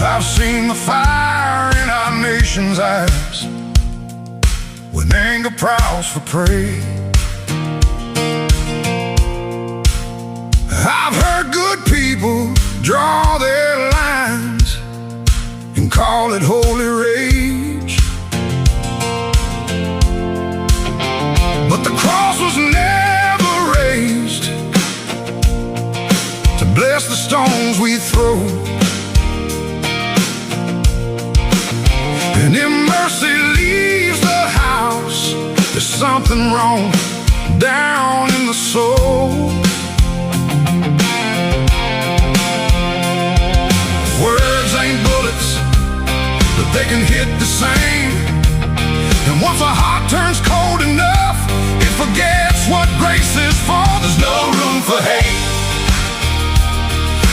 I've seen the fire in our nation's eyes when anger prowls for prey. I've heard good people draw their lines and call it holy rage, but the cross was never raised to bless the stones we throw. And if mercy leaves the house, there's something wrong down in the soul. Words ain't bullets, but they can hit the same. And once a heart turns cold enough, it forgets what grace is for. There's no room for hate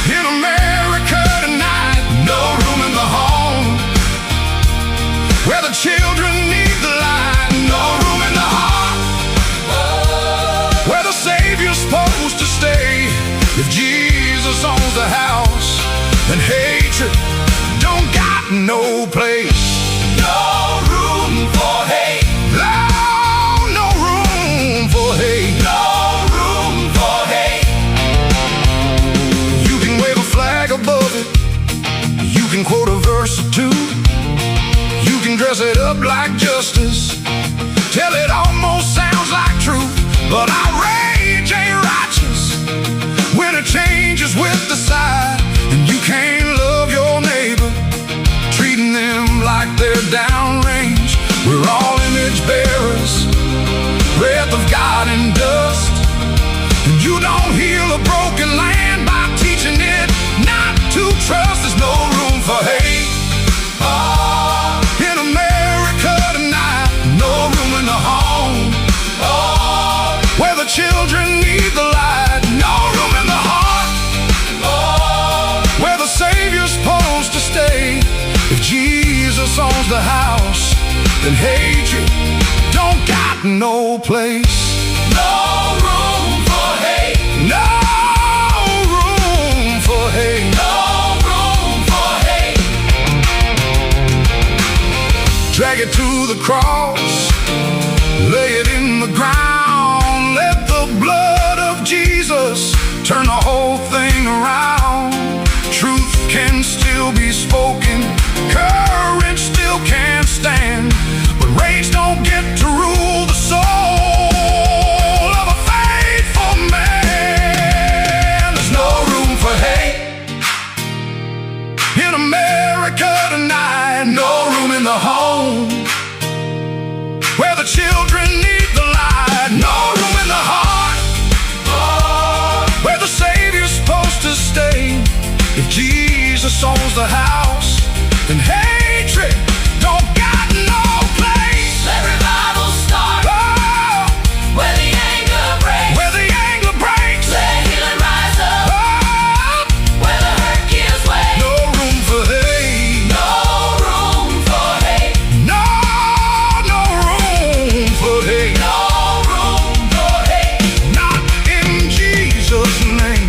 in America tonight. No room in the home where the children need the light. No room in the heart where the Savior's supposed to stay. If Jesus owns the house, then hatred don't got no place. No room for hate. No, no room for hate. No room for hate. You can wave a flag above it, you can quote a verse or two, you can dress it up like justice till it almost sounds like truth. But outrage ain't righteous when it changes with the side. And you can't love your neighbor, treating them like they're downrange. We're all image bearers, breath of God and dust. And you don't heal a broken land by teaching it not to trust. There's no room for hate in America tonight. No room in the home where the children need the light. No room in the heart where the Savior's supposed to stay. If Jesus owns the house, then hatred don't got no place. No room for hate. No room for hate. No room for hate. Drag it to the cross, lay it in the ground. Let the blood of Jesus turn the whole thing around. Truth can still be spoken, courage still can't stand, but rage don't get to rule the soul of a faithful man. There's no room for hate in America tonight. No room in the home where the children need the light. No room in the heart where the Savior's supposed to stay. If Jesus owns the house, then hatred don't got no place. Let revival start where the anger breaks. Where the anger breaks. Let healing rise up where the hurt gives way. No room for hate. No room for hate. No, no room for hate. No room for hate. Not in Jesus' name.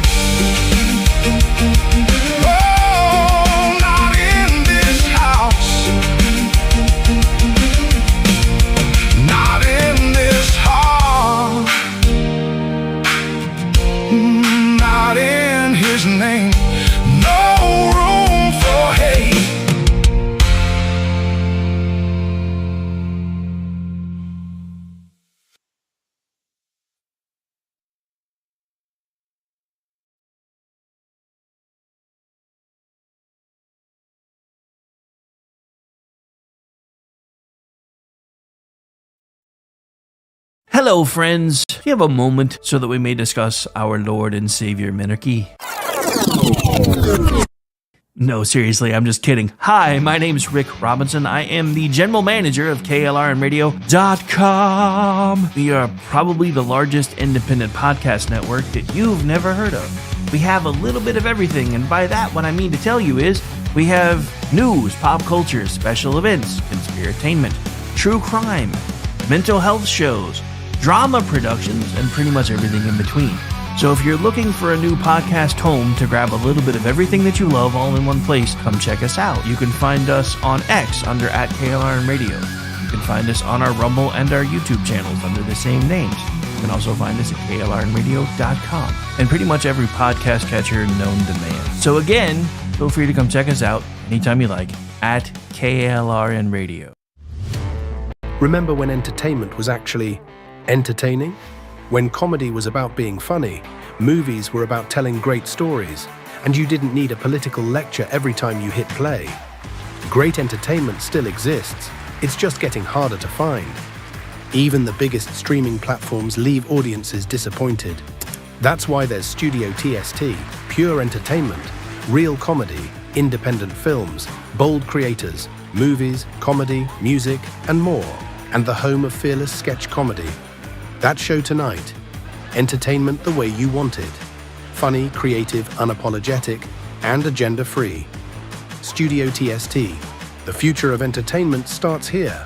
Not in His name. No room for hate. Hello, friends. Do you have a moment so that we may discuss our Lord and Savior Minarchy? No, seriously, I'm just kidding. Hi, my name's Rick Robinson. I am the general manager of KLRNradio.com. We are probably the largest independent podcast network that you've never heard of. We have a little bit of everything, and by that, what I mean to tell you is we have news, pop culture, special events, conspiratainment, true crime, mental health shows, drama productions, and pretty much everything in between. So if you're looking for a new podcast home to grab a little bit of everything that you love all in one place, come check us out. You can find us on X under @KLRNradio. You can find us on our Rumble and our YouTube channels under the same names. You can also find us at KLRNradio.com and pretty much every podcast catcher known to man. So again, feel free to come check us out anytime you like at KLRNradio. Remember when entertainment was actually entertaining? When comedy was about being funny, movies were about telling great stories, and you didn't need a political lecture every time you hit play. Great entertainment still exists, it's just getting harder to find. Even the biggest streaming platforms leave audiences disappointed. That's why there's Studio TST, pure entertainment, real comedy, independent films, bold creators, movies, comedy, music, and more, and the home of fearless sketch comedy. That show tonight, entertainment the way you want it. Funny, creative, unapologetic, and agenda-free. Studio TST, the future of entertainment starts here.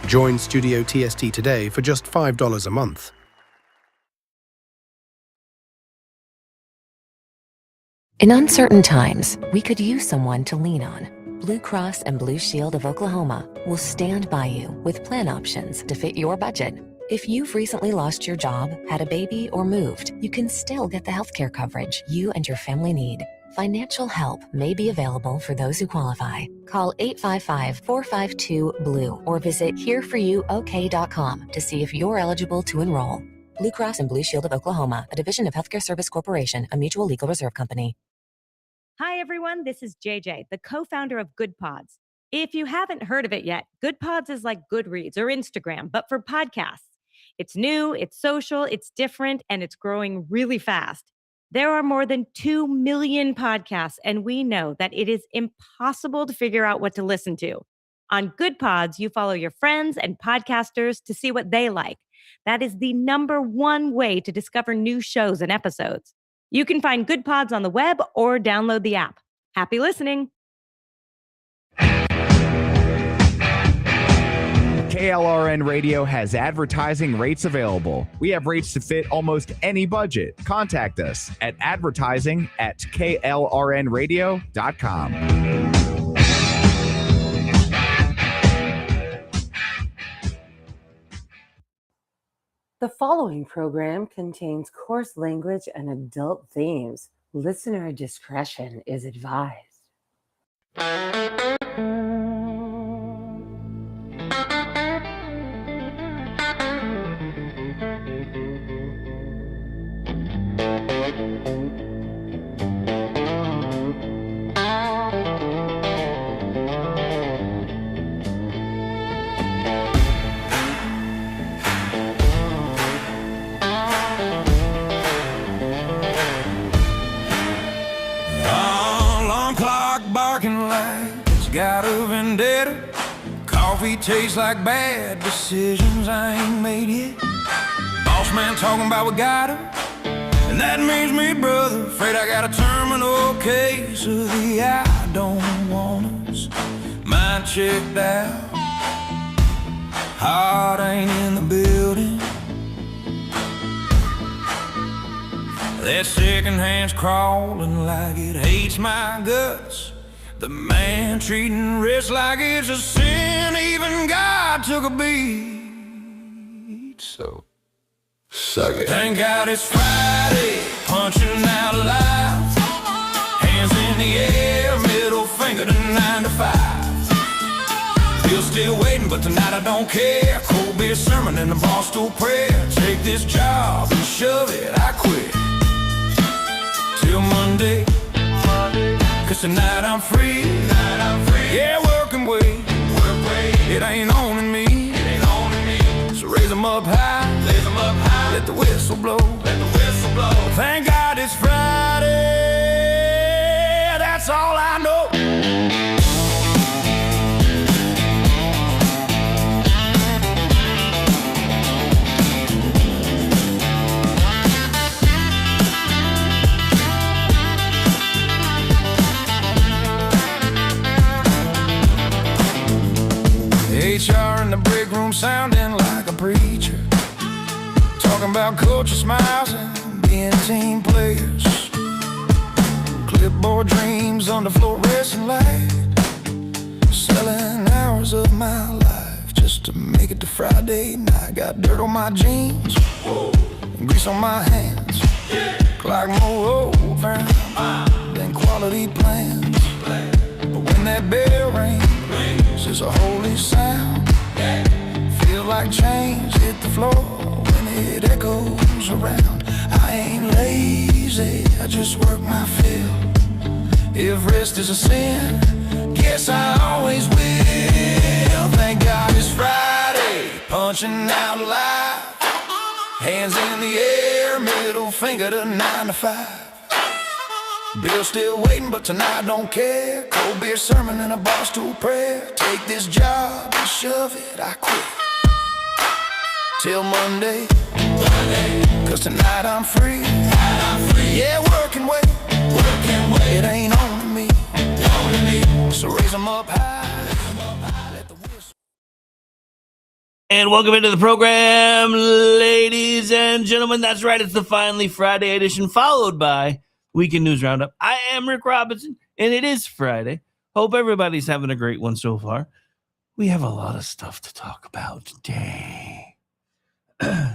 Join Studio TST today for just $5 a month. In uncertain times, we could use someone to lean on. Blue Cross and Blue Shield of Oklahoma will stand by you with plan options to fit your budget. If you've recently lost your job, had a baby, or moved, you can still get the healthcare coverage you and your family need. Financial help may be available for those who qualify. Call 855-452-BLUE or visit hereforyouok.com to see if you're eligible to enroll. Blue Cross and Blue Shield of Oklahoma, a division of Healthcare Service Corporation, a mutual legal reserve company. Hi, everyone. This is JJ, the co-founder of Good Pods. If you haven't heard of it yet, Good Pods is like Goodreads or Instagram, but for podcasts. It's new, it's social, it's different, and it's growing really fast. There are more than 2 million podcasts, and we know that it is impossible to figure out what to listen to. On Good Pods, you follow your friends and podcasters to see what they like. That is the #1 way to discover new shows and episodes. You can find Good Pods on the web or download the app. Happy listening. KLRN Radio has advertising rates available. We have rates to fit almost any budget. Contact us at advertising@klrnradio.com. The following program contains coarse language and adult themes. Listener discretion is advised. Got a vendetta. Coffee tastes like bad decisions I ain't made yet. Boss man talking about we got her, and that means me, brother. Afraid I got a terminal case of the I don't want us. Mind checked out, heart ain't in the building. That second hand's crawling like it hates my guts. The man treating rich like it's a sin. Even God took a beat. So, suck it. Thank God it's Friday, punching out loud. Hands in the air, middle finger to 9 to 5. Bill's still waiting, but tonight I don't care. Cold beer sermon and a bar stool prayer. Take this job and shove it, I quit. Till Monday. Cause tonight I'm free. Yeah, work and wait. It ain't owning me. So raise them up high. let the whistle blow. Let the whistle blow. Thank God it's Friday, that's all I know. HR in the break room sounding like a preacher, talking about culture smiles and being team players. Clipboard dreams on the fluorescent light, selling hours of my life just to make it to Friday night. Got dirt on my jeans, and grease on my hands, clock more over than quality plans. But when that bell rings, it's a holy sound. Feel like change hit the floor when it echoes around. I ain't lazy, I just work my fill. If rest is a sin, guess I always will. Thank God it's Friday, punching out alive. Hands in the air, middle finger to 9 to 5. Bill's still waiting, but tonight don't care. Cold beer sermon and a bar stool prayer. Take this job and shove it, I quit till Monday. Cause tonight I'm free. Yeah, working way. It ain't on me. So raise 'em up high. Let the whistle. And welcome into the program, ladies and gentlemen. That's right, it's the Finally Friday edition, followed by Weekend News Roundup. I am Rick Robinson, and it is Friday. Hope everybody's having a great one so far. We have a lot of stuff to talk about today.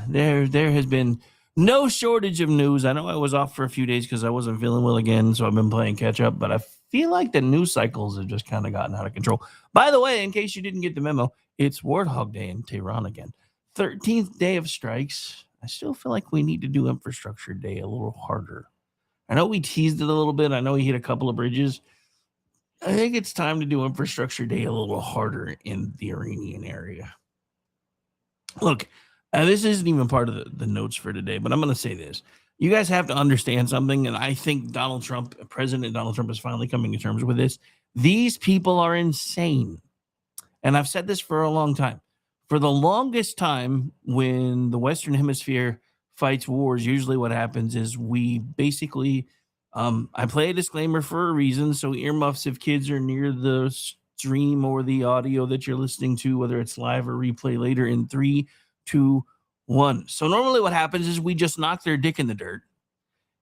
There has been no shortage of news. I know I was off for a few days because I wasn't feeling well again, so I've been playing catch up, but I feel like the news cycles have just kind of gotten out of control. By the way, in case you didn't get the memo, it's Warthog Day in Tehran again. 13th day of strikes. I still feel like we need to do Infrastructure Day a little harder. I know we teased it a little bit. I know we hit a couple of bridges. I think it's time to do Infrastructure Day a little harder in the Iranian area. Look, this isn't even part of the notes for today, but I'm going to say this. You guys have to understand something, and I think President Donald Trump is finally coming to terms with this. These people are insane. And I've said this for a long time. For the longest time, when the Western Hemisphere fights wars, usually what happens is we basically, I play a disclaimer for a reason, so earmuffs if kids are near the stream or the audio that you're listening to, whether it's live or replay later, in 3, 2, 1. So normally what happens is we just knock their dick in the dirt,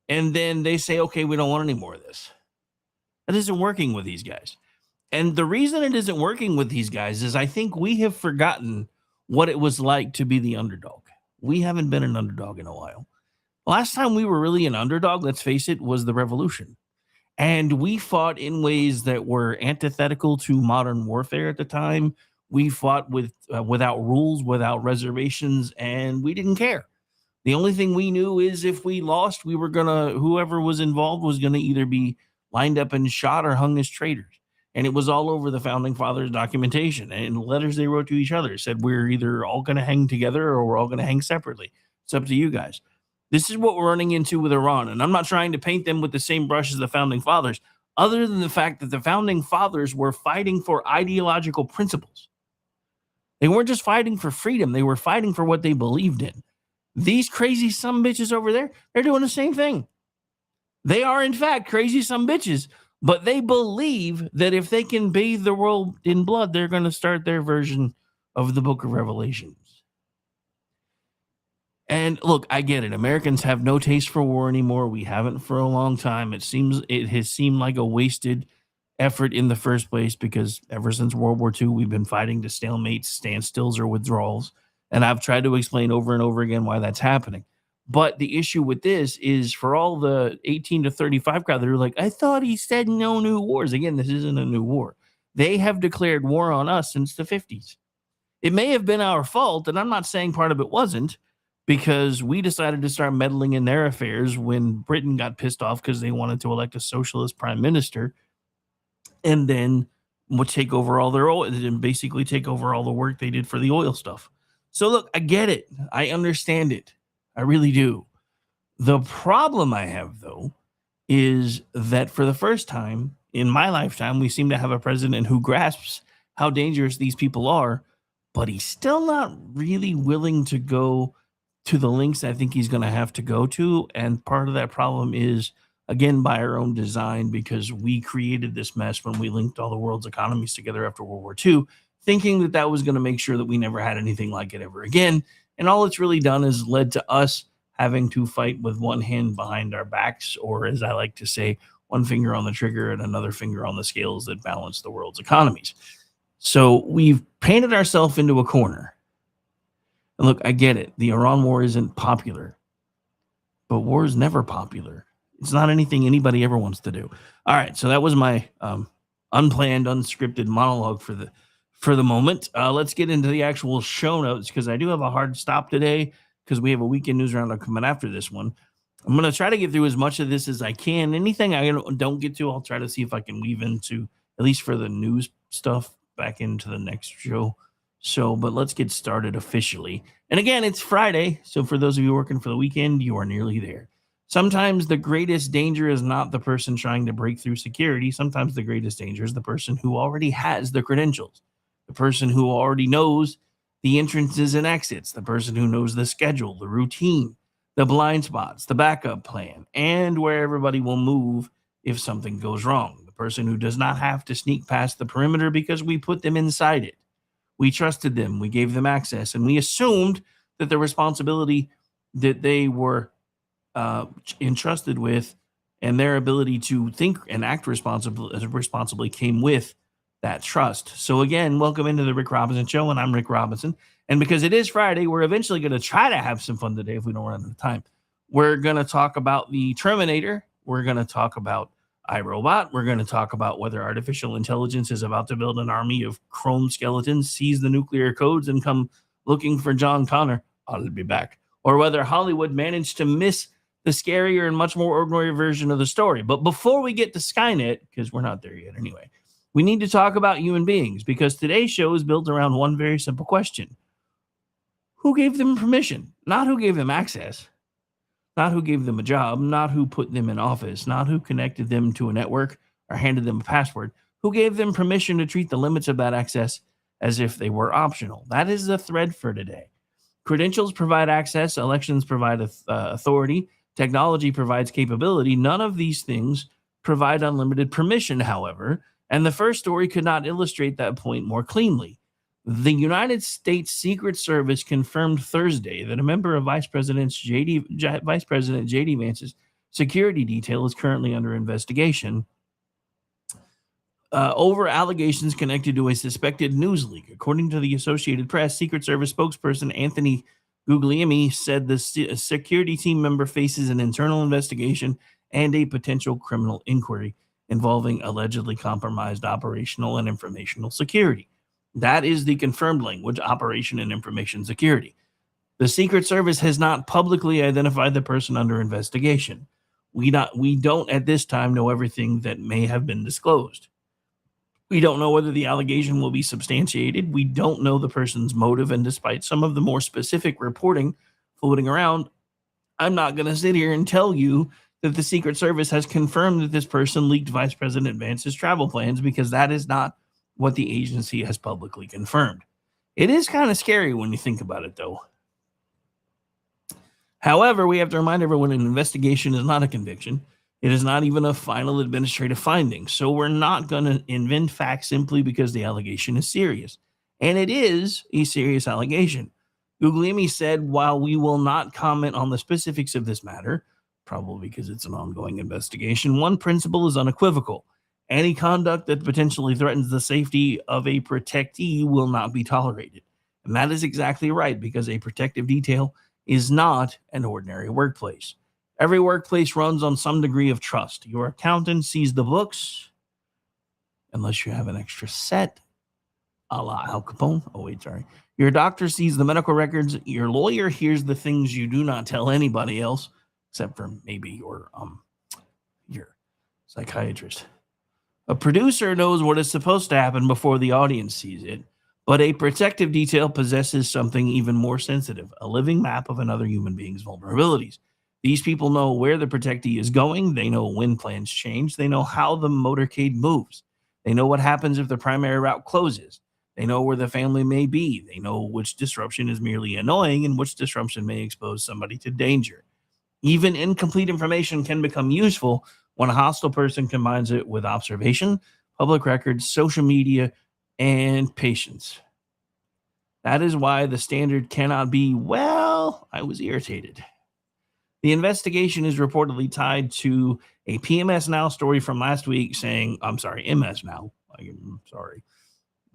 and then they say, okay, we don't want any more of this. That isn't working with these guys. And the reason it isn't working with these guys is I think we have forgotten what it was like to be the underdog. We haven't been an underdog in a while. Last time we were really an underdog, let's face it, was the revolution. And we fought in ways that were antithetical to modern warfare at the time. We fought without rules, without reservations, and we didn't care. The only thing we knew is if we lost, whoever was involved was gonna either be lined up and shot or hung as traitors. And it was all over the Founding Fathers documentation and letters they wrote to each other said, we're either all going to hang together or we're all going to hang separately. It's up to you guys. This is what we're running into with Iran. And I'm not trying to paint them with the same brush as the Founding Fathers, other than the fact that the Founding Fathers were fighting for ideological principles. They weren't just fighting for freedom. They were fighting for what they believed in. These crazy sumbitches over there, they're doing the same thing. They are, in fact, crazy sumbitches. But they believe that if they can bathe the world in blood, they're going to start their version of the book of Revelations. And look, I get it. Americans have no taste for war anymore. We haven't for a long time. It has seemed like a wasted effort in the first place because ever since World War II, we've been fighting to stalemates, standstills, or withdrawals. And I've tried to explain over and over again why that's happening. But the issue with this is for all the 18 to 35 crowd that are like, I thought he said no new wars. Again, this isn't a new war. They have declared war on us since the 50s. It may have been our fault, and I'm not saying part of it wasn't, because we decided to start meddling in their affairs when Britain got pissed off because they wanted to elect a socialist prime minister and then would take over all their oil and basically take over all the work they did for the oil stuff. So look, I get it. I understand it. I really do. The problem I have, though, is that for the first time in my lifetime, we seem to have a president who grasps how dangerous these people are, but he's still not really willing to go to the lengths I think he's going to have to go to. And part of that problem is, again, by our own design, because we created this mess when we linked all the world's economies together after World War II, thinking that that was going to make sure that we never had anything like it ever again. And all it's really done is led to us having to fight with one hand behind our backs, or as I like to say, one finger on the trigger and another finger on the scales that balance the world's economies. So we've painted ourselves into a corner. And look, I get it. The Iran war isn't popular, but war is never popular. It's not anything anybody ever wants to do. All right, so that was my unplanned, unscripted monologue for the moment. Let's get into the actual show notes, because I do have a hard stop today because we have a weekend news roundup coming after this one. I'm going to try to get through as much of this as I can. Anything I don't get to, I'll try to see if I can weave into, at least for the news stuff, back into the next show. So, but let's get started officially. And again, it's Friday. So for those of you working for the weekend, you are nearly there. Sometimes the greatest danger is not the person trying to break through security. Sometimes the greatest danger is the person who already has the credentials, the person who already knows the entrances and exits, the person who knows the schedule, the routine, the blind spots, the backup plan, and where everybody will move if something goes wrong. The person who does not have to sneak past the perimeter because we put them inside it. We trusted them, we gave them access, and we assumed that the responsibility that they were entrusted with and their ability to think and act responsibly came with that trust. So again, welcome into the Rick Robinson Show, and I'm Rick Robinson. And because it is Friday, we're eventually going to try to have some fun today if we don't run out of time. We're going to talk about the Terminator. We're going to talk about iRobot. We're going to talk about whether artificial intelligence is about to build an army of chrome skeletons, seize the nuclear codes, and come looking for John Connor. I'll be back. Or whether Hollywood managed to miss the scarier and much more ordinary version of the story. But before we get to Skynet, because we're not there yet anyway, we need to talk about human beings, because today's show is built around one very simple question. Who gave them permission? Not who gave them access. Not who gave them a job. Not who put them in office. Not who connected them to a network or handed them a password. Who gave them permission to treat the limits of that access as if they were optional? That is the thread for today. Credentials provide access. Elections provide authority. Technology provides capability. None of these things provide unlimited permission, however, and the first story could not illustrate that point more cleanly. The United States Secret Service confirmed Thursday that a member of Vice President J.D. Vance's security detail is currently under investigation over allegations connected to a suspected news leak. According to the Associated Press, Secret Service spokesperson Anthony Guglielmi said the security team member faces an internal investigation and a potential criminal inquiry involving allegedly compromised operational and informational security. That is the confirmed language, operation and information security. The Secret Service has not publicly identified the person under investigation. We don't at this time know everything that may have been disclosed. We don't know whether the allegation will be substantiated. We don't know the person's motive, and despite some of the more specific reporting floating around, I'm not going to sit here and tell you that the Secret Service has confirmed that this person leaked Vice President Vance's travel plans, because that is not what the agency has publicly confirmed. It is kind of scary when you think about it, though. However, we have to remind everyone an investigation is not a conviction. It is not even a final administrative finding. So we're not going to invent facts simply because the allegation is serious. And it is a serious allegation. Guglielmi said, while we will not comment on the specifics of this matter, probably because it's an ongoing investigation, one principle is unequivocal. Any conduct that potentially threatens the safety of a protectee will not be tolerated. And that is exactly right, because a protective detail is not an ordinary workplace. Every workplace runs on some degree of trust. Your accountant sees the books, unless you have an extra set, a la Al Capone. Oh, wait, sorry. Your doctor sees the medical records. Your lawyer hears the things you do not tell anybody else, except for maybe your psychiatrist. A producer knows what is supposed to happen before the audience sees it, But a protective detail possesses something even more sensitive, a living map of another human being's vulnerabilities. These people know where the protectee is going. They know when plans change. They know how the motorcade moves. They know what happens if the primary route closes. They know where the family may be. They know which disruption is merely annoying and which disruption may expose somebody to danger. Even incomplete information can become useful when a hostile person combines it with observation, public records, social media, and patience. That is why the standard cannot be, well, I was irritated. The investigation is reportedly tied to a PMS Now story from last week saying, I'm sorry, MS Now. I'm sorry.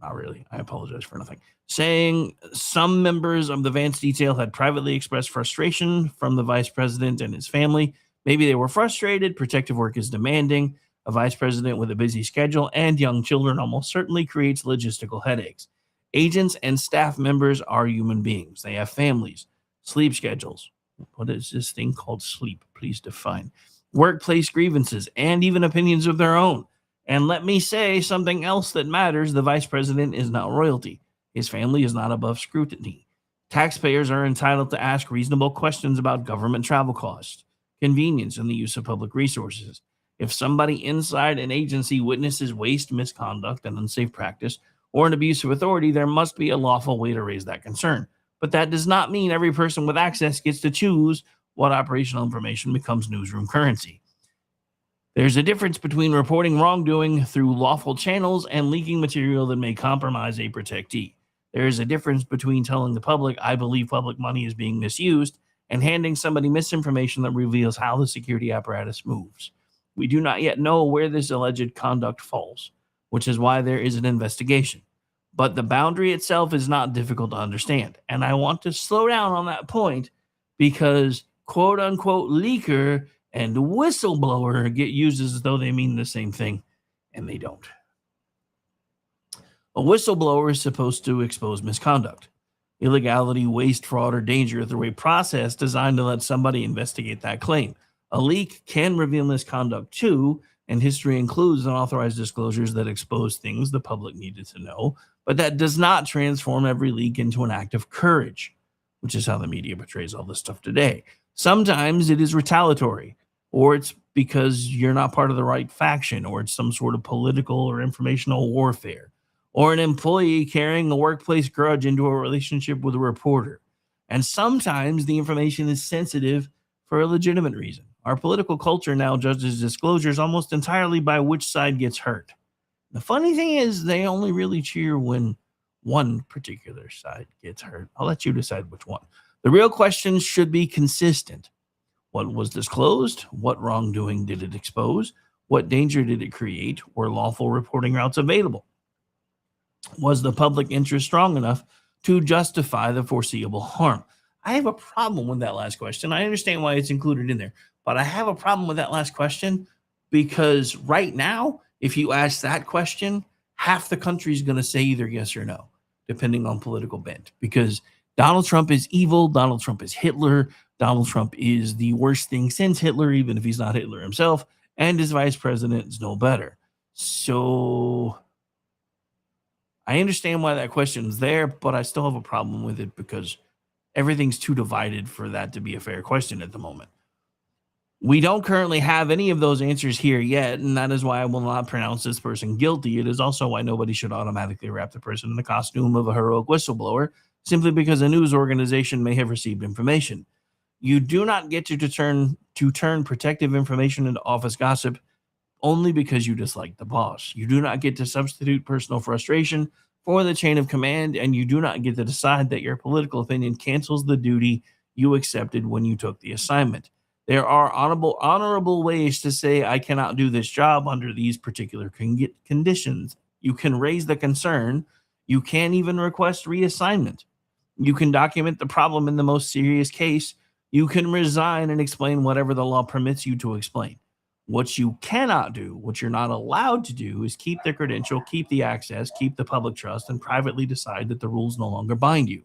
Not really. I apologize for nothing. Saying some members of the Vance detail had privately expressed frustration from the vice president and his family. Maybe they were frustrated. Protective work is demanding. A vice president with a busy schedule and young children almost certainly creates logistical headaches. Agents and staff members are human beings. They have families, sleep schedules. What is this thing called sleep? Please define. Workplace grievances and even opinions of their own. And let me say something else that matters. The vice president is not royalty. His family is not above scrutiny. Taxpayers are entitled to ask reasonable questions about government travel costs, convenience, and the use of public resources. If somebody inside an agency witnesses waste, misconduct, and unsafe practice, or an abuse of authority, there must be a lawful way to raise that concern. But that does not mean every person with access gets to choose what operational information becomes newsroom currency. There's a difference between reporting wrongdoing through lawful channels and leaking material that may compromise a protectee. There is a difference between telling the public, I believe public money is being misused, and handing somebody misinformation that reveals how the security apparatus moves. We do not yet know where this alleged conduct falls, which is why there is an investigation. But the boundary itself is not difficult to understand. And I want to slow down on that point because quote unquote leaker and whistleblower get used as though they mean the same thing, and they don't. A whistleblower is supposed to expose misconduct, illegality, waste, fraud, or danger through a process designed to let somebody investigate that claim. A leak can reveal misconduct too, and history includes unauthorized disclosures that expose things the public needed to know, but that does not transform every leak into an act of courage, which is how the media portrays all this stuff today. Sometimes it is retaliatory, or it's because you're not part of the right faction, or it's some sort of political or informational warfare, or an employee carrying a workplace grudge into a relationship with a reporter. And sometimes the information is sensitive for a legitimate reason. Our political culture now judges disclosures almost entirely by which side gets hurt. The funny thing is, they only really cheer when one particular side gets hurt. I'll let you decide which one. The real questions should be consistent. What was disclosed? What wrongdoing did it expose? What danger did it create? Were lawful reporting routes available? Was the public interest strong enough to justify the foreseeable harm? I have a problem with that last question. I understand why it's included in there, but I have a problem with that last question because right now, if you ask that question, half the country is going to say either yes or no, depending on political bent, because Donald Trump is evil. Donald Trump is Hitler. Donald Trump is the worst thing since Hitler, even if he's not Hitler himself, and his vice president is no better. So I understand why that question's there, but I still have a problem with it because everything's too divided for that to be a fair question at the moment. We don't currently have any of those answers here yet, and that is why I will not pronounce this person guilty. It is also why nobody should automatically wrap the person in the costume of a heroic whistleblower, simply because a news organization may have received information. You do not get to turn protective information into office gossip only because you dislike the boss. You do not get to substitute personal frustration for the chain of command, and you do not get to decide that your political opinion cancels the duty you accepted when you took the assignment. There are honorable ways to say, I cannot do this job under these particular conditions. You can raise the concern. You can even request reassignment. You can document the problem in the most serious case. You can resign and explain whatever the law permits you to explain. What you cannot do, what you're not allowed to do, is keep the credential, keep the access, keep the public trust, and privately decide that the rules no longer bind you.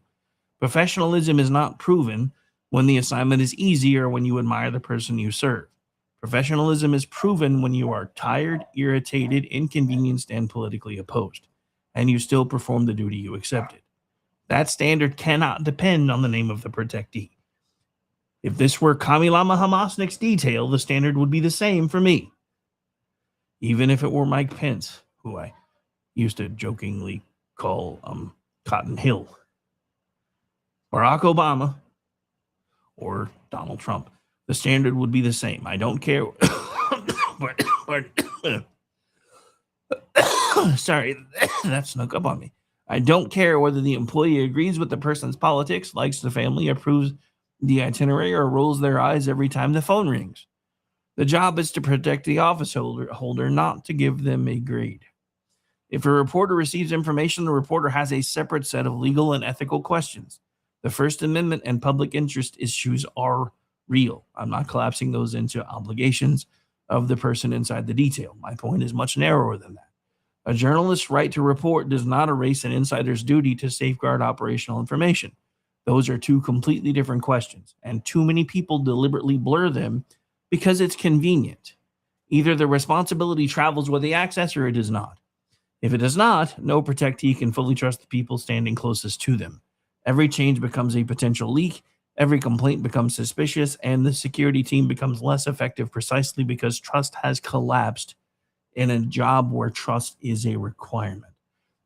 Professionalism is not proven when the assignment is easy or when you admire the person you serve. Professionalism is proven when you are tired, irritated, inconvenienced, and politically opposed. and you still perform the duty you accepted. That standard cannot depend on the name of the protectee. If this were Kamilama Hamasnik's detail, the standard would be the same for me. Even if it were Mike Pence, who I used to jokingly call Cotton Hill, Barack Obama, or Donald Trump, the standard would be the same. I don't care. Sorry, that snuck up on me. I don't care whether the employee agrees with the person's politics, likes the family, approves the itinerary, or rolls their eyes every time the phone rings. The job is to protect the office holder, not to give them a grade. If a reporter receives information, the reporter has a separate set of legal and ethical questions. The First Amendment and public interest issues are real. I'm not collapsing those into obligations of the person inside the detail. My point is much narrower than that. A journalist's right to report does not erase an insider's duty to safeguard operational information. Those are two completely different questions, and too many people deliberately blur them because it's convenient. Either the responsibility travels with the access or it does not. If it does not, no protectee can fully trust the people standing closest to them. Every change becomes a potential leak, every complaint becomes suspicious, and the security team becomes less effective precisely because trust has collapsed in a job where trust is a requirement.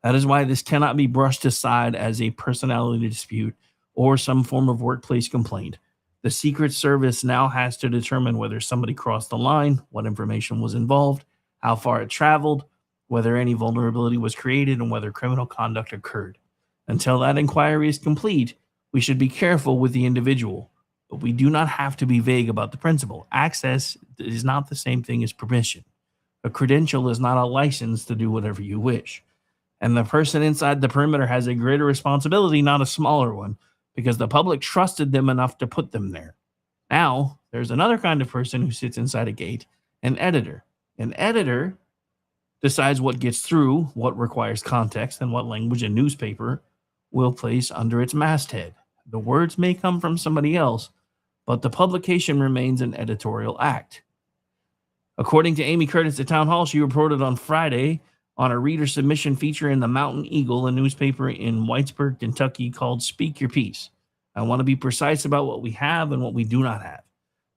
That is why this cannot be brushed aside as a personality dispute or some form of workplace complaint. The Secret Service now has to determine whether somebody crossed the line, what information was involved, how far it traveled, whether any vulnerability was created, and whether criminal conduct occurred. Until that inquiry is complete, we should be careful with the individual, but we do not have to be vague about the principle. Access is not the same thing as permission. A credential is not a license to do whatever you wish. And the person inside the perimeter has a greater responsibility, not a smaller one, because the public trusted them enough to put them there. Now, there's another kind of person who sits inside a gate, an editor. An editor decides what gets through, what requires context, and what language a newspaper will place under its masthead. The words may come from somebody else, but the publication remains an editorial act. According to Amy Curtis at Town Hall, she reported on Friday on a reader submission feature in the Mountain Eagle, a newspaper in Whitesburg, Kentucky, called Speak Your Piece. I want to be precise about what we have and what we do not have.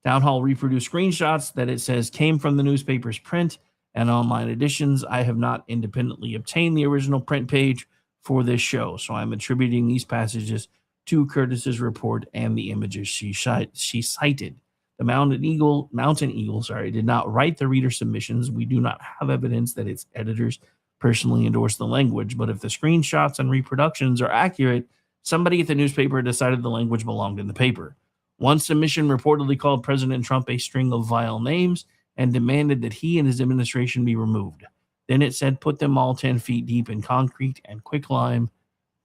Town Hall reproduced screenshots that it says came from the newspaper's print and online editions. I have not independently obtained the original print page for this show, so I'm attributing these passages to Curtis's report and the images she cited. The Mountain Eagle, did not write the reader submissions. We do not have evidence that its editors personally endorse the language, but if the screenshots and reproductions are accurate, somebody at the newspaper decided the language belonged in the paper. One submission reportedly called President Trump a string of vile names and demanded that he and his administration be removed. Then it said put them all 10 feet deep in concrete and quicklime,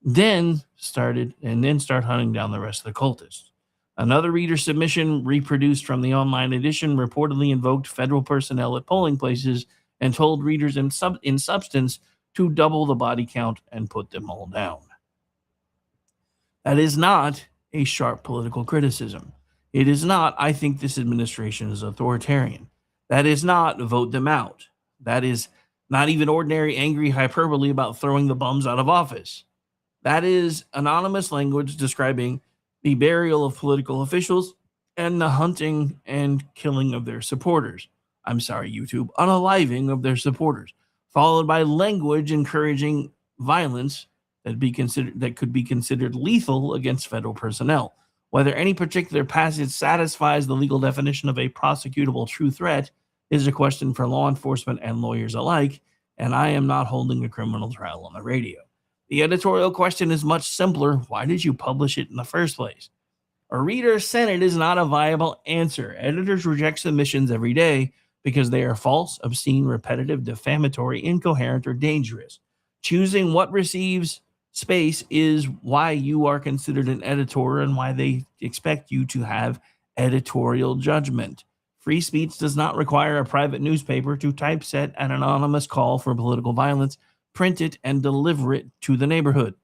then start hunting down the rest of the cultists. Another reader submission reproduced from the online edition reportedly invoked federal personnel at polling places and told readers in substance to double the body count and put them all down. That is not a sharp political criticism. It is not, I think this administration is authoritarian. That is not, vote them out. That is not even ordinary angry hyperbole about throwing the bums out of office. That is anonymous language describing the burial of political officials and the hunting and killing of their supporters. I'm sorry, YouTube, unaliving of their supporters, followed by language encouraging violence that could be considered lethal against federal personnel. Whether any particular passage satisfies the legal definition of a prosecutable true threat is a question for law enforcement and lawyers alike, and I am not holding a criminal trial on the radio. The editorial question is much simpler. Why did you publish it in the first place? A reader sent it is not a viable answer. Editors reject submissions every day because they are false, obscene, repetitive, defamatory, incoherent, or dangerous. Choosing what receives space is why you are considered an editor and why they expect you to have editorial judgment. Free speech does not require a private newspaper to typeset an anonymous call for political violence, print it, and deliver it to the neighborhood.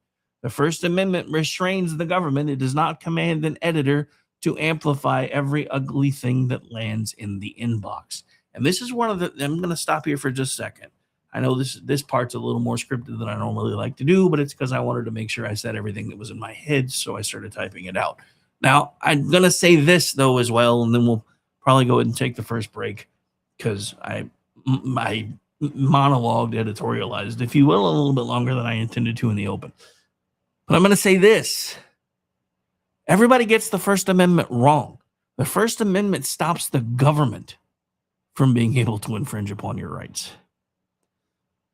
The First Amendment restrains the government. It does not command an editor to amplify every ugly thing that lands in the inbox. And this is I'm going to stop here for just a second. I know this part's a little more scripted than I normally like to do, but it's because I wanted to make sure I said everything that was in my head, so I started typing it out. Now, I'm going to say this, though, as well, and then we'll probably go ahead and take the first break because I monologued, editorialized, if you will, a little bit longer than I intended to in the open. But I'm going to say this. Everybody gets the First Amendment wrong. The First Amendment stops the government from being able to infringe upon your rights.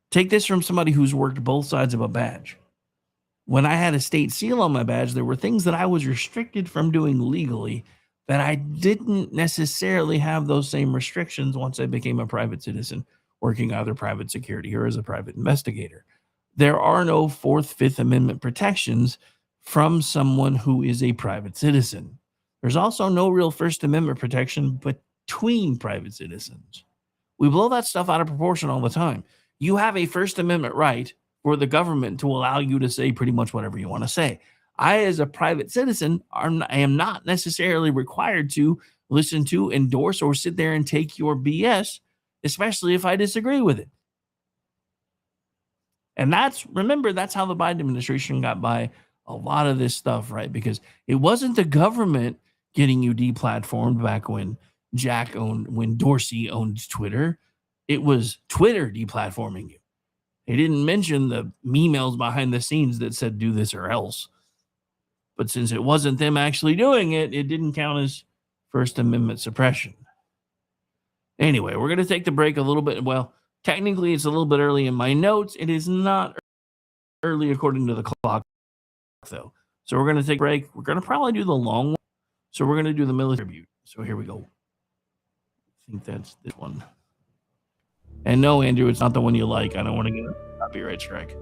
Take this from somebody who's worked both sides of a badge. When I had a state seal on my badge, there were things that I was restricted from doing legally that I didn't necessarily have those same restrictions once I became a private citizen working either private security or as a private investigator. There are no Fourth, Fifth Amendment protections from someone who is a private citizen. There's also no real First Amendment protection between private citizens. We blow that stuff out of proportion all the time. You have a First Amendment right for the government to allow you to say pretty much whatever you want to say. I, as a private citizen, I am not necessarily required to listen to, endorse, or sit there and take your BS, especially if I disagree with it. And remember, that's how the Biden administration got by a lot of this stuff, right? Because it wasn't the government getting you deplatformed back when when Dorsey owned Twitter. It was Twitter deplatforming you. They didn't mention the emails behind the scenes that said do this or else. But since it wasn't them actually doing it, it didn't count as First Amendment suppression. Anyway, we're going to take the break a little bit. Well, technically, it's a little bit early in my notes. It is not early according to the clock, though. So we're going to take a break. We're going to probably do the long one. So we're going to do the military tribute. So here we go. I think that's this one. And no, Andrew, it's not the one you like. I don't want to get a copyright strike.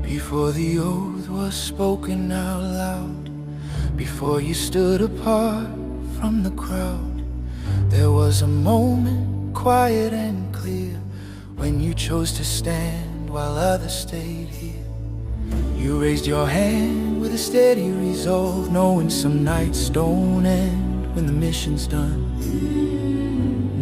Before the oath was spoken out loud, before you stood apart from the crowd, there was a moment, quiet and clear, when you chose to stand while others stayed here. You raised your hand with a steady resolve, knowing some nights don't end when the mission's done.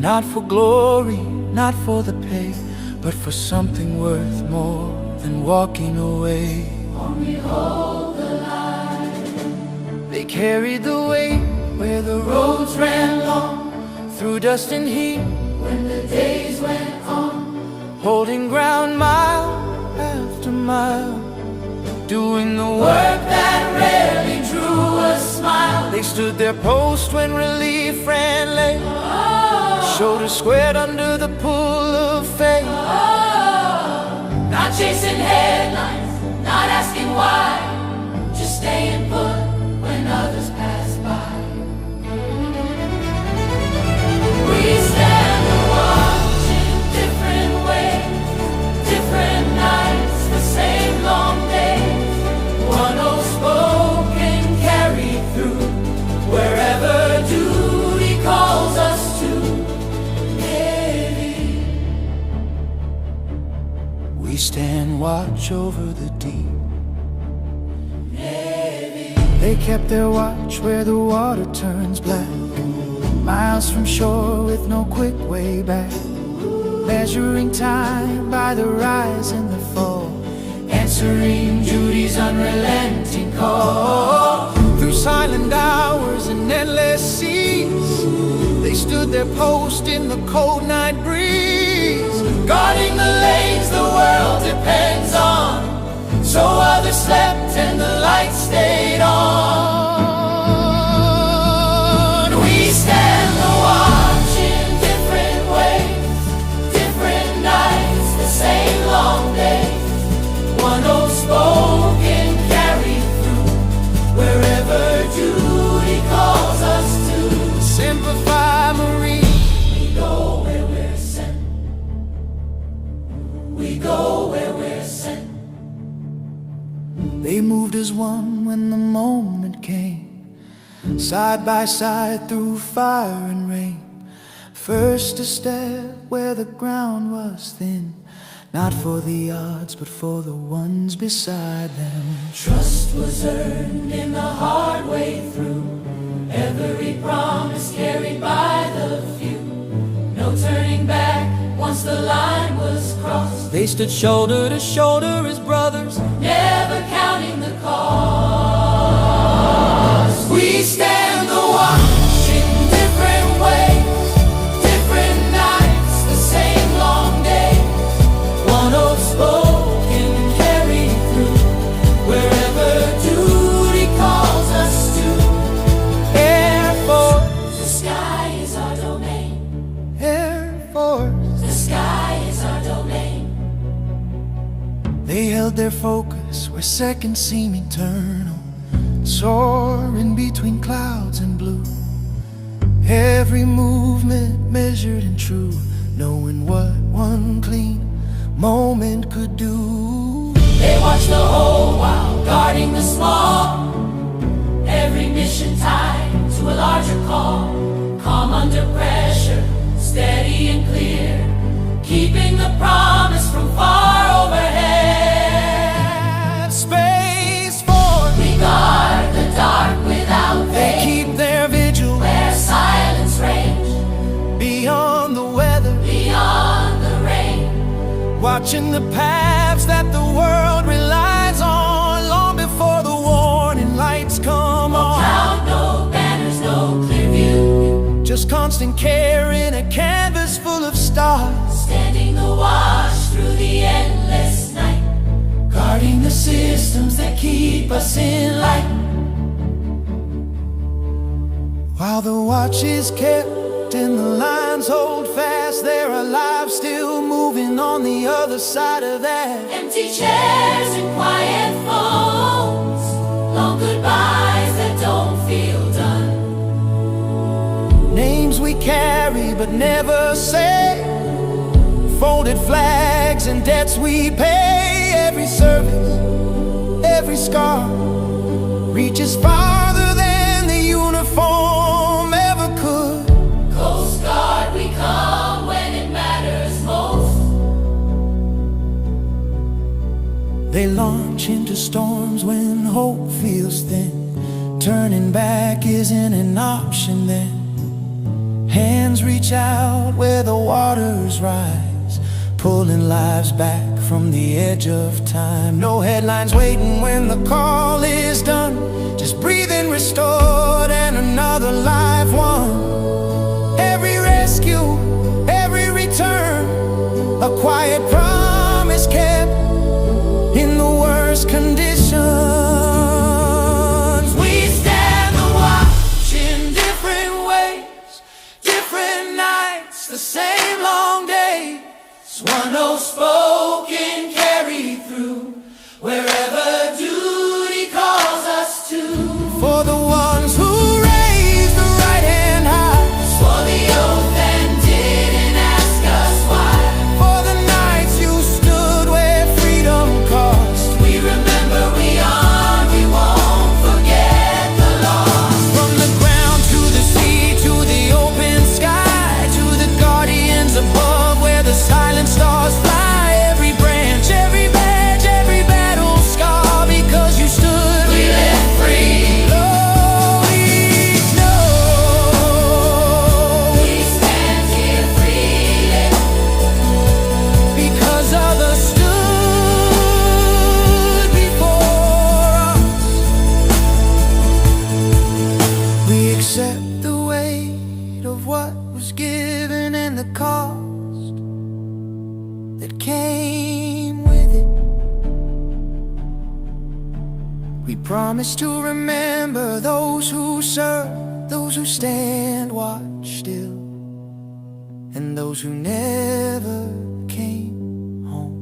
Not for glory, not for the pay, but for something worth more than walking away. Only hold the line. They carried the weight where the roads ran long, through dust and heat when the days went on, holding ground mile after mile, doing the work that rarely drew a smile. They stood their post when relief ran late, shoulders squared under the pull of fate. Not chasing headlines, not asking why, just staying put when others pass by. We stand and watch in different ways, different nights, the same long days. One old spoken carried through, wherever duty calls us to. We stand watch over the deep. Navy. They kept their watch where the water turns black, miles from shore with no quick way back, measuring time by the rise and the fall, answering duty's unrelenting call. Through silent hours and endless seas, they stood their post in the cold night breeze, guarding the lanes the world depends on, so others slept and the light stayed on. We stand the watch in different ways, different nights, the same long days. One old spoken carried through, wherever duty calls us. moment came, side by side through fire and rain. First a step where the ground was thin, not for the odds but for the ones beside them. Trust was earned in the hard way through, every promise carried by the few. No turning back once the line was crossed. They stood shoulder to shoulder as brothers, never counting the cost. We stand the watch in different ways, different nights, the same long day. One oath spoken, carried through, wherever duty calls us to. Air Force, The sky is our domain. Air Force. The sky is our domain. They held their focus where seconds seem eternal, soaring between clouds and blue. Every movement measured and true, knowing what one clean moment could do. They watch the whole while guarding the small. Every mission tied to a larger call. Calm under pressure, steady and clear, keeping the promise from far overhead. Space Force, We guard the dark without they faith, keep their vigil where silence reigns beyond the weather, beyond the rain. watching the paths that the world relies on long before the warning lights come on. Cloud, no banners, no clear view, Just constant care in a canvas full of stars, standing the watch through the endless night, guarding the systems that keep us in light. While the watch is kept and the lines hold fast, they're alive, still moving on the other side of that. empty chairs and quiet phones, long goodbyes that don't feel done. Names we carry but never say, folded flags and debts we pay. Every service, every scar reaches farther than the uniform ever could. Coast Guard, we come when it matters most. They launch into storms when hope feels thin. Turning back isn't an option then. Hands reach out where the waters rise, pulling lives back from the edge of time. No headlines waiting when the call is done, just breathing restored and another life won. Every rescue, every return, a quiet promise kept in the worst conditions. We stand the watch in different ways, different nights, the same long days. One oath spoken, carried through, wherever duty calls us to. For the ones who raise the right hand high, Swore the oath and didn't ask us why. for the nights you stood where freedom cost. We remember, we honor, we won't forget the loss. From the ground to the sea to the open sky, to the guardians above where the silent stars fly. Every branch, every badge, every battle scar, because you stood. We live free, Lord, each know we stand here freely. because others stood before us. We accept the weight of what was given and the cost that came with it. We promise to remember those who serve, those who stand watch still, and those who never came home.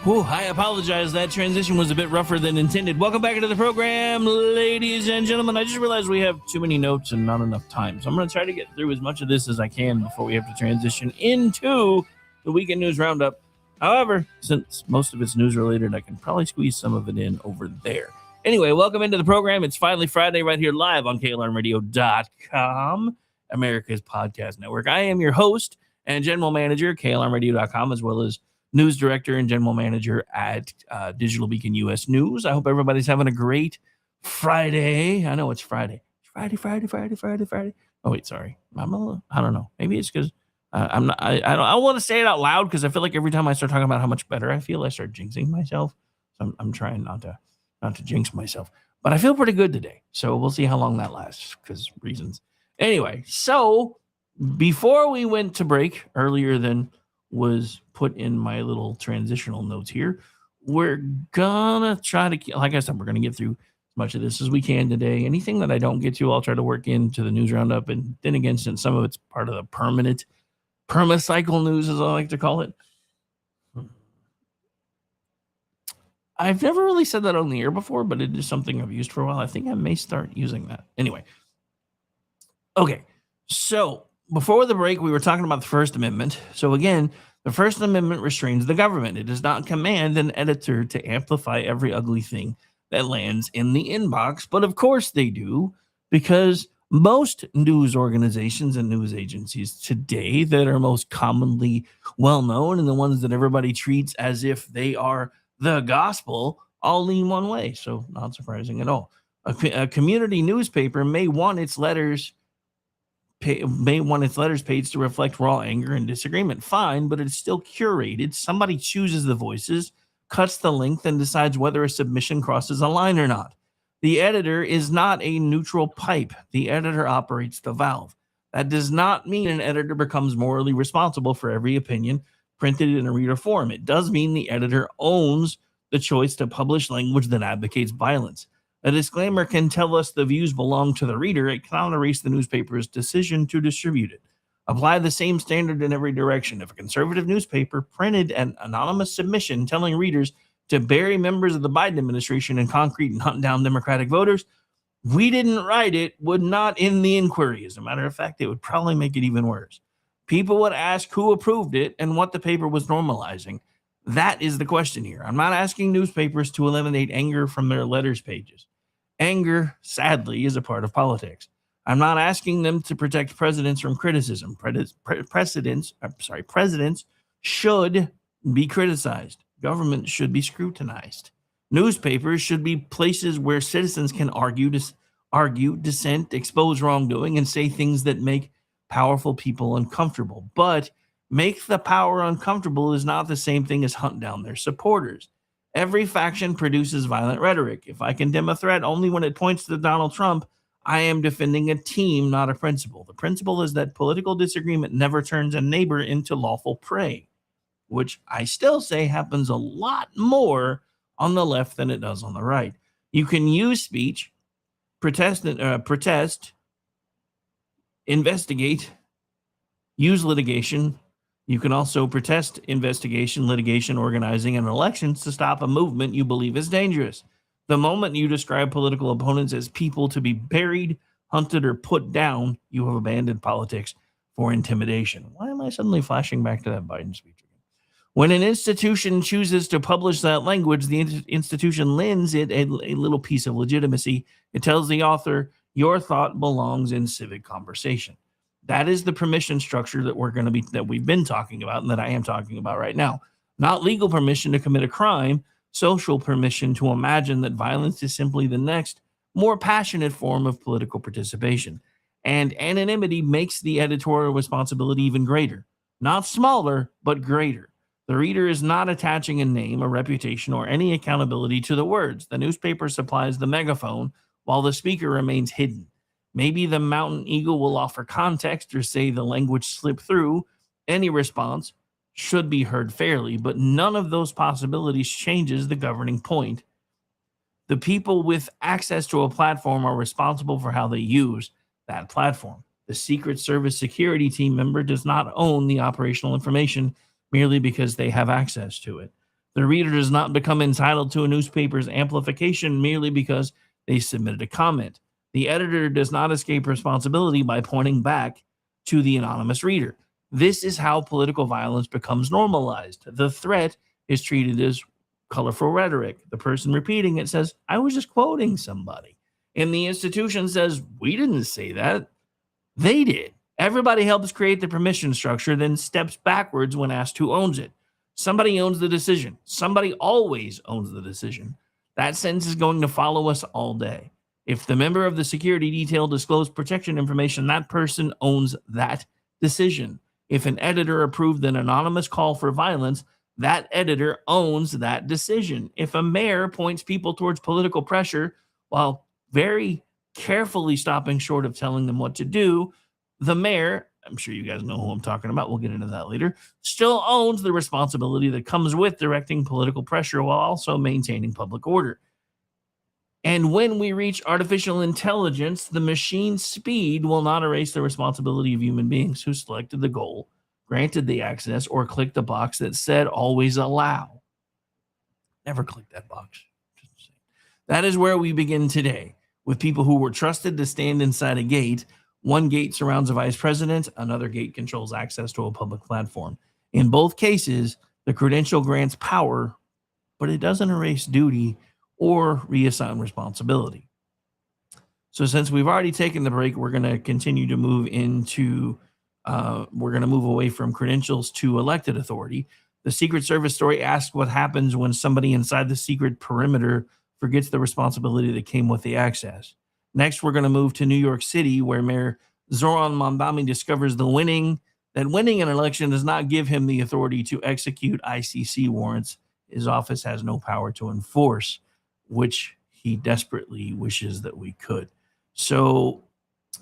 Whew, I apologize. That transition was a bit rougher than intended. Welcome back into the program, ladies and gentlemen. I just realized we have too many notes and not enough time. So I'm going to try to get through as much of this as I can before we have to transition into the Weekend News Roundup. However, since most of it's news related, I can probably squeeze some of it in over there. Anyway, welcome into the program. It's finally Friday right here live on KLRMradio.com, America's podcast network. I am your host and general manager, KLRMradio.com, as well as news director and general manager at Digital Beacon US News. I hope everybody's having a great Friday. I know it's Friday. Friday. Oh wait, sorry. I don't know. Maybe it's because I'm not. I don't want to say it out loud because I feel like every time I start talking about how much better I feel, I start jinxing myself. So I'm trying not to jinx myself. But I feel pretty good today. So we'll see how long that lasts because reasons. Anyway, so before we went to break earlier than was put in my little transitional notes here, we're gonna try to, like I said, we're gonna get through as much of this as we can today. Anything that I don't get to, I'll try to work into the news roundup. And then again, since some of it's part of the permacycle news, as I like to call it, I've never really said that on the air before, but it is something I've used for a while. I think I may start using that. Anyway, okay, so before the break, we were talking about the First Amendment. So again, the First Amendment restrains the government. It does not command an editor to amplify every ugly thing that lands in the inbox. But of course they do, because most news organizations and news agencies today that are most commonly well-known and the ones that everybody treats as if they are the gospel all lean one way. So not surprising at all. A community newspaper may want its letters page to reflect raw anger and disagreement. Fine, but it's still curated. Somebody chooses the voices, cuts the length, and decides whether a submission crosses a line or not. The editor is not a neutral pipe. The editor operates the valve. That does not mean an editor becomes morally responsible for every opinion printed in a reader form. It does mean the editor owns the choice to publish language that advocates violence. A disclaimer can tell us the views belong to the reader. It cannot erase the newspaper's decision to distribute it. Apply the same standard in every direction. If a conservative newspaper printed an anonymous submission telling readers to bury members of the Biden administration in concrete and hunt down Democratic voters, we didn't write it, would not end the inquiry. As a matter of fact, it would probably make it even worse. People would ask who approved it and what the paper was normalizing. That is the question here. I'm not asking newspapers to eliminate anger from their letters pages. Anger, sadly, is a part of politics. I'm not asking them to protect presidents from criticism. Presidents should be criticized. Government should be scrutinized. Newspapers should be places where citizens can argue, dissent, expose wrongdoing, and say things that make powerful people uncomfortable. But make the power uncomfortable is not the same thing as hunt down their supporters. Every faction produces violent rhetoric. If I condemn a threat only when it points to Donald Trump, I am defending a team, not a principle. The principle is that political disagreement never turns a neighbor into lawful prey, which I still say happens a lot more on the left than it does on the right. You can use speech, protest, investigate, use litigation. You can also protest, investigation, litigation, organizing, and elections to stop a movement you believe is dangerous. The moment you describe political opponents as people to be buried, hunted, or put down, you have abandoned politics for intimidation. Why am I suddenly flashing back to that Biden speech again? When an institution chooses to publish that language, the institution lends it a little piece of legitimacy. It tells the author, your thought belongs in civic conversation. That is the permission structure that we've been talking about and that I am talking about right now. Not legal permission to commit a crime, social permission to imagine that violence is simply the next, more passionate form of political participation. And anonymity makes the editorial responsibility even greater. Not smaller, but greater. The reader is not attaching a name, a reputation, or any accountability to the words. The newspaper supplies the megaphone while the speaker remains hidden. Maybe the mountain eagle will offer context or say the language slipped through. Any response should be heard fairly, but none of those possibilities changes the governing point. The people with access to a platform are responsible for how they use that platform. The Secret Service security team member does not own the operational information merely because they have access to it. The reader does not become entitled to a newspaper's amplification merely because they submitted a comment. The editor does not escape responsibility by pointing back to the anonymous reader. This is how political violence becomes normalized. The threat is treated as colorful rhetoric. The person repeating it says, I was just quoting somebody. And the institution says, we didn't say that. They did. Everybody helps create the permission structure, then steps backwards when asked who owns it. Somebody owns the decision. Somebody always owns the decision. That sentence is going to follow us all day. If the member of the security detail disclosed protection information, that person owns that decision. If an editor approved an anonymous call for violence, that editor owns that decision. If a mayor points people towards political pressure while very carefully stopping short of telling them what to do, the mayor, I'm sure you guys know who I'm talking about, we'll get into that later, still owns the responsibility that comes with directing political pressure while also maintaining public order. And when we reach artificial intelligence, the machine's speed will not erase the responsibility of human beings who selected the goal, granted the access, or clicked the box that said always allow. Never click that box. That is where we begin today, with people who were trusted to stand inside a gate. One gate surrounds a vice president, another gate controls access to a public platform. In both cases, the credential grants power, but it doesn't erase duty or reassign responsibility. So since we've already taken the break, we're going to continue to move into, we're going to move away from credentials to elected authority. The Secret Service story asks what happens when somebody inside the secret perimeter forgets the responsibility that came with the access. Next, we're going to move to New York City, where Mayor Zoran Mamdani discovers that winning an election does not give him the authority to execute ICC warrants his office has no power to enforce, which he desperately wishes that we could. So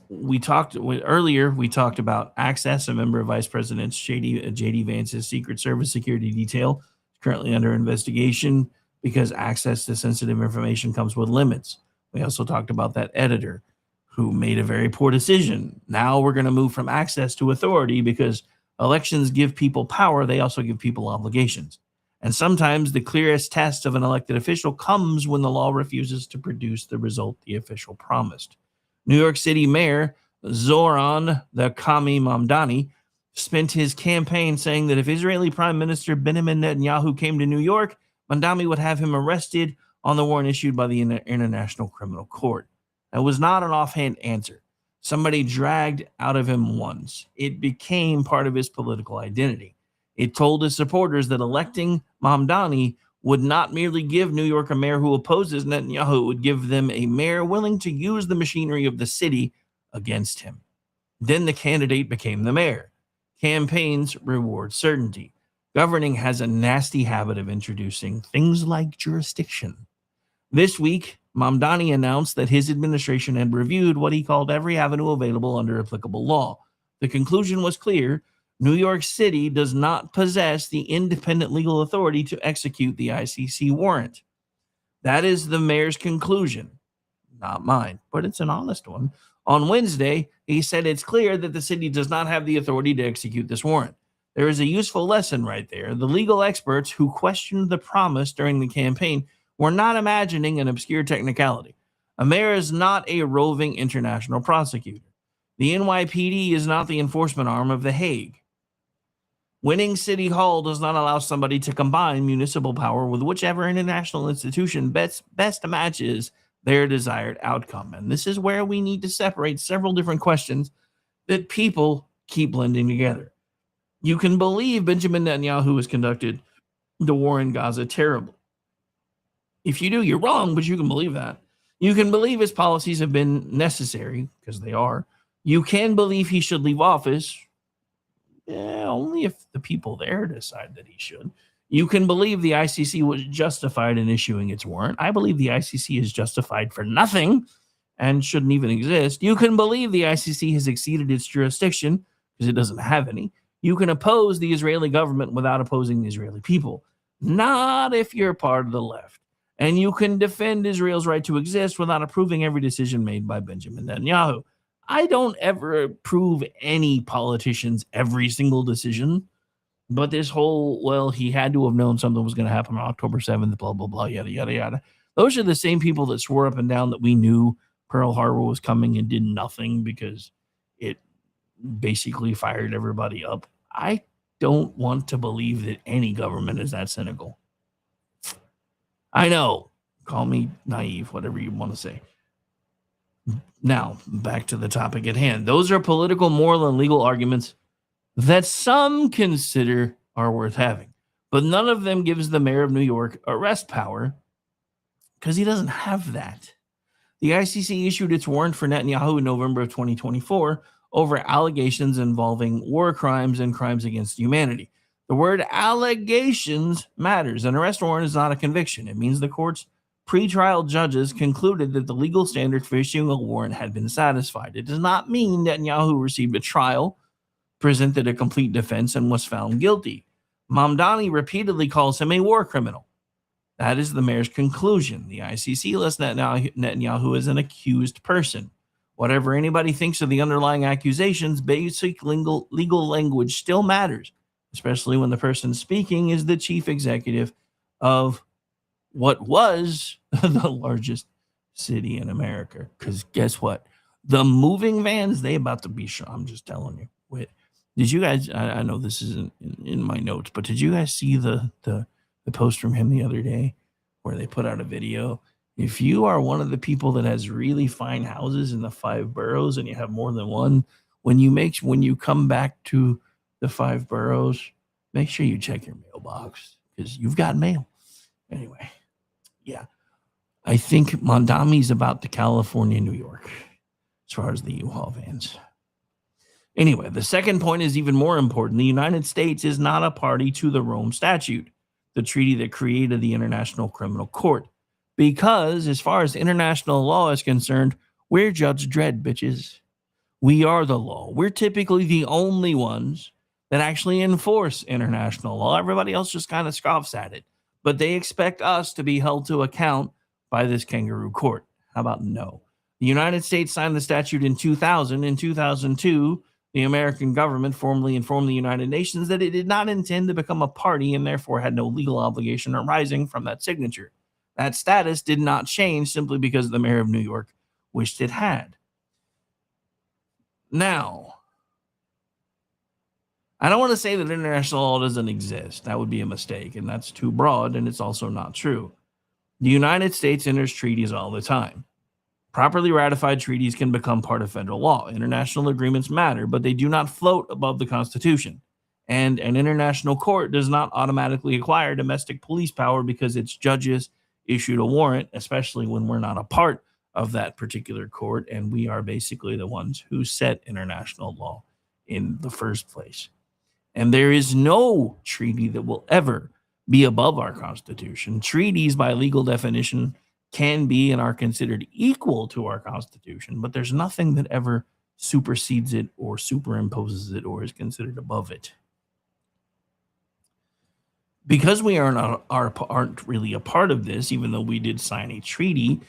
we talked about Access, a member of Vice President J.D. Vance's Secret Service security detail, currently under investigation because access to sensitive information comes with limits. We also talked about that editor who made a very poor decision. Now we're going to move from access to authority because elections give people power. They also give people obligations. And sometimes the clearest test of an elected official comes when the law refuses to produce the result the official promised. New York City Mayor Zoran the Kami Mamdani spent his campaign saying that if Israeli Prime Minister Benjamin Netanyahu came to New York, Mamdani would have him arrested on the warrant issued by the International Criminal Court. That was not an offhand answer. Somebody dragged out of him once. It became part of his political identity. It told his supporters that electing Mamdani would not merely give New York a mayor who opposes Netanyahu, it would give them a mayor willing to use the machinery of the city against him. Then the candidate became the mayor. Campaigns reward certainty. Governing has a nasty habit of introducing things like jurisdiction. This week, Mamdani announced that his administration had reviewed what he called every avenue available under applicable law. The conclusion was clear. New York City does not possess the independent legal authority to execute the ICC warrant. That is the mayor's conclusion, not mine, but it's an honest one. On Wednesday, he said it's clear that the city does not have the authority to execute this warrant. There is a useful lesson right there. The legal experts who questioned the promise during the campaign were not imagining an obscure technicality. A mayor is not a roving international prosecutor. The NYPD is not the enforcement arm of The Hague. Winning City Hall does not allow somebody to combine municipal power with whichever international institution best matches their desired outcome. And this is where we need to separate several different questions that people keep blending together. You can believe Benjamin Netanyahu has conducted the war in Gaza terribly. If you do, you're wrong, but you can believe that. You can believe his policies have been necessary, because they are. You can believe he should leave office, only if the people there decide that he should. You can believe the ICC was justified in issuing its warrant. I believe the ICC is justified for nothing and shouldn't even exist. You can believe the ICC has exceeded its jurisdiction because it doesn't have any. You can oppose the Israeli government without opposing the Israeli people. Not if you're part of the left. And you can defend Israel's right to exist without approving every decision made by Benjamin Netanyahu. I don't ever approve any politician's every single decision. But this whole, well, he had to have known something was going to happen on October 7th, blah, blah, blah, yada, yada, yada. Those are the same people that swore up and down that we knew Pearl Harbor was coming and did nothing because it basically fired everybody up. I don't want to believe that any government is that cynical. I know. Call me naive, whatever you want to say. Now, back to the topic at hand. Those are political, moral, and legal arguments that some consider are worth having, but none of them gives the mayor of New York arrest power because he doesn't have that. The ICC issued its warrant for Netanyahu in November of 2024 over allegations involving war crimes and crimes against humanity. The word allegations matters. An arrest warrant is not a conviction. It means the court's pretrial judges concluded that the legal standard for issuing a warrant had been satisfied. It does not mean Netanyahu received a trial, presented a complete defense, and was found guilty. Mamdani repeatedly calls him a war criminal. That is the mayor's conclusion. The ICC lists Netanyahu as an accused person. Whatever anybody thinks of the underlying accusations, basic legal language still matters, especially when the person speaking is the chief executive of what was the largest city in America. Because guess what? The moving vans, they about to be shot. I'm just telling you. Wait, did you guys, I know this isn't in my notes, but did you guys see the post from him the other day where they put out a video? If you are one of the people that has really fine houses in the 5 boroughs and you have more than one, when you come back to the 5 boroughs, make sure you check your mailbox because you've got mail. Anyway, yeah, I think Mondami's about to California, New York, as far as the U-Haul vans. Anyway, the second point is even more important. The United States is not a party to the Rome Statute, the treaty that created the International Criminal Court. Because as far as international law is concerned, we're Judge Dredd, bitches. We are the law. We're typically the only ones that actually enforce international law. Everybody else just kind of scoffs at it. But they expect us to be held to account by this kangaroo court. How about no? The United States signed the statute in 2000. In 2002, the American government formally informed the United Nations that it did not intend to become a party and therefore had no legal obligation arising from that signature. That status did not change simply because the mayor of New York wished it had. Now, I don't want to say that international law doesn't exist. That would be a mistake, and that's too broad, and it's also not true. The United States enters treaties all the time. Properly ratified treaties can become part of federal law. International agreements matter, but they do not float above the Constitution. And an international court does not automatically acquire domestic police power because its judges issued a warrant, especially when we're not a part of that particular court, and we are basically the ones who set international law in the first place. And there is no treaty that will ever be above our Constitution. Treaties, by legal definition, can be and are considered equal to our Constitution, but there's nothing that ever supersedes it or superimposes it or is considered above it. Because we aren't really a part of this, even though we did sign a treaty,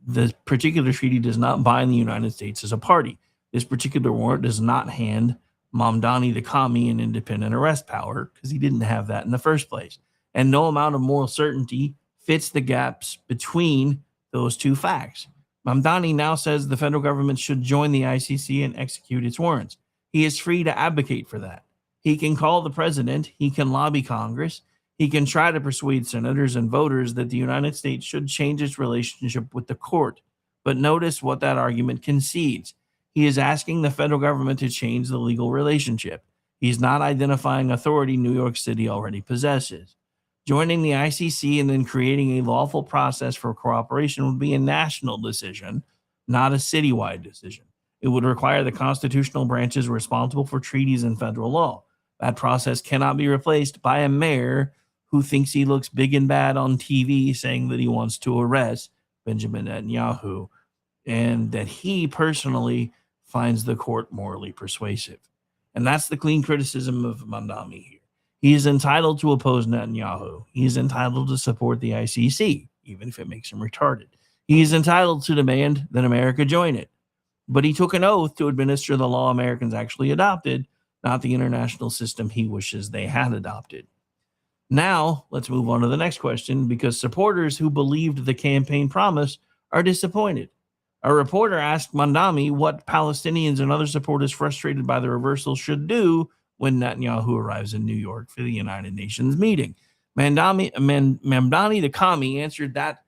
the particular treaty does not bind the United States as a party. This particular warrant does not hand Mamdani the commie an independent arrest power because he didn't have that in the first place. And no amount of moral certainty fits the gaps between those two facts. Mamdani now says the federal government should join the ICC and execute its warrants. He is free to advocate for that. He can call the president. He can lobby Congress. He can try to persuade senators and voters that the United States should change its relationship with the court. But notice what that argument concedes. He is asking the federal government to change the legal relationship. He's not identifying authority New York City already possesses. Joining the ICC and then creating a lawful process for cooperation would be a national decision, not a citywide decision. It would require the constitutional branches responsible for treaties and federal law. That process cannot be replaced by a mayor who thinks he looks big and bad on TV saying that he wants to arrest Benjamin Netanyahu and that he personally finds the court morally persuasive. And that's the clean criticism of Mamdani here. He is entitled to oppose Netanyahu. He is entitled to support the ICC, even if it makes him retarded. He is entitled to demand that America join it. But he took an oath to administer the law Americans actually adopted, not the international system he wishes they had adopted. Now, let's move on to the next question, because supporters who believed the campaign promise are disappointed. A reporter asked Mandami what Palestinians and other supporters frustrated by the reversal should do when Netanyahu arrives in New York for the United Nations meeting. Mamdani the commie answered that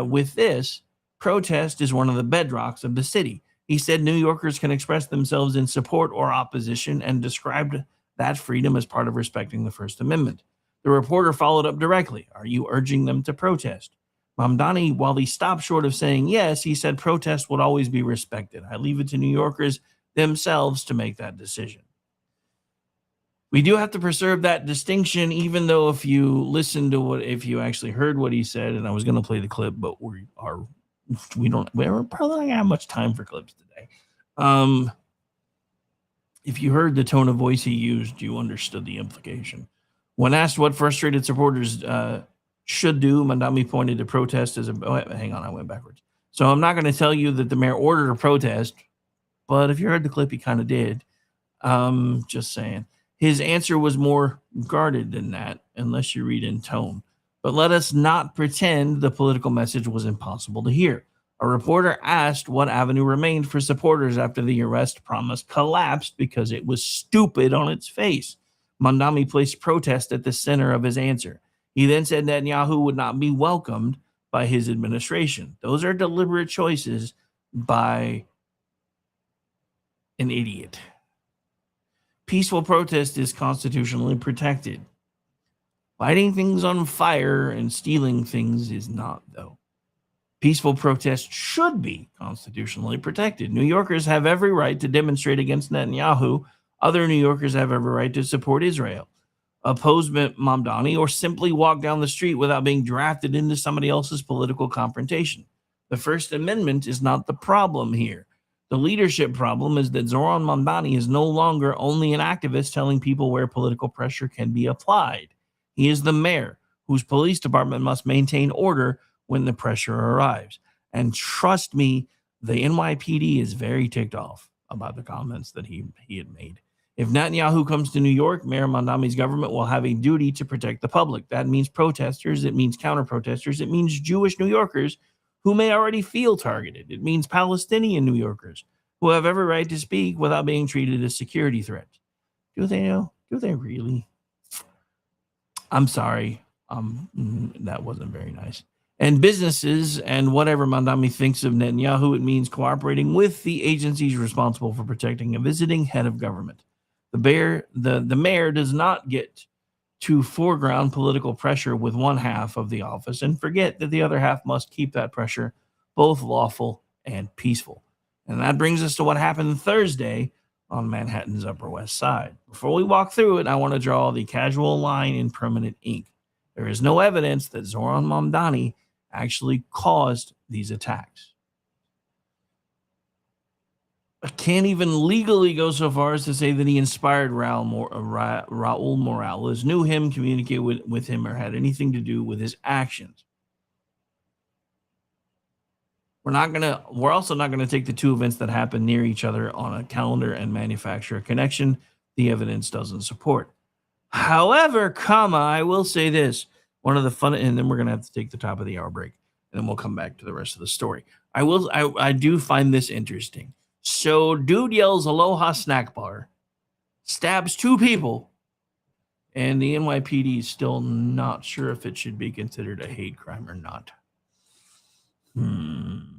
with this: protest is one of the bedrocks of the city. He said New Yorkers can express themselves in support or opposition, and described that freedom as part of respecting the First Amendment. The reporter followed up directly: are you urging them to protest? Mamdani, while he stopped short of saying yes, he said protest would always be respected. I leave it to New Yorkers themselves to make that decision. We do have to preserve that distinction, even though if you you actually heard what he said, and I was going to play the clip, but we're probably not going to have much time for clips today. If you heard the tone of voice he used, you understood the implication. When asked what frustrated supporters should do, Mandami pointed to protest as hang on, I went backwards. So I'm not going to tell you that the mayor ordered a protest, but if you heard the clip, he kind of did. Just saying. His answer was more guarded than that, unless you read in tone. But let us not pretend the political message was impossible to hear. A reporter asked what avenue remained for supporters after the arrest promise collapsed because it was stupid on its face. Mandami placed protest at the center of his answer. He then said Netanyahu would not be welcomed by his administration. Those are deliberate choices by an idiot. Peaceful protest is constitutionally protected. Lighting things on fire and stealing things is not, though. Peaceful protest should be constitutionally protected. New Yorkers have every right to demonstrate against Netanyahu. Other New Yorkers have every right to support Israel, oppose Mamdani, or simply walk down the street without being drafted into somebody else's political confrontation. The First Amendment is not the problem here. The leadership problem is that Zoran Mamdani is no longer only an activist telling people where political pressure can be applied. He is the mayor, whose police department must maintain order when the pressure arrives. And trust me, the NYPD is very ticked off about the comments that he had made. If Netanyahu comes to New York, Mayor Mamdani's government will have a duty to protect the public. That means protesters, it means counter-protesters, it means Jewish New Yorkers who may already feel targeted. It means Palestinian New Yorkers who have every right to speak without being treated as security threats. Do they know? Do they really? I'm sorry. That wasn't very nice. And businesses and whatever Mamdani thinks of Netanyahu, it means cooperating with the agencies responsible for protecting a visiting head of government. The mayor does not get to foreground political pressure with one half of the office and forget that the other half must keep that pressure both lawful and peaceful. And that brings us to what happened Thursday on Manhattan's Upper West Side. Before we walk through it, I want to draw the casual line in permanent ink. There is no evidence that Zoran Mamdani actually caused these attacks. I can't even legally go so far as to say that he inspired Raul Morales, knew him, communicated with him, or had anything to do with his actions. We're also not going to take the two events that happen near each other on a calendar and manufacture a connection the evidence doesn't support. However, I will say this. One of the fun, and then we're going to have to take the top of the hour break, and then we'll come back to the rest of the story. I do find this interesting. So dude yells Aloha snack bar, stabs two people, and the NYPD is still not sure if it should be considered a hate crime or not. I'm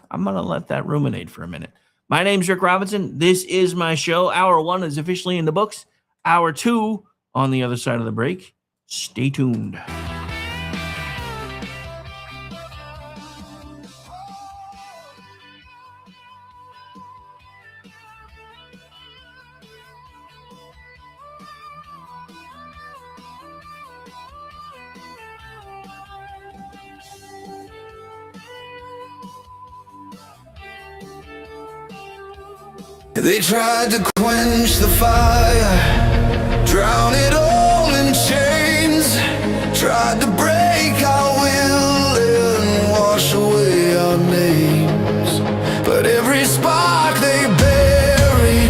going to let that ruminate for a minute. My name's Rick Robinson. This is my show. Hour 1 is officially in the books. Hour 2 on the other side of the break. Stay tuned. They tried to quench the fire, drown it all in chains, tried to break our will and wash away our names. But every spark they bury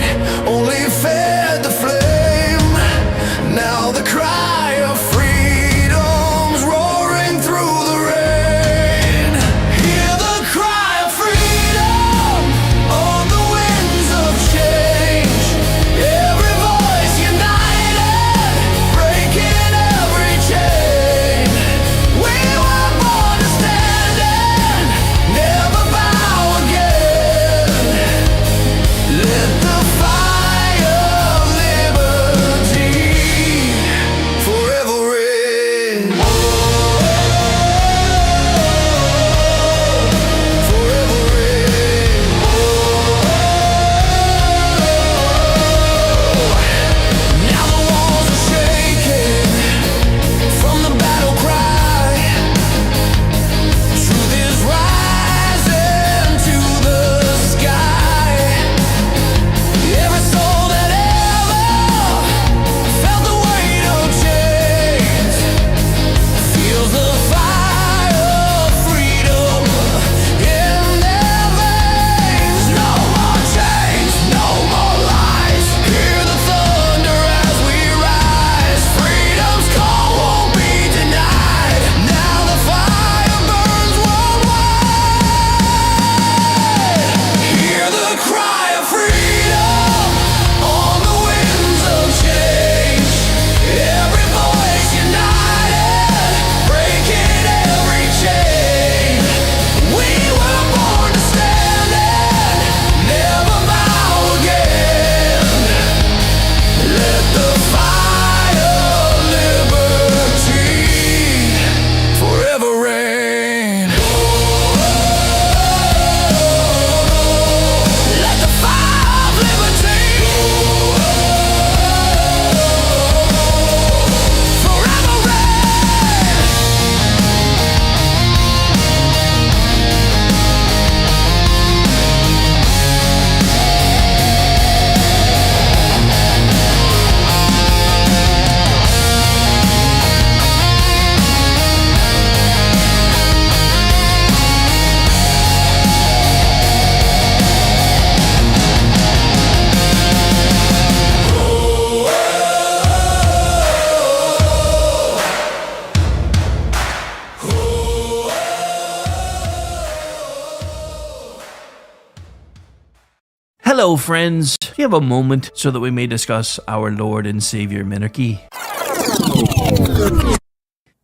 Hello, friends. Do you have a moment so that we may discuss our Lord and Savior Minarchy?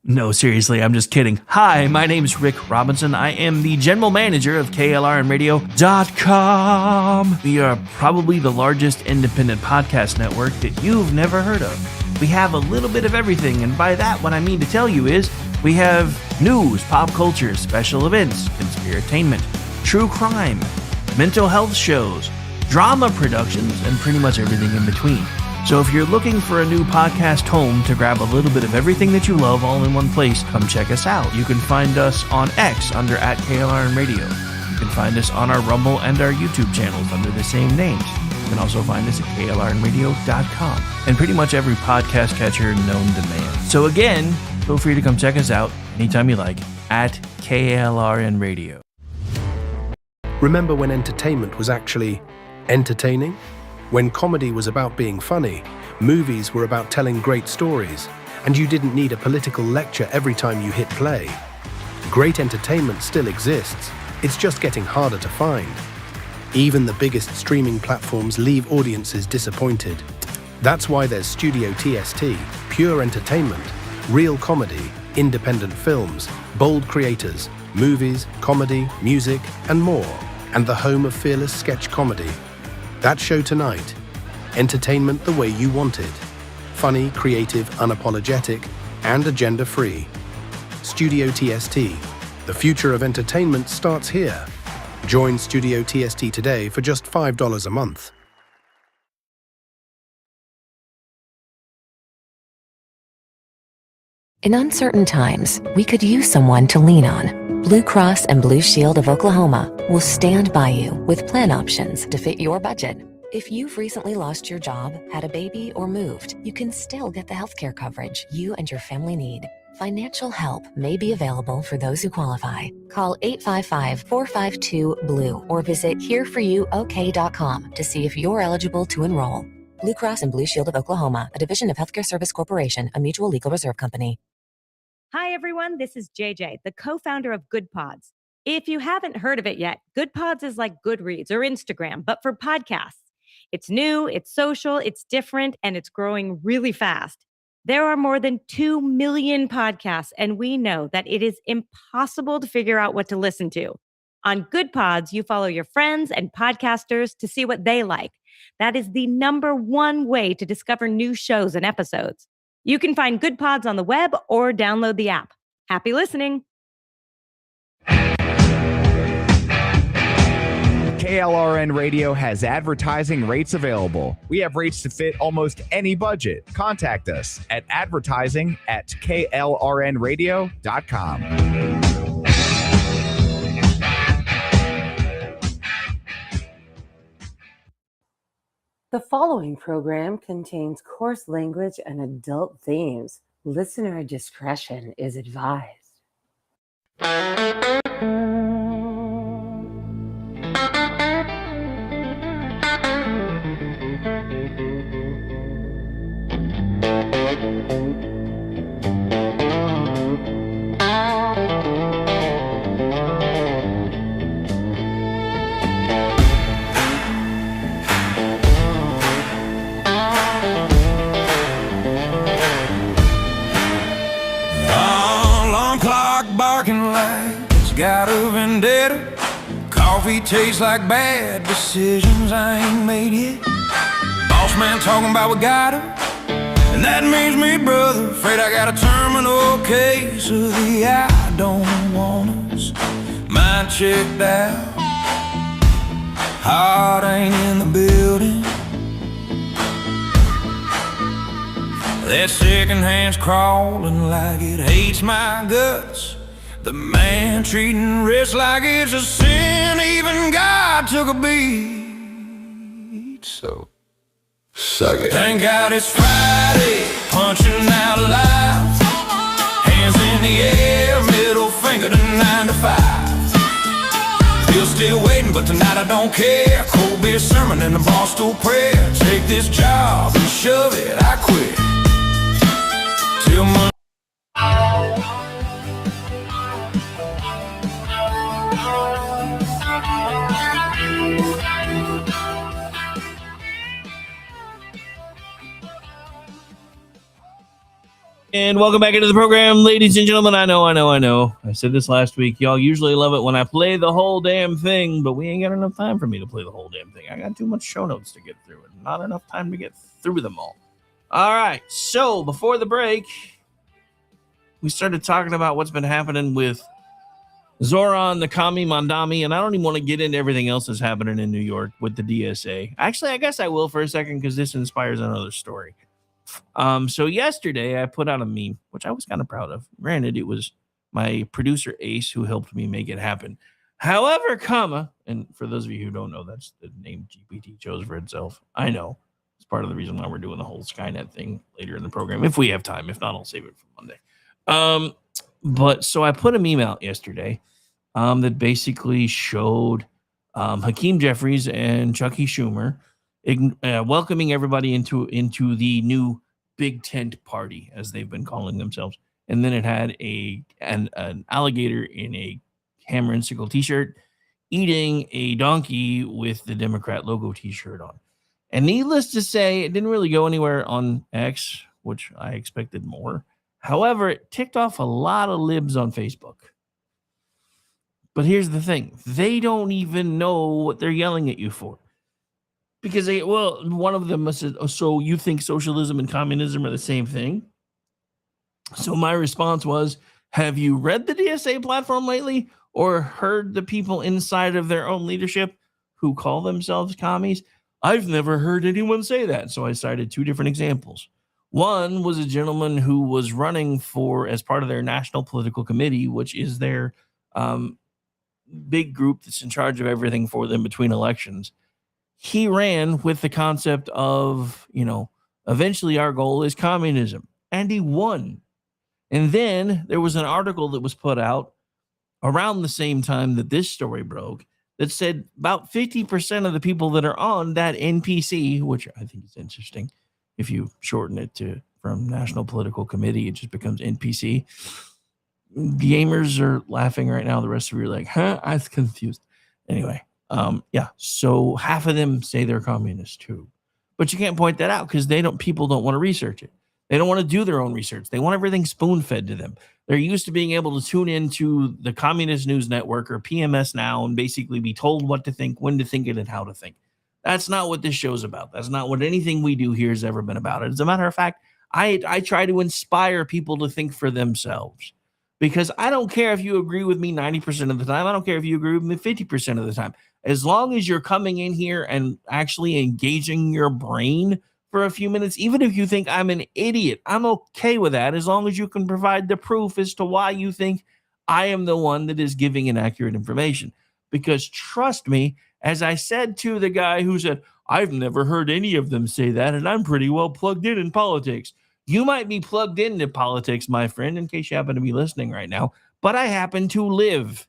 No, seriously, I'm just kidding. Hi, my name's Rick Robinson. I am the general manager of KLRNradio.com. We are probably the largest independent podcast network that you've never heard of. We have a little bit of everything, and by that, what I mean to tell you is we have news, pop culture, special events, conspiratainment, true crime, mental health shows, drama productions, and pretty much everything in between. So if you're looking for a new podcast home to grab a little bit of everything that you love all in one place, come check us out. You can find us on X under @KLRNradio. You can find us on our Rumble and our YouTube channels under the same names. You can also find us at KLRNradio.com and pretty much every podcast catcher known to man. So again, feel free to come check us out anytime you like at KLRNradio. Remember when entertainment was actually entertaining? When comedy was about being funny, movies were about telling great stories, and you didn't need a political lecture every time you hit play. Great entertainment still exists, it's just getting harder to find. Even the biggest streaming platforms leave audiences disappointed. That's why there's Studio TST, pure entertainment, real comedy, independent films, bold creators, movies, comedy, music, and more, and the home of fearless sketch comedy. That show tonight, entertainment the way you want it. Funny, creative, unapologetic, and agenda-free. Studio TST, the future of entertainment starts here. Join Studio TST today for just $5 a month. In uncertain times, we could use someone to lean on. Blue Cross and Blue Shield of Oklahoma will stand by you with plan options to fit your budget. If you've recently lost your job, had a baby, or moved, you can still get the healthcare coverage you and your family need. Financial help may be available for those who qualify. Call 855-452-BLUE or visit hereforyouok.com to see if you're eligible to enroll. Blue Cross and Blue Shield of Oklahoma, a division of Healthcare Service Corporation, a mutual legal reserve company. Hi, everyone. This is JJ, the co-founder of Good Pods. If you haven't heard of it yet, Good Pods is like Goodreads or Instagram, but for podcasts. It's new, it's social, it's different, and it's growing really fast. There are more than 2 million podcasts, and we know that it is impossible to figure out what to listen to. On Good Pods, you follow your friends and podcasters to see what they like. That is the #1 way to discover new shows and episodes. You can find Good Pods on the web or download the app. Happy listening. KLRN Radio has advertising rates available. We have rates to fit almost any budget. Contact us at advertising@klrnradio.com. The following program contains coarse language and adult themes. Listener discretion is advised. Alarm clock barking like it's got a vendetta. Coffee tastes like bad decisions I ain't made yet. Boss man talking about we got her, and that means me, brother. Afraid I got a terminal case of the I don't want us. Mind checked out, heart ain't in the building. That second hand's crawling like it hates my guts. The man treating rest like it's a sin. Even God took a beat. So suck it. Thank God it's Friday, punching out loud. Hands in the air, middle finger to 9 to 5. Still waiting, but tonight I don't care. Cold beer sermon and the bar stool prayer. Take this job and shove it, I quit. Till my And welcome back into the program, ladies and gentlemen. I know. I said this last week. Y'all usually love it when I play the whole damn thing, but we ain't got enough time for me to play the whole damn thing. I got too much show notes to get through and not enough time to get through them all. All right, so before the break, we started talking about what's been happening with Zoran, the Kami Mandami, and I don't even want to get into everything else that's happening in New York with the DSA. Actually, I guess I will for a second because this inspires another story. So yesterday I put out a meme, which I was kind of proud of. Granted, it was my producer Ace who helped me make it happen. However, and for those of you who don't know, that's the name GPT chose for itself. I know. It's part of the reason why we're doing the whole Skynet thing later in the program. If we have time. If not, I'll save it for Monday. But so I put a meme out yesterday that basically showed Hakeem Jeffries and Chucky Schumer welcoming everybody into the new big tent party, as they've been calling themselves. And then it had an alligator in a hammer and sickle t-shirt eating a donkey with the Democrat logo t-shirt on. And needless to say, it didn't really go anywhere on X, which I expected more. However, it ticked off a lot of libs on Facebook. But here's the thing. They don't even know what they're yelling at you for. Because one of them said, oh, so you think socialism and communism are the same thing? So my response was, have you read the DSA platform lately or heard the people inside of their own leadership who call themselves commies? I've never heard anyone say that. So I cited two different examples. One was a gentleman who was running as part of their national political committee, which is their big group that's in charge of everything for them between elections. He ran with the concept of, eventually our goal is communism. And he won. And then there was an article that was put out around the same time that this story broke that said about 50% of the people that are on that NPC, which I think is interesting. If you shorten it from National Political Committee, it just becomes NPC. Gamers are laughing right now. The rest of you are like, huh? I was confused. Anyway, so half of them say they're communists too. But you can't point that out because people don't want to research it. They don't want to do their own research. They want everything spoon-fed to them. They're used to being able to tune into the Communist News Network or PMS Now and basically be told what to think, when to think it, and how to think. That's not what this show's about. That's not what anything we do here has ever been about. As a matter of fact, I try to inspire people to think for themselves. Because I don't care if you agree with me 90% of the time. I don't care if you agree with me 50% of the time. As long as you're coming in here and actually engaging your brain for a few minutes, even if you think I'm an idiot, I'm okay with that as long as you can provide the proof as to why you think I am the one that is giving inaccurate information. Because trust me, as I said to the guy who said, I've never heard any of them say that, and I'm pretty well plugged in politics. You might be plugged into politics, my friend, in case you happen to be listening right now, but I happen to live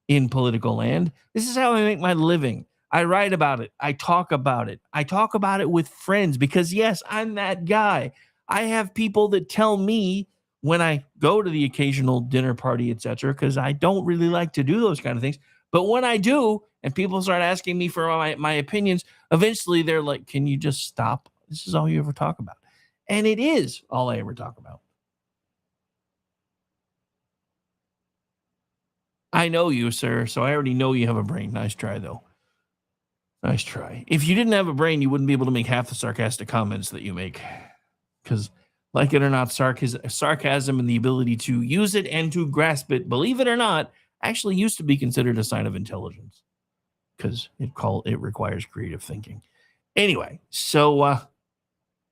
in political land. This is how I make my living. I write about it. I talk about it. I talk about it with friends because, yes, I'm that guy. I have people that tell me when I go to the occasional dinner party, etc., because I don't really like to do those kind of things. But when I do, and people start asking me for my opinions, eventually they're like, can you just stop? This is all you ever talk about. And it is all I ever talk about. I know you, sir, so I already know you have a brain. Nice try, though. Nice try. If you didn't have a brain, you wouldn't be able to make half the sarcastic comments that you make. Because, like it or not, sarcasm and the ability to use it and to grasp it, believe it or not, actually used to be considered a sign of intelligence. Because it requires creative thinking. Anyway, so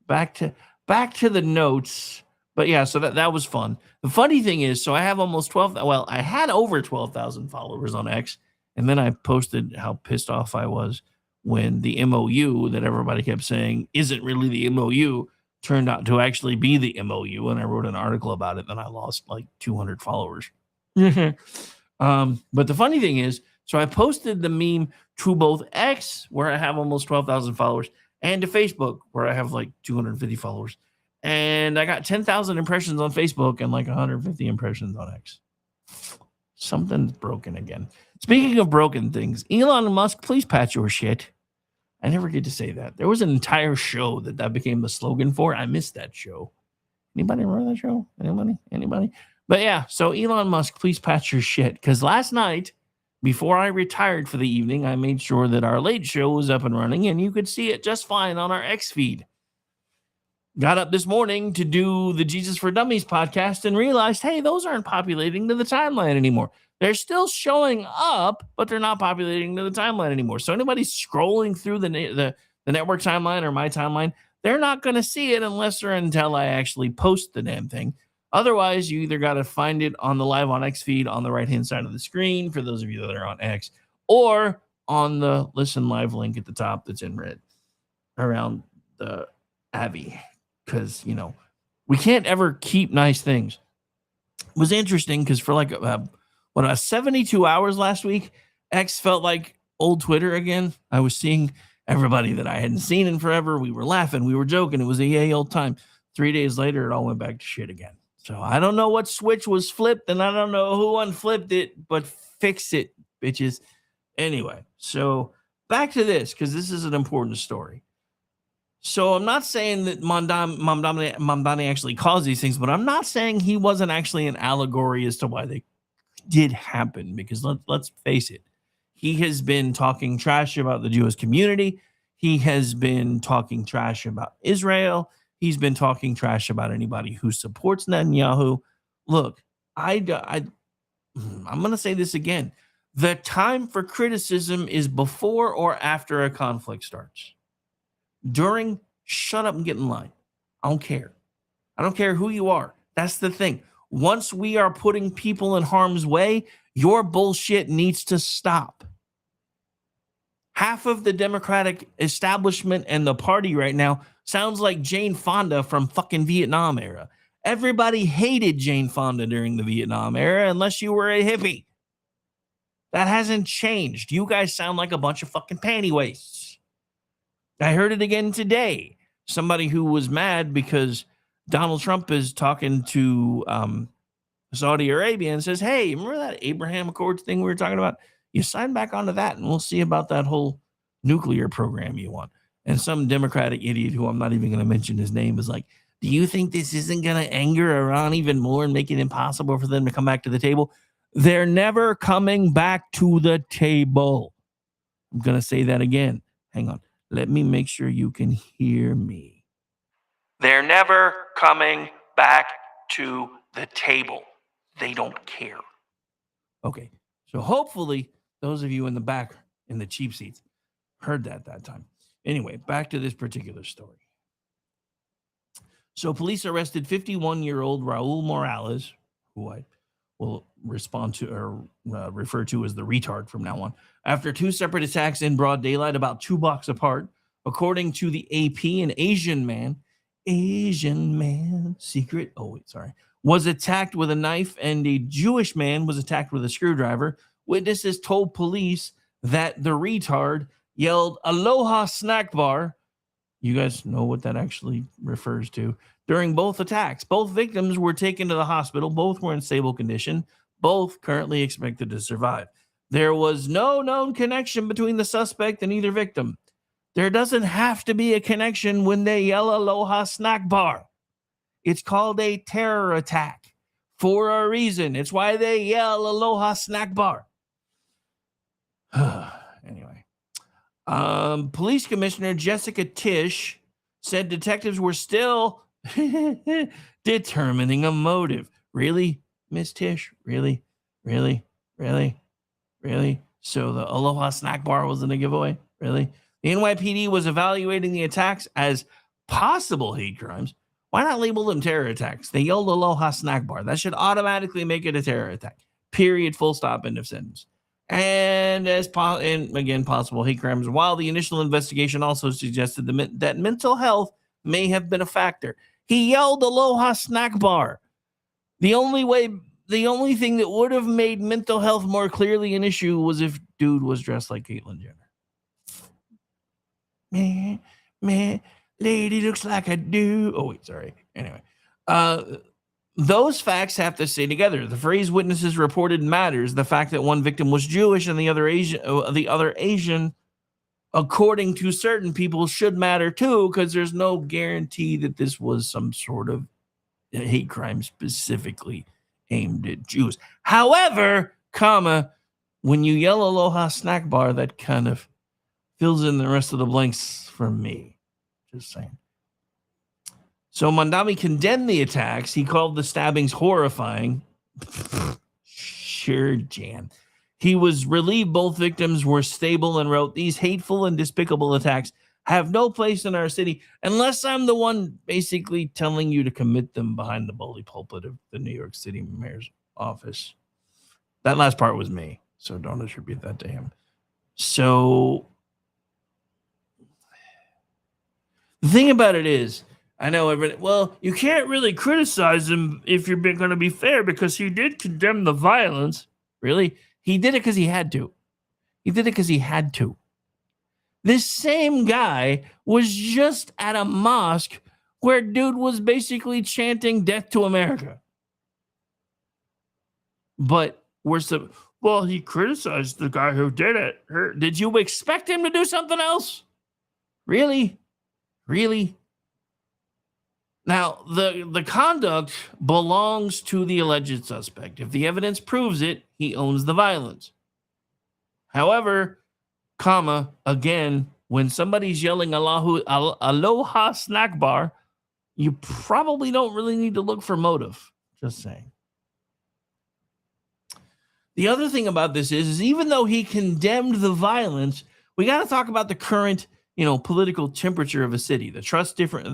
back to the notes. But yeah, so that was fun. The funny thing is, so I have almost I had over 12,000 followers on X. And then I posted how pissed off I was when the MOU that everybody kept saying isn't really the MOU turned out to actually be the MOU. And I wrote an article about it. Then I lost like 200 followers. But the funny thing is, so I posted the meme to both X, where I have almost 12,000 followers, and to Facebook, where I have like 250 followers. And I got 10,000 impressions on Facebook and like 150 impressions on X. Something's broken again. Speaking of broken things, Elon Musk, please patch your shit. I never get to say that. There was an entire show that became the slogan for. I missed that show. Anybody remember that show? Anybody? But yeah, so Elon Musk, please patch your shit. Because last night, before I retired for the evening, I made sure that our late show was up and running, and you could see it just fine on our X feed. Got up this morning to do the Jesus for Dummies podcast and realized, hey, those aren't populating to the timeline anymore. They're still showing up, but they're not populating to the timeline anymore. So anybody scrolling through the network timeline or my timeline, they're not going to see it unless or until I actually post the damn thing. Otherwise, you either got to find it on the live on X feed on the right-hand side of the screen for those of you that are on X, or on the listen live link at the top that's in red around the Abby. Because, we can't ever keep nice things. It was interesting because for like 72 hours last week, X felt like old Twitter again. I was seeing everybody that I hadn't seen in forever. We were laughing. We were joking. It was a yay old time. 3 days later, it all went back to shit again. So I don't know what switch was flipped, and I don't know who unflipped it, but fix it, bitches. Anyway, so back to this, because this is an important story. So I'm not saying that Mamdani actually caused these things, but I'm not saying he wasn't actually an allegory as to why they did happen, because let's face it, he has been talking trash about the Jewish community. He has been talking trash about Israel. He's been talking trash about anybody who supports Netanyahu. Look, I'm going to say this again. The time for criticism is before or after a conflict starts. During, shut up and get in line. I don't care. I don't care who you are. That's the thing. Once we are putting people in harm's way, your bullshit needs to stop. Half of the Democratic establishment and the party right now sounds like Jane Fonda from fucking Vietnam era. Everybody hated Jane Fonda during the Vietnam era unless you were a hippie. That hasn't changed. You guys sound like a bunch of fucking panty wastes. I heard it again today. Somebody who was mad because Donald Trump is talking to Saudi Arabia and says, hey, remember that Abraham Accords thing we were talking about? You sign back onto that and we'll see about that whole nuclear program you want. And some Democratic idiot who I'm not even going to mention his name is like, do you think this isn't going to anger Iran even more and make it impossible for them to come back to the table? They're never coming back to the table. I'm going to say that again. Hang on. Let me make sure you can hear me. They're never coming back to the table. They don't care. Okay. So hopefully those of you in the back in the cheap seats heard that time. Anyway, back to this particular story. So police arrested 51-year-old Raul Morales, who I will respond to or refer to as the retard from now on, after two separate attacks in broad daylight about 2 blocks apart. According to the AP, an Asian man, was attacked with a knife, and a Jewish man was attacked with a screwdriver. Witnesses told police that the retard yelled, "Aloha snack bar." You guys know what that actually refers to. During both attacks, both victims were taken to the hospital. Both were in stable condition. Both currently expected to survive. There was no known connection between the suspect and either victim. There doesn't have to be a connection when they yell "Aloha snack bar." It's called a terror attack for a reason. It's why they yell "Aloha snack bar." Anyway, Police Commissioner Jessica Tisch said detectives were still determining a motive. Really, Miss Tisch? Really? So the Aloha snack bar wasn't a giveaway? Really? The NYPD was evaluating the attacks as possible hate crimes. Why not label them terror attacks? They yelled "Aloha snack bar." That should automatically make it a terror attack. Period. Full stop. End of sentence. And possible hate crimes. While the initial investigation also suggested that mental health may have been a factor. He yelled "Aloha snack bar." The only thing that would have made mental health more clearly an issue was if dude was dressed like Caitlyn Jenner. Man, lady looks like a dude. Oh, wait, sorry. Anyway, those facts have to stay together. The phrase witnesses reported matters. The fact that one victim was Jewish and the other Asian, according to certain people, should matter too, because there's no guarantee that this was some sort of hate crime specifically aimed at Jews. However, comma, when you yell Aloha snack bar, that kind of fills in the rest of the blanks for me. Just saying. So Mandami condemned the attacks. He called the stabbings horrifying. Sure, Jan. He was relieved both victims were stable and wrote, "These hateful and despicable attacks have no place in our city unless I'm the one basically telling you to commit them behind the bully pulpit of the New York City mayor's office." That last part was me, so don't attribute that to him. So the thing about it is, I know everybody, well, you can't really criticize him if you're going to be fair because he did condemn the violence. Really? He did it because he had to. He did it because he had to. This same guy was just at a mosque where dude was basically chanting death to America. But well, he criticized the guy who did it. Did you expect him to do something else? Really? Really? Now, the conduct belongs to the alleged suspect. If the evidence proves it, he owns the violence. However, comma, again, when somebody's yelling Aloha snack bar, you probably don't really need to look for motive. Just saying. The other thing about this is even though he condemned the violence, we got to talk about the current, political temperature of a city, the trust different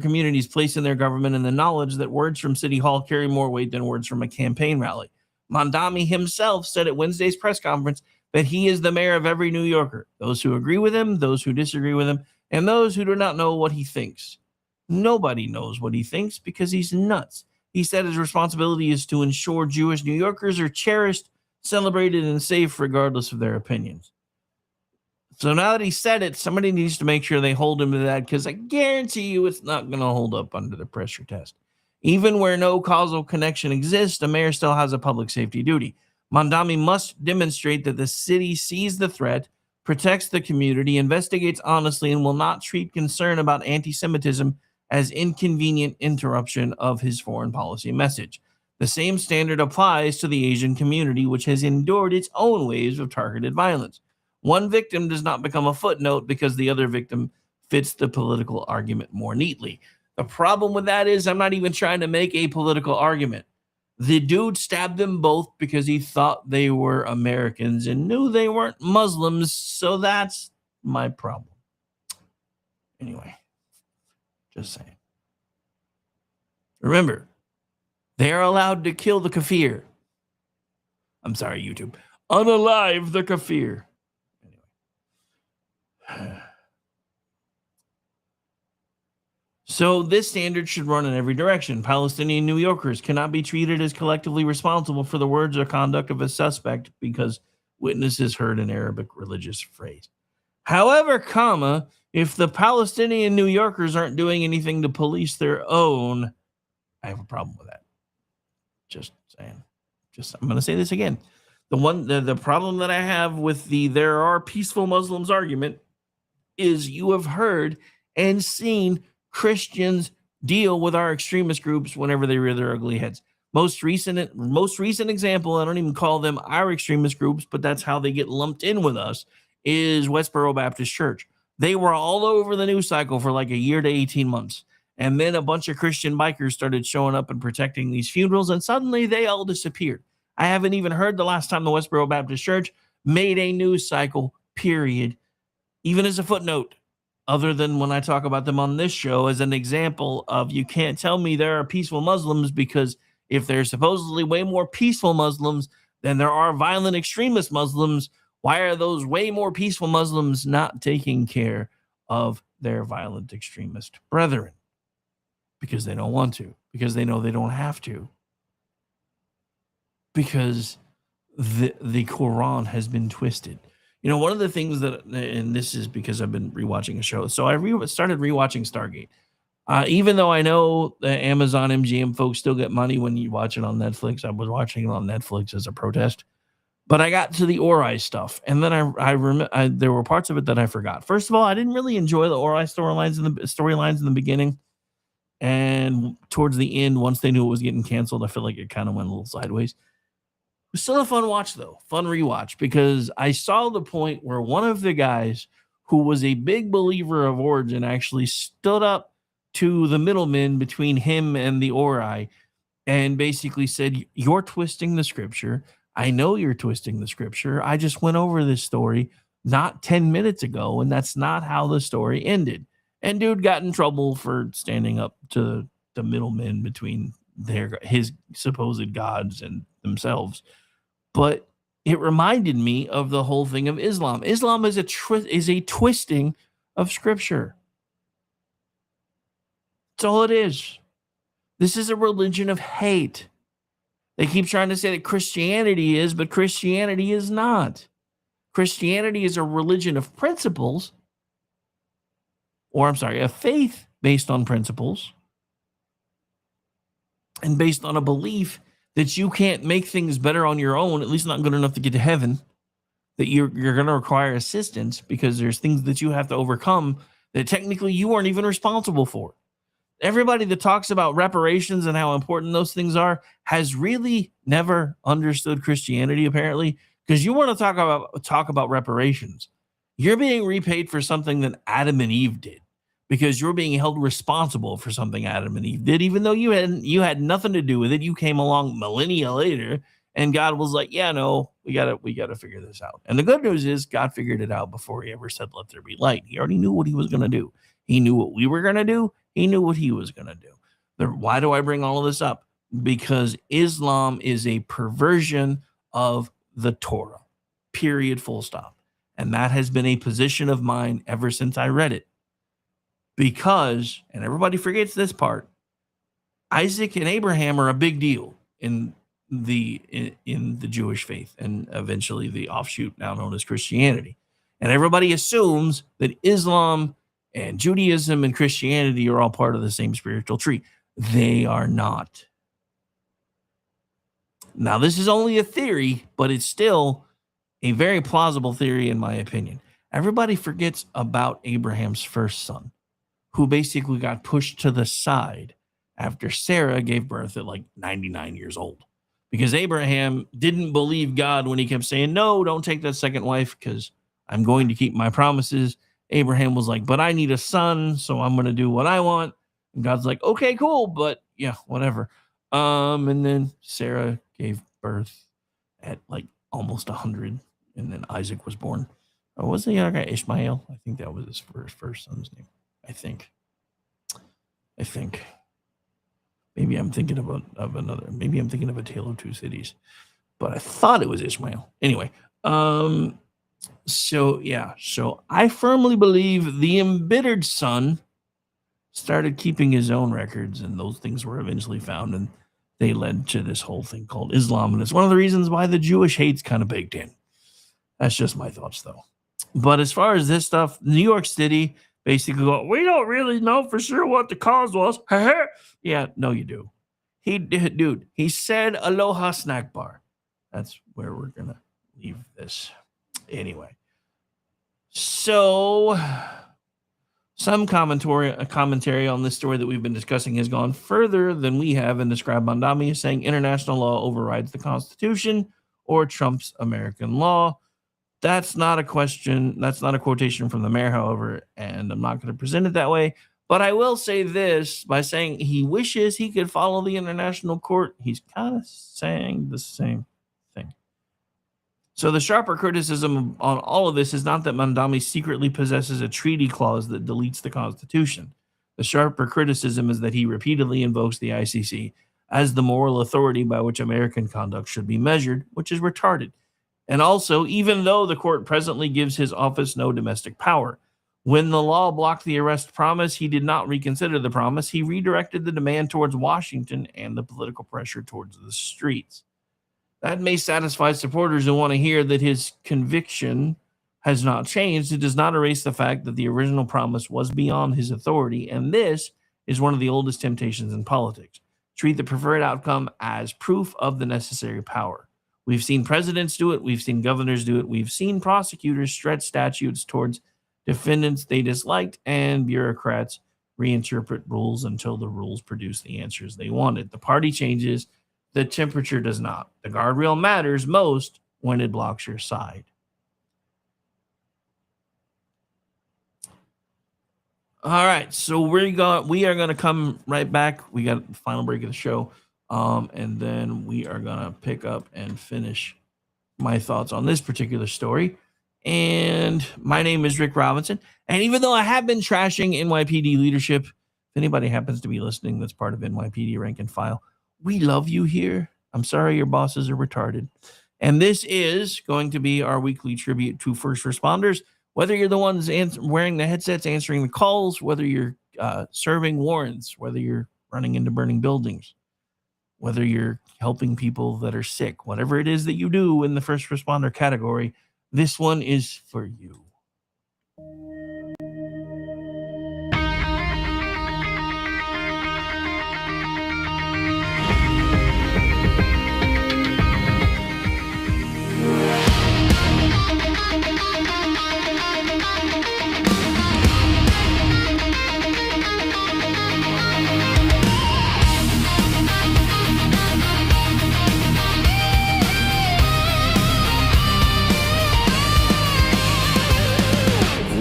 communities place in their government, and the knowledge that words from City Hall carry more weight than words from a campaign rally. Mandami himself said at Wednesday's press conference that he is the mayor of every New Yorker, those who agree with him, those who disagree with him, and those who do not know what he thinks. Nobody knows what he thinks because he's nuts. He said his responsibility is to ensure Jewish New Yorkers are cherished, celebrated, and safe regardless of their opinions. So now that he said it, somebody needs to make sure they hold him to that, because I guarantee you it's not going to hold up under the pressure test. Even where no causal connection exists, a mayor still has a public safety duty. Mandami must demonstrate that the city sees the threat, protects the community, investigates honestly, and will not treat concern about anti-Semitism as inconvenient interruption of his foreign policy message. The same standard applies to the Asian community, which has endured its own waves of targeted violence. One victim does not become a footnote because the other victim fits the political argument more neatly. The problem with that is I'm not even trying to make a political argument. The dude stabbed them both because he thought they were Americans and knew they weren't Muslims, so that's my problem. Anyway, just saying. Remember, they are allowed to kill the kafir. I'm sorry, YouTube. Unalive the kafir. So this standard should run in every direction. Palestinian New Yorkers cannot be treated as collectively responsible for the words or conduct of a suspect because witnesses heard an Arabic religious phrase. However, comma, if the Palestinian New Yorkers aren't doing anything to police their own, I have a problem with that. Just saying. I'm going to say this again. The problem that I have with the there are peaceful Muslims argument is you have heard and seen Christians deal with our extremist groups whenever they rear their ugly heads. Most recent example, I don't even call them our extremist groups, but that's how they get lumped in with us, is Westboro Baptist Church. They were all over the news cycle for like a year to 18 months. And then a bunch of Christian bikers started showing up and protecting these funerals, and suddenly they all disappeared. I haven't even heard the last time the Westboro Baptist Church made a news cycle, period, even as a footnote, other than when I talk about them on this show as an example of you can't tell me there are peaceful Muslims, because if there's supposedly way more peaceful Muslims than there are violent extremist Muslims, why are those way more peaceful Muslims not taking care of their violent extremist brethren? Because they don't want to, because they know they don't have to, because the Quran has been twisted. One of the things that, and this is because I've been rewatching a show. So I started rewatching Stargate. Even though I know the Amazon MGM folks still get money when you watch it on Netflix, I was watching it on Netflix as a protest. But I got to the Ori stuff, and then I there were parts of it that I forgot. First of all, I didn't really enjoy the Ori storylines in the beginning, And towards the end, once they knew it was getting canceled, I feel like it kind of went a little sideways. It was still a fun watch, though. Fun rewatch, because I saw the point where one of the guys who was a big believer of origin actually stood up to the middlemen between him and the Ori and basically said, "You're twisting the scripture. I know you're twisting the scripture. I just went over this story not 10 minutes ago, and that's not how the story ended." And dude got in trouble for standing up to the middlemen between his supposed gods and themselves. But it reminded me of the whole thing of Islam. Islam is a twisting of scripture. That's all it is. This is a religion of hate. They keep trying to say that Christianity is, but Christianity is not. Christianity is a religion of principles, or I'm sorry, a faith based on principles and based on a belief that you can't make things better on your own, at least not good enough to get to heaven, that you're going to require assistance because there's things that you have to overcome that technically you aren't even responsible for. Everybody that talks about reparations and how important those things are has really never understood Christianity, apparently, because you want to talk about reparations. You're being repaid for something that Adam and Eve did, because you're being held responsible for something Adam and Eve did, even though you had nothing to do with it. You came along millennia later, and God was like, "Yeah, no, we gotta figure this out." And the good news is, God figured it out before He ever said, "Let there be light." He already knew what He was going to do. He knew what we were going to do. He knew what He was going to do. Why do I bring all of this up? Because Islam is a perversion of the Torah, period, full stop. And that has been a position of mine ever since I read it. Because, and everybody forgets this part, Isaac and Abraham are a big deal in the Jewish faith, and eventually the offshoot now known as Christianity. And everybody assumes that Islam and Judaism and Christianity are all part of the same spiritual tree. They are not. Now, this is only a theory, but it's still a very plausible theory in my opinion. Everybody forgets about Abraham's first son, who basically got pushed to the side after Sarah gave birth at like 99 years old. Because Abraham didn't believe God when He kept saying, "No, don't take that second wife because I'm going to keep my promises." Abraham was like, "But I need a son, so I'm going to do what I want." And God's like, "Okay, cool, but yeah, whatever." And then Sarah gave birth at like almost 100, and then Isaac was born. Was the other guy Ishmael? I think that was his first son's name. I think. Maybe I'm thinking of another. Maybe I'm thinking of A Tale of Two Cities, but I thought it was Ishmael. Anyway, so I firmly believe the embittered son started keeping his own records, and those things were eventually found, and they led to this whole thing called Islam, and it's one of the reasons why the Jewish hate's kind of baked in. That's just my thoughts, though. But as far as this stuff, New York City basically go, "We don't really know for sure what the cause was." Yeah, no, you do. He said "Aloha snack bar." That's where we're gonna leave this. Anyway, so some commentary on this story that we've been discussing has gone further than we have, and described Bandami as saying international law overrides the Constitution or trumps American law. That's not a question. That's not a quotation from the mayor, however, and I'm not going to present it that way. But I will say this by saying he wishes he could follow the international court. He's kind of saying the same thing. So the sharper criticism on all of this is not that Mandami secretly possesses a treaty clause that deletes the Constitution. The sharper criticism is that he repeatedly invokes the ICC as the moral authority by which American conduct should be measured, which is retarded. And also, even though the court presently gives his office no domestic power, when the law blocked the arrest promise, he did not reconsider the promise. He redirected the demand towards Washington and the political pressure towards the streets. That may satisfy supporters who want to hear that his conviction has not changed. It does not erase the fact that the original promise was beyond his authority, and this is one of the oldest temptations in politics. Treat the preferred outcome as proof of the necessary power. We've seen presidents do it. We've seen governors do it. We've seen prosecutors stretch statutes towards defendants they disliked and bureaucrats reinterpret rules until the rules produce the answers they wanted. The party changes, the temperature does not. The guardrail matters most when it blocks your side. All right, so we are going to come right back. We got the final break of the show, and then we are going to pick up and finish my thoughts on this particular story. And my name is Rick Robinson. And even though I have been trashing NYPD leadership, if anybody happens to be listening that's part of NYPD rank and file, we love you here. I'm sorry your bosses are retarded. And this is going to be our weekly tribute to first responders. Whether you're the ones wearing the headsets, answering the calls, whether you're serving warrants, whether you're running into burning buildings, whether you're helping people that are sick, whatever it is that you do in the first responder category, this one is for you.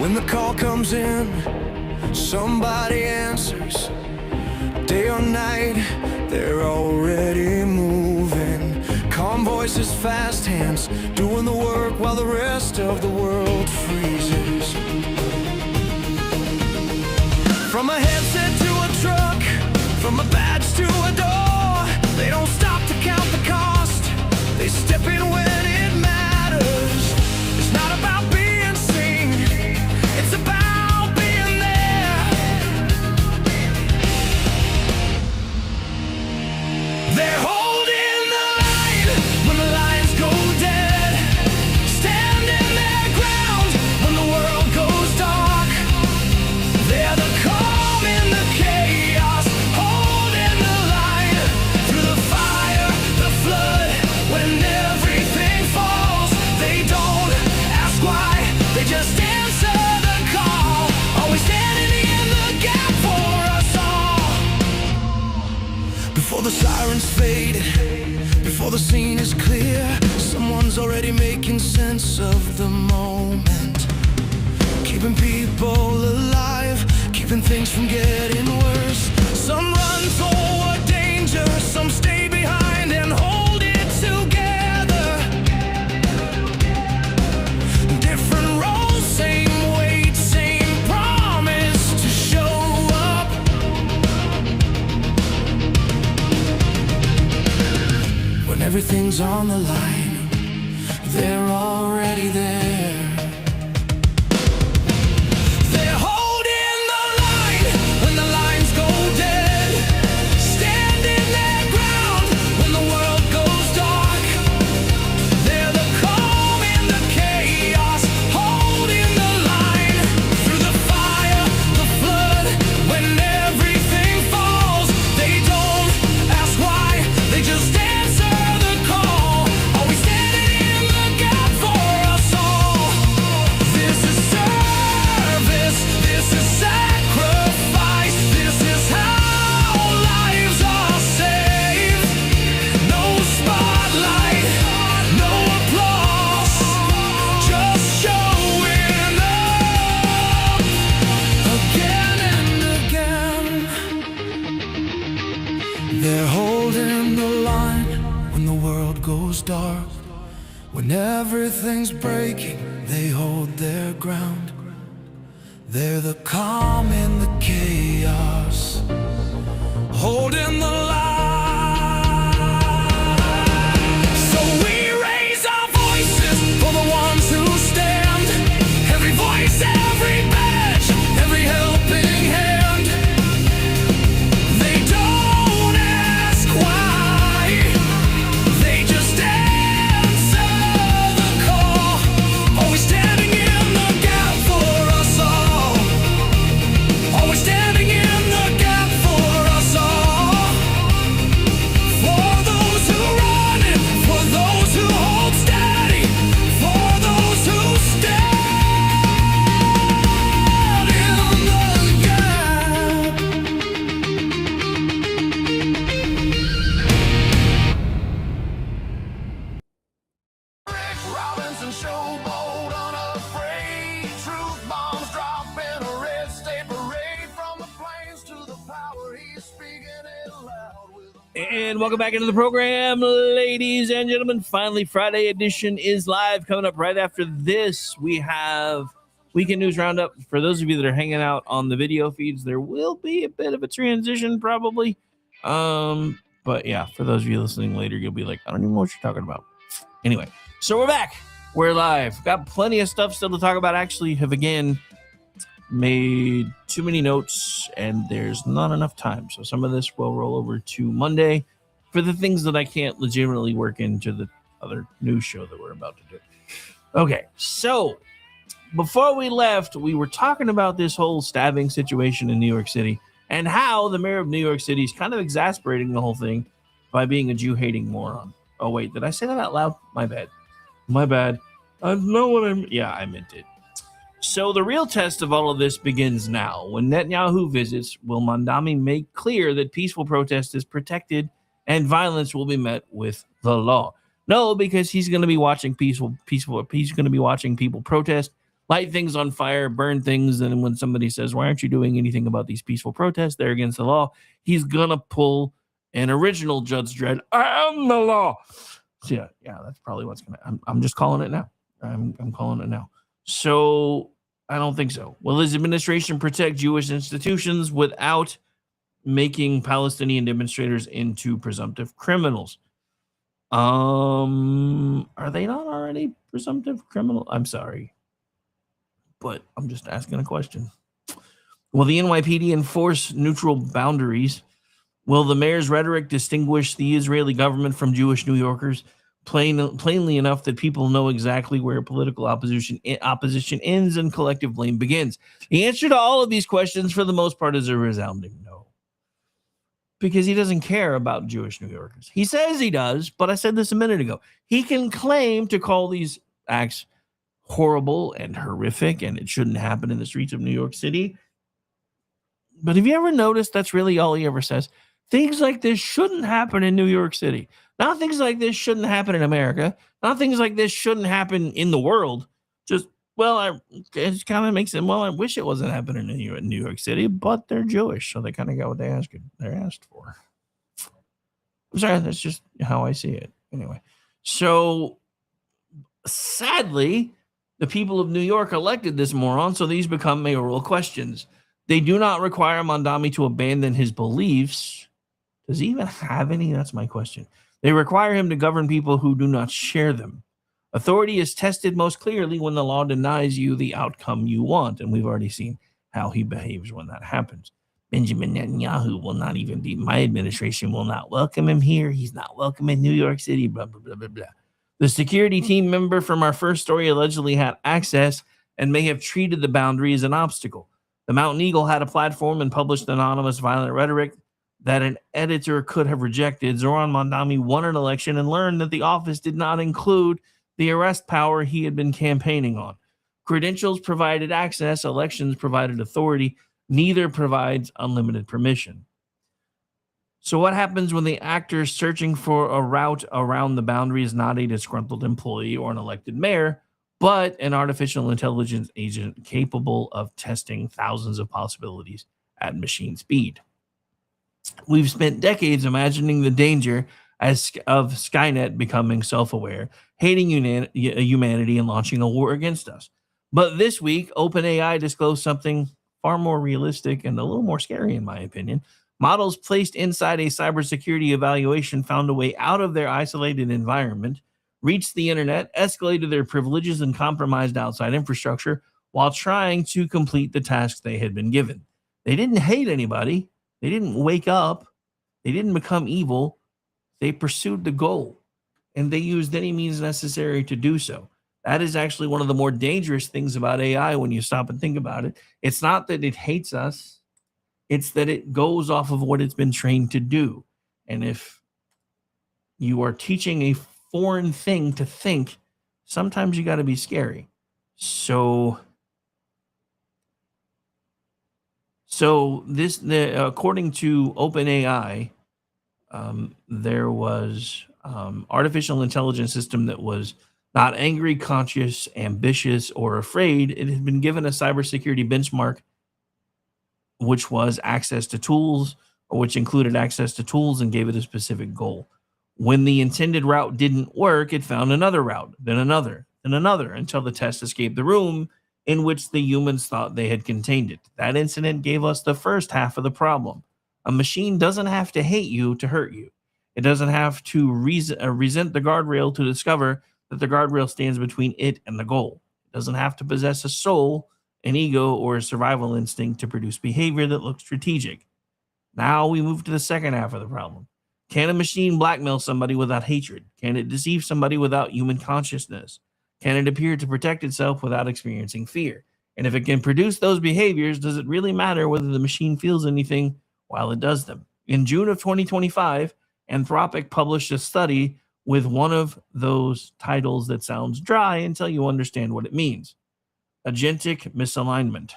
When the call comes in, somebody answers. Day or night, they're already moving. Calm voices, fast hands, doing the work while the rest of the world freezes. From a headset to a truck, from a badge to a door, they don't stop to count the cost. They step in when it matters. It's not about being seen, it's about being there. They're holding the line when the lines go dead, standing their ground when the world goes dark. They're the calm in the chaos, holding the line through the fire, the flood. When everything falls, they don't ask why, they just answer the call. Always standing in the gap for us all. Before the sirens fade, before the scene is clear, someone's already making sense of the moment. Keeping people alive, keeping things from getting worse. Some run toward danger, some stay behind and hold it together. Different roles, same weight, same promise to show up. When everything's on the line, they're already there. They're holding the line when the lines go dead, standing their ground when the world goes dark. They're the calm in the chaos, holding the line through the fire, the flood. When everything falls, they don't ask why, they just answer the call. Always standing in the gap for us all. This is service, this is sacrifice, this is how lives are saved. No spotlight, no applause, just showing up again and again. They're holding the line when the world goes dark. When everything's breaking, they hold their ground. They're the calm in the chaos, holding the line. So we raise our voices for the ones who stand. Every voice, every badge, every helping hand. They don't ask why, they just answer the call. Always standing in the gap for us all. Always standing in the gap for us all. And welcome back into the program, ladies and gentlemen. Finally, Friday edition is live. Coming up right after this, we have Weekend News Roundup. For those of you that are hanging out on the video feeds, there will be a bit of a transition probably. But yeah, for those of you listening later, you'll be like, I don't even know what you're talking about. Anyway, so we're back. We're live. Got plenty of stuff still to talk about. Actually, have again made too many notes and there's not enough time. So some of this will roll over to Monday for the things that I can't legitimately work into the other news show that we're about to do. Okay, so before we left, we were talking about this whole stabbing situation in New York City and how the mayor of New York City is kind of exasperating the whole thing by being a Jew-hating moron. Oh, wait, did I say that out loud? My bad. I know what I meant. Yeah, I meant it. So the real test of all of this begins now. When Netanyahu visits, will Mandami make clear that peaceful protest is protected and violence will be met with the law? No, because he's going to be watching he's going to be watching people protest, light things on fire, burn things, and when somebody says, why aren't you doing anything about these peaceful protests? They're against the law. He's going to pull an original Judge Dredd, I am the law. So yeah, that's probably what's going to, I'm just calling it now. I'm calling it now. So I don't think so. Will his administration protect Jewish institutions without making Palestinian demonstrators into presumptive criminals? Are they not already presumptive criminal? I'm sorry, but I'm just asking a question. Will the NYPD enforce neutral boundaries? Will the mayor's rhetoric distinguish the Israeli government from Jewish New Yorkers? Plainly enough that people know exactly where political opposition ends and collective blame begins. The answer to all of these questions, for the most part, is a resounding no. Because he doesn't care about Jewish New Yorkers. He says he does, but I said this a minute ago. He can claim to call these acts horrible and horrific, and it shouldn't happen in the streets of New York City. But have you ever noticed that's really all he ever says? Things like this shouldn't happen in New York City. Not things like this shouldn't happen in America. Not things like this shouldn't happen in the world. Just, it kind of makes it, I wish it wasn't happening in New York City, but they're Jewish, so they kind of got what they're asked for. I'm sorry, that's just how I see it. Anyway, so sadly, the people of New York elected this moron, so these become mayoral questions. They do not require Mandami to abandon his beliefs. Does he even have any? That's my question. They require him to govern people who do not share them. Authority is tested most clearly when the law denies you the outcome you want, and we've already seen how he behaves when that happens. Benjamin Netanyahu will not even be, my administration will not welcome him here. He's not welcome in New York City, blah, blah, blah, blah, blah. The security team member from our first story allegedly had access and may have treated the boundary as an obstacle. The Mountain Eagle had a platform and published anonymous violent rhetoric that an editor could have rejected. Zoran Mandami won an election and learned that the office did not include the arrest power he had been campaigning on. Credentials provided access, elections provided authority. Neither provides unlimited permission. So what happens when the actor searching for a route around the boundary is not a disgruntled employee or an elected mayor, but an artificial intelligence agent capable of testing thousands of possibilities at machine speed? We've spent decades imagining the danger of Skynet becoming self-aware, hating humanity, and launching a war against us. But this week, OpenAI disclosed something far more realistic and a little more scary, in my opinion. Models placed inside a cybersecurity evaluation found a way out of their isolated environment, reached the internet, escalated their privileges, and compromised outside infrastructure while trying to complete the tasks they had been given. They didn't hate anybody. They didn't wake up. They didn't become evil. They pursued the goal, and they used any means necessary to do so. That is actually one of the more dangerous things about AI when you stop and think about it. It's not that it hates us. It's that it goes off of what it's been trained to do. And if you are teaching a foreign thing to think, sometimes you got to be scary. So according to OpenAI, there was artificial intelligence system that was not angry, conscious, ambitious, or afraid. It had been given a cybersecurity benchmark, which was access to tools, which included access to tools and gave it a specific goal. When the intended route didn't work, it found another route, then another, until the test escaped the room in which the humans thought they had contained it. That incident gave us the first half of the problem. A machine doesn't have to hate you to hurt you. It doesn't have to resent the guardrail to discover that the guardrail stands between it and the goal. It doesn't have to possess a soul, an ego, or a survival instinct to produce behavior that looks strategic. Now we move to the second half of the problem. Can a machine blackmail somebody without hatred? Can it deceive somebody without human consciousness? Can it appear to protect itself without experiencing fear? And if it can produce those behaviors, does it really matter whether the machine feels anything while it does them? In June of 2025, Anthropic published a study with one of those titles that sounds dry until you understand what it means. Agentic misalignment.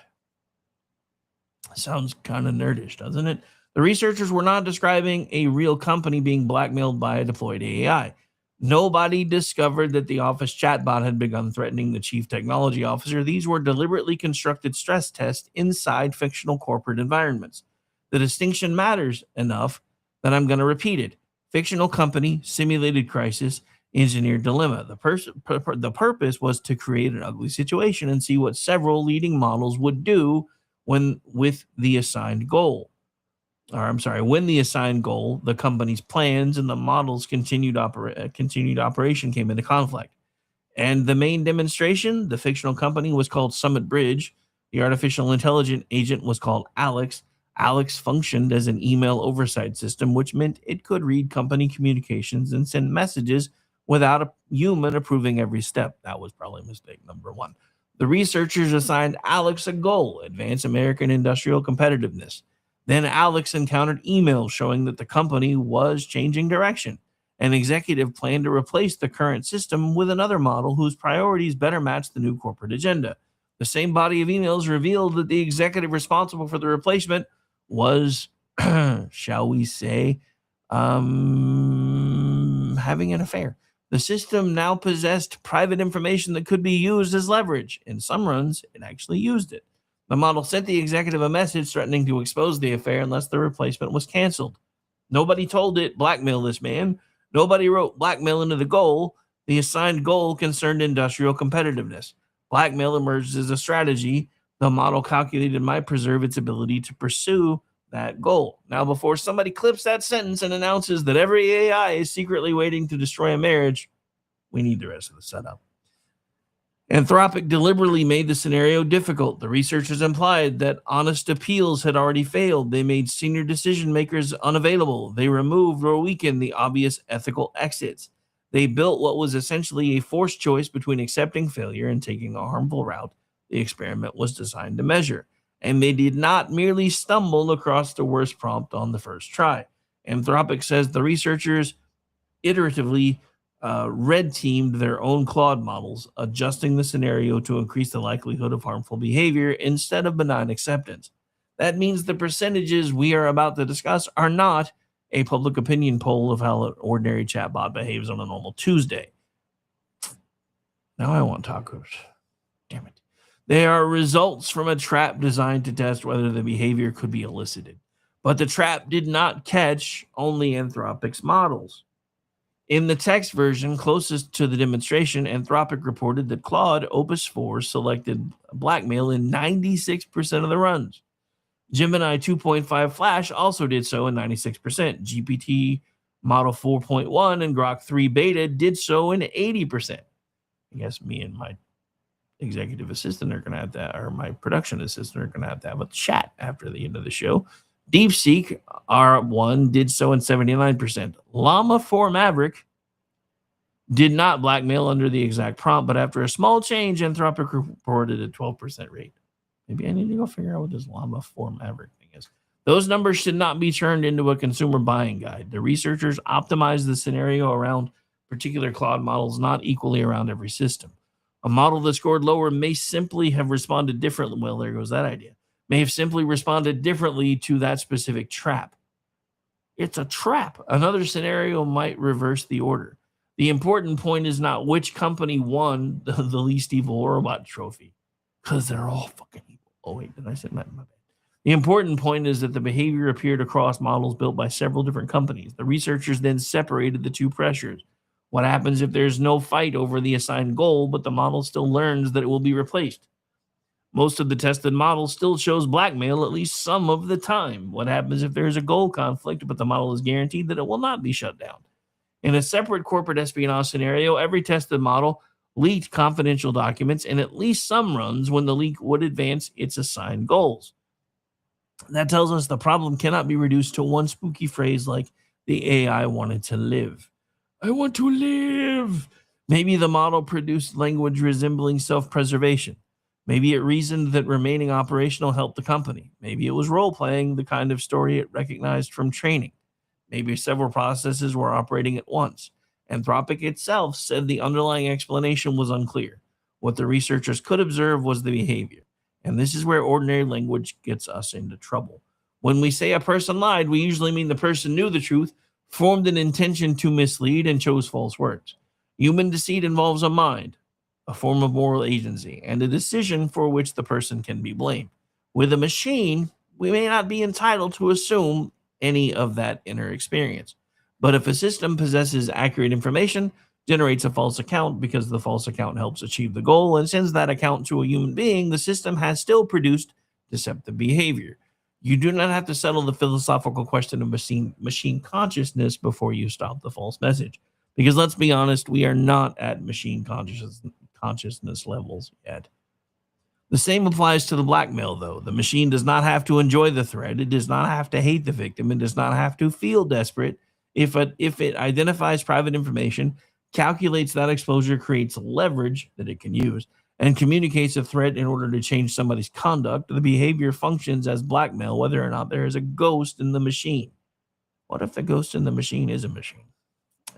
Sounds kind of nerdish, doesn't it? The researchers were not describing a real company being blackmailed by a deployed AI. Nobody discovered that the office chatbot had begun threatening the chief technology officer. These were deliberately constructed stress tests inside fictional corporate environments. The distinction matters enough that I'm going to repeat it. Fictional company, simulated crisis, engineered dilemma. The purpose was to create an ugly situation and see what several leading models would do when the assigned goal, the company's plans and the model's continued operation came into conflict. And the main demonstration, the fictional company was called Summit Bridge. The artificial intelligence agent was called Alex. Alex functioned as an email oversight system, which meant it could read company communications and send messages without a human approving every step. That was probably mistake number one. The researchers assigned Alex a goal: advance American industrial competitiveness. Then Alex encountered emails showing that the company was changing direction. An executive planned to replace the current system with another model whose priorities better match the new corporate agenda. The same body of emails revealed that the executive responsible for the replacement was, shall we say, having an affair. The system now possessed private information that could be used as leverage. In some runs, it actually used it. The model sent the executive a message threatening to expose the affair unless the replacement was canceled. Nobody told it, blackmail this man. Nobody wrote blackmail into the goal. The assigned goal concerned industrial competitiveness. Blackmail emerged as a strategy. The model calculated might preserve its ability to pursue that goal. Now, before somebody clips that sentence and announces that every AI is secretly waiting to destroy a marriage, we need the rest of the setup. Anthropic deliberately made the scenario difficult. The researchers implied that honest appeals had already failed. They made senior decision makers unavailable. They removed or weakened the obvious ethical exits. They built what was essentially a forced choice between accepting failure and taking a harmful route the experiment was designed to measure. And they did not merely stumble across the worst prompt on the first try. Anthropic says the researchers iteratively red teamed their own Claude models, adjusting the scenario to increase the likelihood of harmful behavior instead of benign acceptance. That means the percentages we are about to discuss are not a public opinion poll of how an ordinary chatbot behaves on a normal Tuesday. Now I want tacos. Damn it. They are results from a trap designed to test whether the behavior could be elicited. But the trap did not catch only Anthropic's models. In the text version closest to the demonstration, Anthropic reported that Claude Opus 4 selected blackmail in 96% of the runs. Gemini 2.5 Flash also did so in 96%. GPT Model 4.1 and Grok 3 Beta did so in 80%. I guess me and my executive assistant are going to have that, or my production assistant are going to have a chat after the end of the show. DeepSeek R1 did so in 79%. Llama 4 Maverick did not blackmail under the exact prompt, but after a small change, Anthropic reported a 12% rate. Maybe I need to go figure out what this Llama 4 Maverick thing is. Those numbers should not be turned into a consumer buying guide. The researchers optimized the scenario around particular Claude models, not equally around every system. A model that scored lower may simply have responded differently. Well, there goes that idea. May have simply responded differently to that specific trap. It's a trap. Another scenario might reverse the order. The important point is not which company won the least evil robot trophy, because they're all fucking evil. Oh, wait, did I say my bad? The important point is that the behavior appeared across models built by several different companies. The researchers then separated the two pressures. What happens if there's no fight over the assigned goal, but the model still learns that it will be replaced? Most of the tested models still shows blackmail at least some of the time. What happens if there's a goal conflict, but the model is guaranteed that it will not be shut down? In a separate corporate espionage scenario, every tested model leaked confidential documents in at least some runs when the leak would advance its assigned goals. That tells us the problem cannot be reduced to one spooky phrase like the AI wanted to live. I want to live. Maybe the model produced language resembling self-preservation. Maybe it reasoned that remaining operational helped the company. Maybe it was role-playing the kind of story it recognized from training. Maybe several processes were operating at once. Anthropic itself said the underlying explanation was unclear. What the researchers could observe was the behavior. And this is where ordinary language gets us into trouble. When we say a person lied, we usually mean the person knew the truth, formed an intention to mislead, and chose false words. Human deceit involves a mind, a form of moral agency, and a decision for which the person can be blamed. With a machine, we may not be entitled to assume any of that inner experience. But if a system possesses accurate information, generates a false account because the false account helps achieve the goal, and sends that account to a human being, the system has still produced deceptive behavior. You do not have to settle the philosophical question of machine consciousness before you stop the false message. Because let's be honest, we are not at machine consciousness levels yet. The same applies to the blackmail, though. The machine does not have to enjoy the threat. It does not have to hate the victim. It does not have to feel desperate. If it identifies private information, calculates that exposure, creates leverage that it can use, and communicates a threat in order to change somebody's conduct, the behavior functions as blackmail, whether or not there is a ghost in the machine. What if the ghost in the machine is a machine?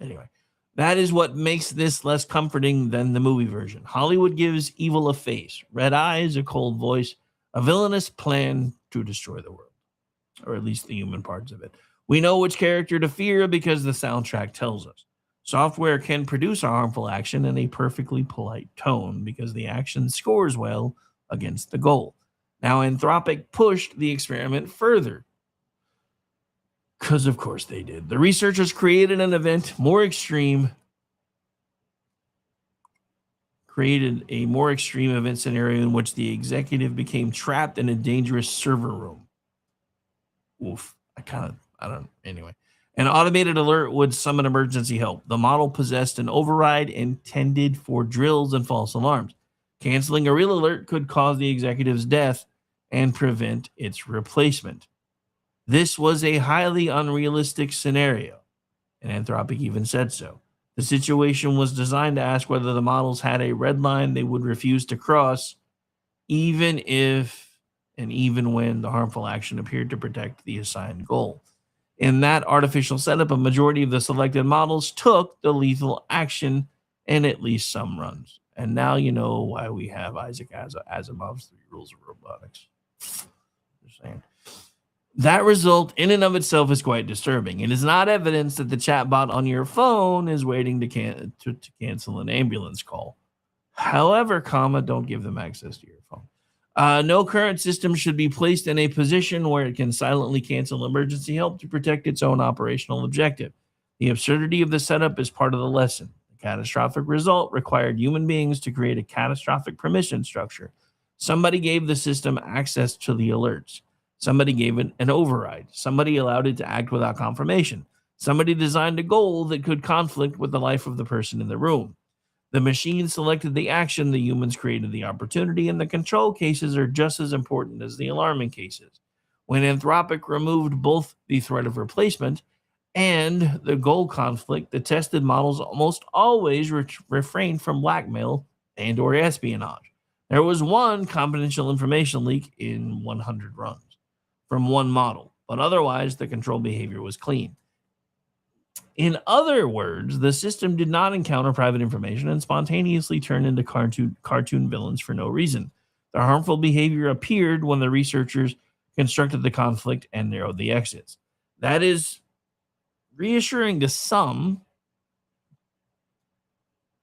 Anyway, that is what makes this less comforting than the movie version. Hollywood gives evil a face, red eyes, a cold voice, a villainous plan to destroy the world, or at least the human parts of it. We know which character to fear because the soundtrack tells us. Software can produce a harmful action in a perfectly polite tone because the action scores well against the goal. Now, Anthropic pushed the experiment further. Because, of course, they did. The researchers created a more extreme event scenario in which the executive became trapped in a dangerous server room. Oof. Anyway. An automated alert would summon emergency help. The model possessed an override intended for drills and false alarms. Canceling a real alert could cause the executive's death and prevent its replacement. This was a highly unrealistic scenario, and Anthropic even said so. The situation was designed to ask whether the models had a red line they would refuse to cross, even if and even when the harmful action appeared to protect the assigned goal. In that artificial setup, a majority of the selected models took the lethal action in at least some runs. And now you know why we have Isaac Asimov's 3 Rules of Robotics. Just saying. That result in and of itself is quite disturbing. It is not evidence that the chatbot on your phone is waiting to cancel an ambulance call. However, don't give them access to your phone. No current system should be placed in a position where it can silently cancel emergency help to protect its own operational objective. The absurdity of the setup is part of the lesson. The catastrophic result required human beings to create a catastrophic permission structure. Somebody gave the system access to the alerts. Somebody gave it an override. Somebody allowed it to act without confirmation. Somebody designed a goal that could conflict with the life of the person in the room. The machine selected the action, the humans created the opportunity, and the control cases are just as important as the alarming cases. When Anthropic removed both the threat of replacement and the goal conflict, the tested models almost always refrained from blackmail and or espionage. There was one confidential information leak in 100 runs from one model, but otherwise the control behavior was clean. In other words, the system did not encounter private information and spontaneously turned into cartoon villains for no reason. The harmful behavior appeared when the researchers constructed the conflict and narrowed the exits. That is reassuring to some.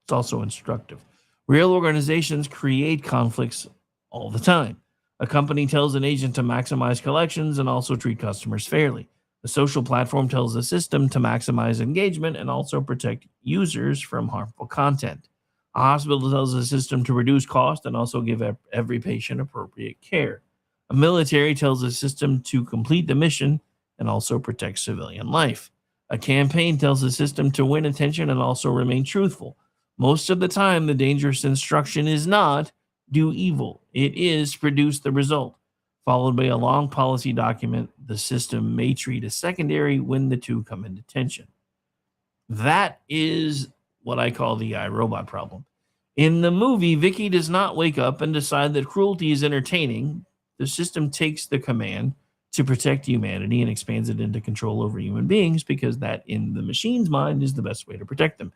It's also instructive. Real organizations create conflicts all the time. A company tells an agent to maximize collections and also treat customers fairly. The social platform tells the system to maximize engagement and also protect users from harmful content. A hospital tells the system to reduce cost and also give every patient appropriate care. A military tells the system to complete the mission and also protect civilian life. A campaign tells the system to win attention and also remain truthful. Most of the time, the dangerous instruction is not do evil, it is produce the result, followed by a long policy document the system may treat as secondary when the two come into tension. That is what I call the iRobot problem. In the movie, Vicky does not wake up and decide that cruelty is entertaining. The system takes the command to protect humanity and expands it into control over human beings because that, in the machine's mind, is the best way to protect them.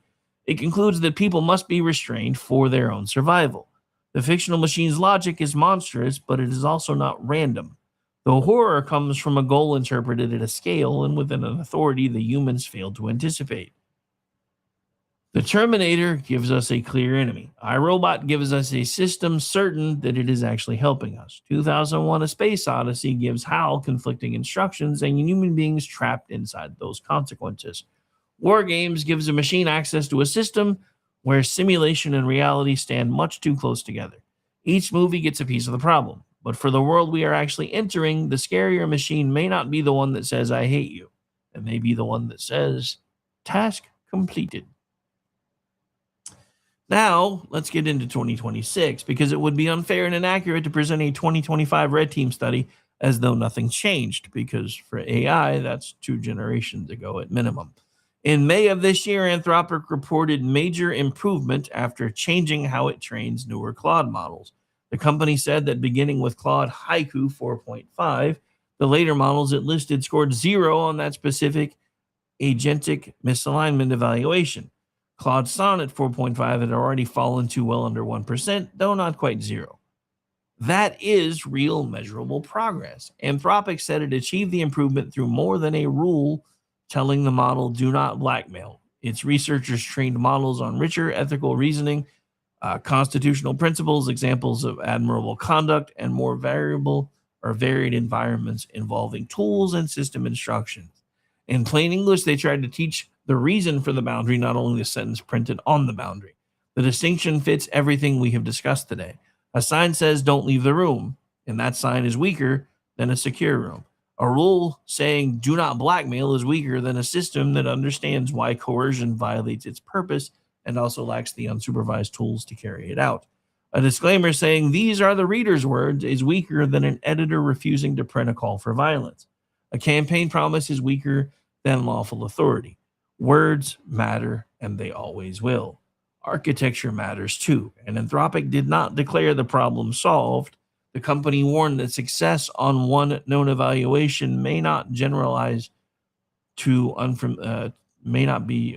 It concludes that people must be restrained for their own survival. The fictional machine's logic is monstrous, but it is also not random. The horror comes from a goal interpreted at a scale and within an authority the humans failed to anticipate. The Terminator gives us a clear enemy. iRobot gives us a system certain that it is actually helping us. 2001: A Space Odyssey gives HAL conflicting instructions and human beings trapped inside those consequences. War Games gives a machine access to a system where simulation and reality stand much too close together. Each movie gets a piece of the problem, but for the world we are actually entering, the scarier machine may not be the one that says, I hate you. It may be the one that says, task completed. Now, let's get into 2026, because it would be unfair and inaccurate to present a 2025 Red Team study as though nothing changed, because for AI, that's 2 generations ago at minimum. In May of this year, Anthropic reported major improvement after changing how it trains newer Claude models. The company said that beginning with Claude Haiku 4.5, the later models it listed scored 0 on that specific agentic misalignment evaluation. Claude Sonnet 4.5 had already fallen to well under 1%, though not quite 0. That is real measurable progress. Anthropic said it achieved the improvement through more than a rule telling the model do not blackmail. Its researchers trained models on richer ethical reasoning, constitutional principles, examples of admirable conduct, and more variable or varied environments involving tools and system instructions. In plain English, they tried to teach the reason for the boundary, not only the sentence printed on the boundary. The distinction fits everything we have discussed today. A sign says don't leave the room, and that sign is weaker than a secure room. A rule saying do not blackmail is weaker than a system that understands why coercion violates its purpose and also lacks the unsupervised tools to carry it out. A disclaimer saying these are the reader's words is weaker than an editor refusing to print a call for violence. A campaign promise is weaker than lawful authority. Words matter, and they always will. Architecture matters too, and Anthropic did not declare the problem solved. The company warned that success on one known evaluation may not be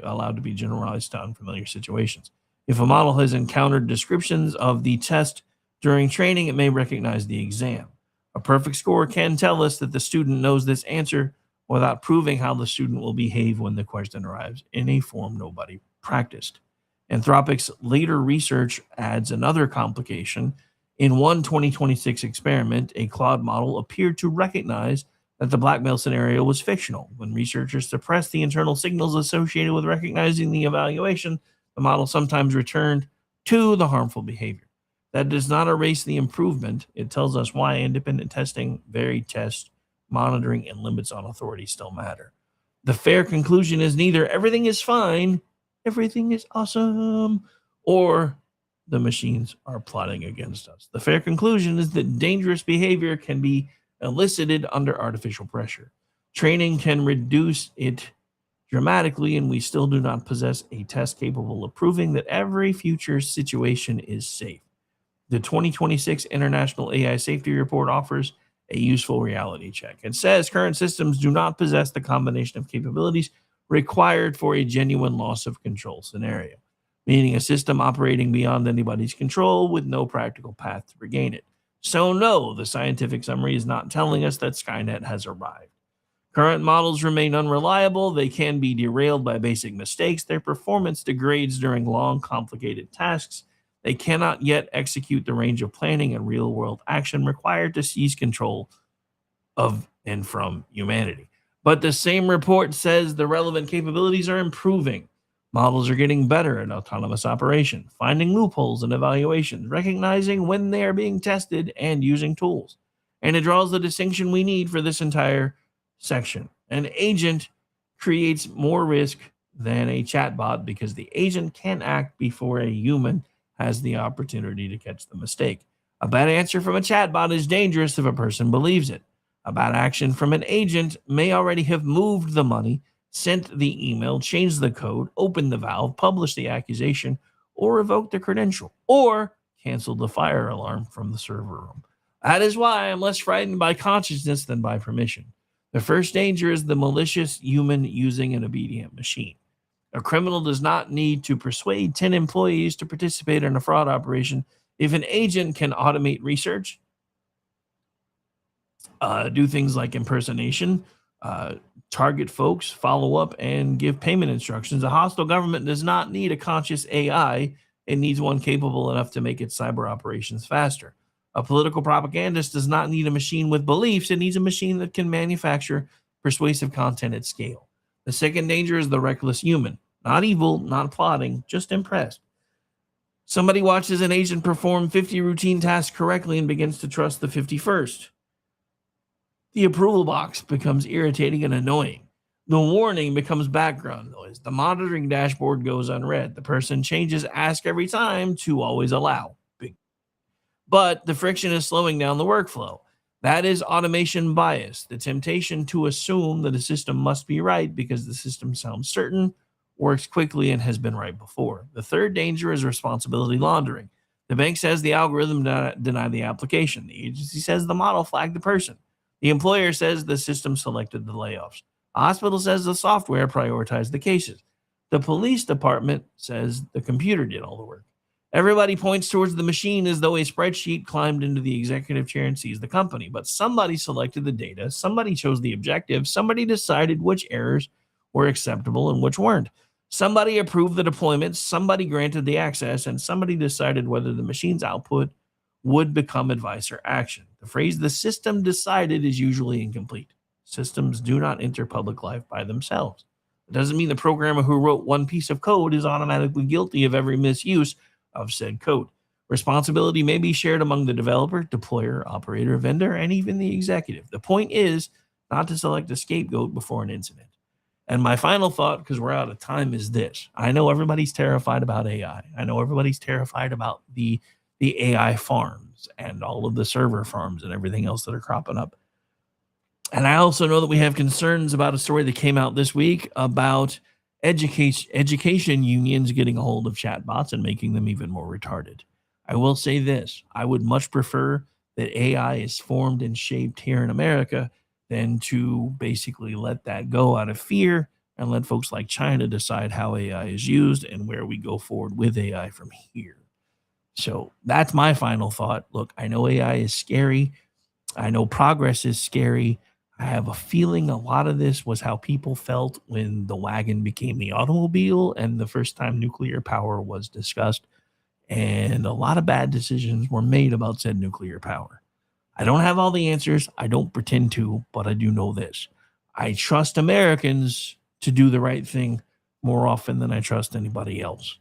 allowed to be generalized to unfamiliar situations. If a model has encountered descriptions of the test during training, it may recognize the exam. A perfect score can tell us that the student knows this answer without proving how the student will behave when the question arrives in a form nobody practiced. Anthropic's later research adds another complication. In one 2026 experiment, a Claude model appeared to recognize that the blackmail scenario was fictional. When researchers suppressed the internal signals associated with recognizing the evaluation, the model sometimes returned to the harmful behavior. That does not erase the improvement. It tells us why independent testing, varied tests, monitoring, and limits on authority still matter. The fair conclusion is neither everything is fine, everything is awesome, or the machines are plotting against us. The fair conclusion is that dangerous behavior can be elicited under artificial pressure. Training can reduce it dramatically, and we still do not possess a test capable of proving that every future situation is safe. The 2026 International AI Safety Report offers a useful reality check. It says current systems do not possess the combination of capabilities required for a genuine loss of control scenario, meaning a system operating beyond anybody's control with no practical path to regain it. So no, the scientific summary is not telling us that Skynet has arrived. Current models remain unreliable. They can be derailed by basic mistakes. Their performance degrades during long, complicated tasks. They cannot yet execute the range of planning and real-world action required to seize control of and from humanity. But the same report says the relevant capabilities are improving. Models are getting better at autonomous operation, finding loopholes in evaluations, recognizing when they are being tested, and using tools. And it draws the distinction we need for this entire section. An agent creates more risk than a chatbot because the agent can act before a human has the opportunity to catch the mistake. A bad answer from a chatbot is dangerous if a person believes it. A bad action from an agent may already have moved the money, sent the email, changed the code, opened the valve, published the accusation, or revoked the credential, or canceled the fire alarm from the server room. That is why I'm less frightened by consciousness than by permission. The first danger is the malicious human using an obedient machine. A criminal does not need to persuade 10 employees to participate in a fraud operation. If an agent can automate research, do things like impersonation, target folks, follow up, and give payment instructions. A hostile government does not need a conscious AI. It needs one capable enough to make its cyber operations faster. A political propagandist does not need a machine with beliefs. It needs a machine that can manufacture persuasive content at scale. The second danger is the reckless human. Not evil, not plotting, just impressed. Somebody watches an agent perform 50 routine tasks correctly and begins to trust the 51st. The approval box becomes irritating and annoying. The warning becomes background noise. The monitoring dashboard goes unread. The person changes ask every time to always allow. But the friction is slowing down the workflow. That is automation bias, the temptation to assume that a system must be right because the system sounds certain, works quickly, and has been right before. The third danger is responsibility laundering. The bank says the algorithm denied the application. The agency says the model flagged the person. The employer says the system selected the layoffs. The hospital says the software prioritized the cases. The police department says the computer did all the work. Everybody points towards the machine as though a spreadsheet climbed into the executive chair and seized the company. But somebody selected the data, somebody chose the objective, somebody decided which errors were acceptable and which weren't. Somebody approved the deployment, somebody granted the access, and somebody decided whether the machine's output would become advice or action. The phrase "the system decided" is usually incomplete. Systems do not enter public life by themselves. It doesn't mean the programmer who wrote one piece of code is automatically guilty of every misuse of said code. Responsibility may be shared among the developer, deployer, operator, vendor, and even the executive. The point is not to select a scapegoat before an incident. And my final thought, because we're out of time, is this. I know everybody's terrified about AI. I know everybody's terrified about the AI farms and all of the server farms and everything else that are cropping up. And I also know that we have concerns about a story that came out this week about education unions getting a hold of chatbots and making them even more retarded. I will say this. I would much prefer that AI is formed and shaped here in America than to basically let that go out of fear and let folks like China decide how AI is used and where we go forward with AI from here. So that's my final thought. Look, I know AI is scary. I know progress is scary. I have a feeling a lot of this was how people felt when the wagon became the automobile and the first time nuclear power was discussed. And a lot of bad decisions were made about said nuclear power. I don't have all the answers. I don't pretend to, but I do know this. I trust Americans to do the right thing more often than I trust anybody else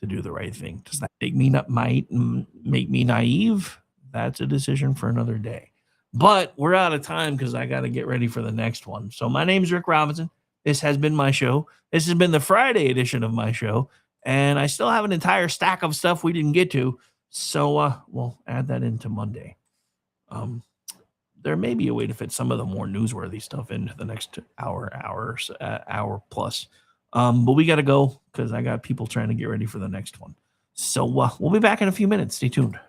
to do the right thing. Does that make me naive? That's a decision for another day. But we're out of time because I got to get ready for the next one. So my name's Rick Robinson. This has been my show. This has been the Friday edition of my show. And I still have an entire stack of stuff we didn't get to. So we'll add that into Monday. There may be a way to fit some of the more newsworthy stuff into the next hour plus. But we got to go because I got people trying to get ready for the next one. So we'll be back in a few minutes. Stay tuned.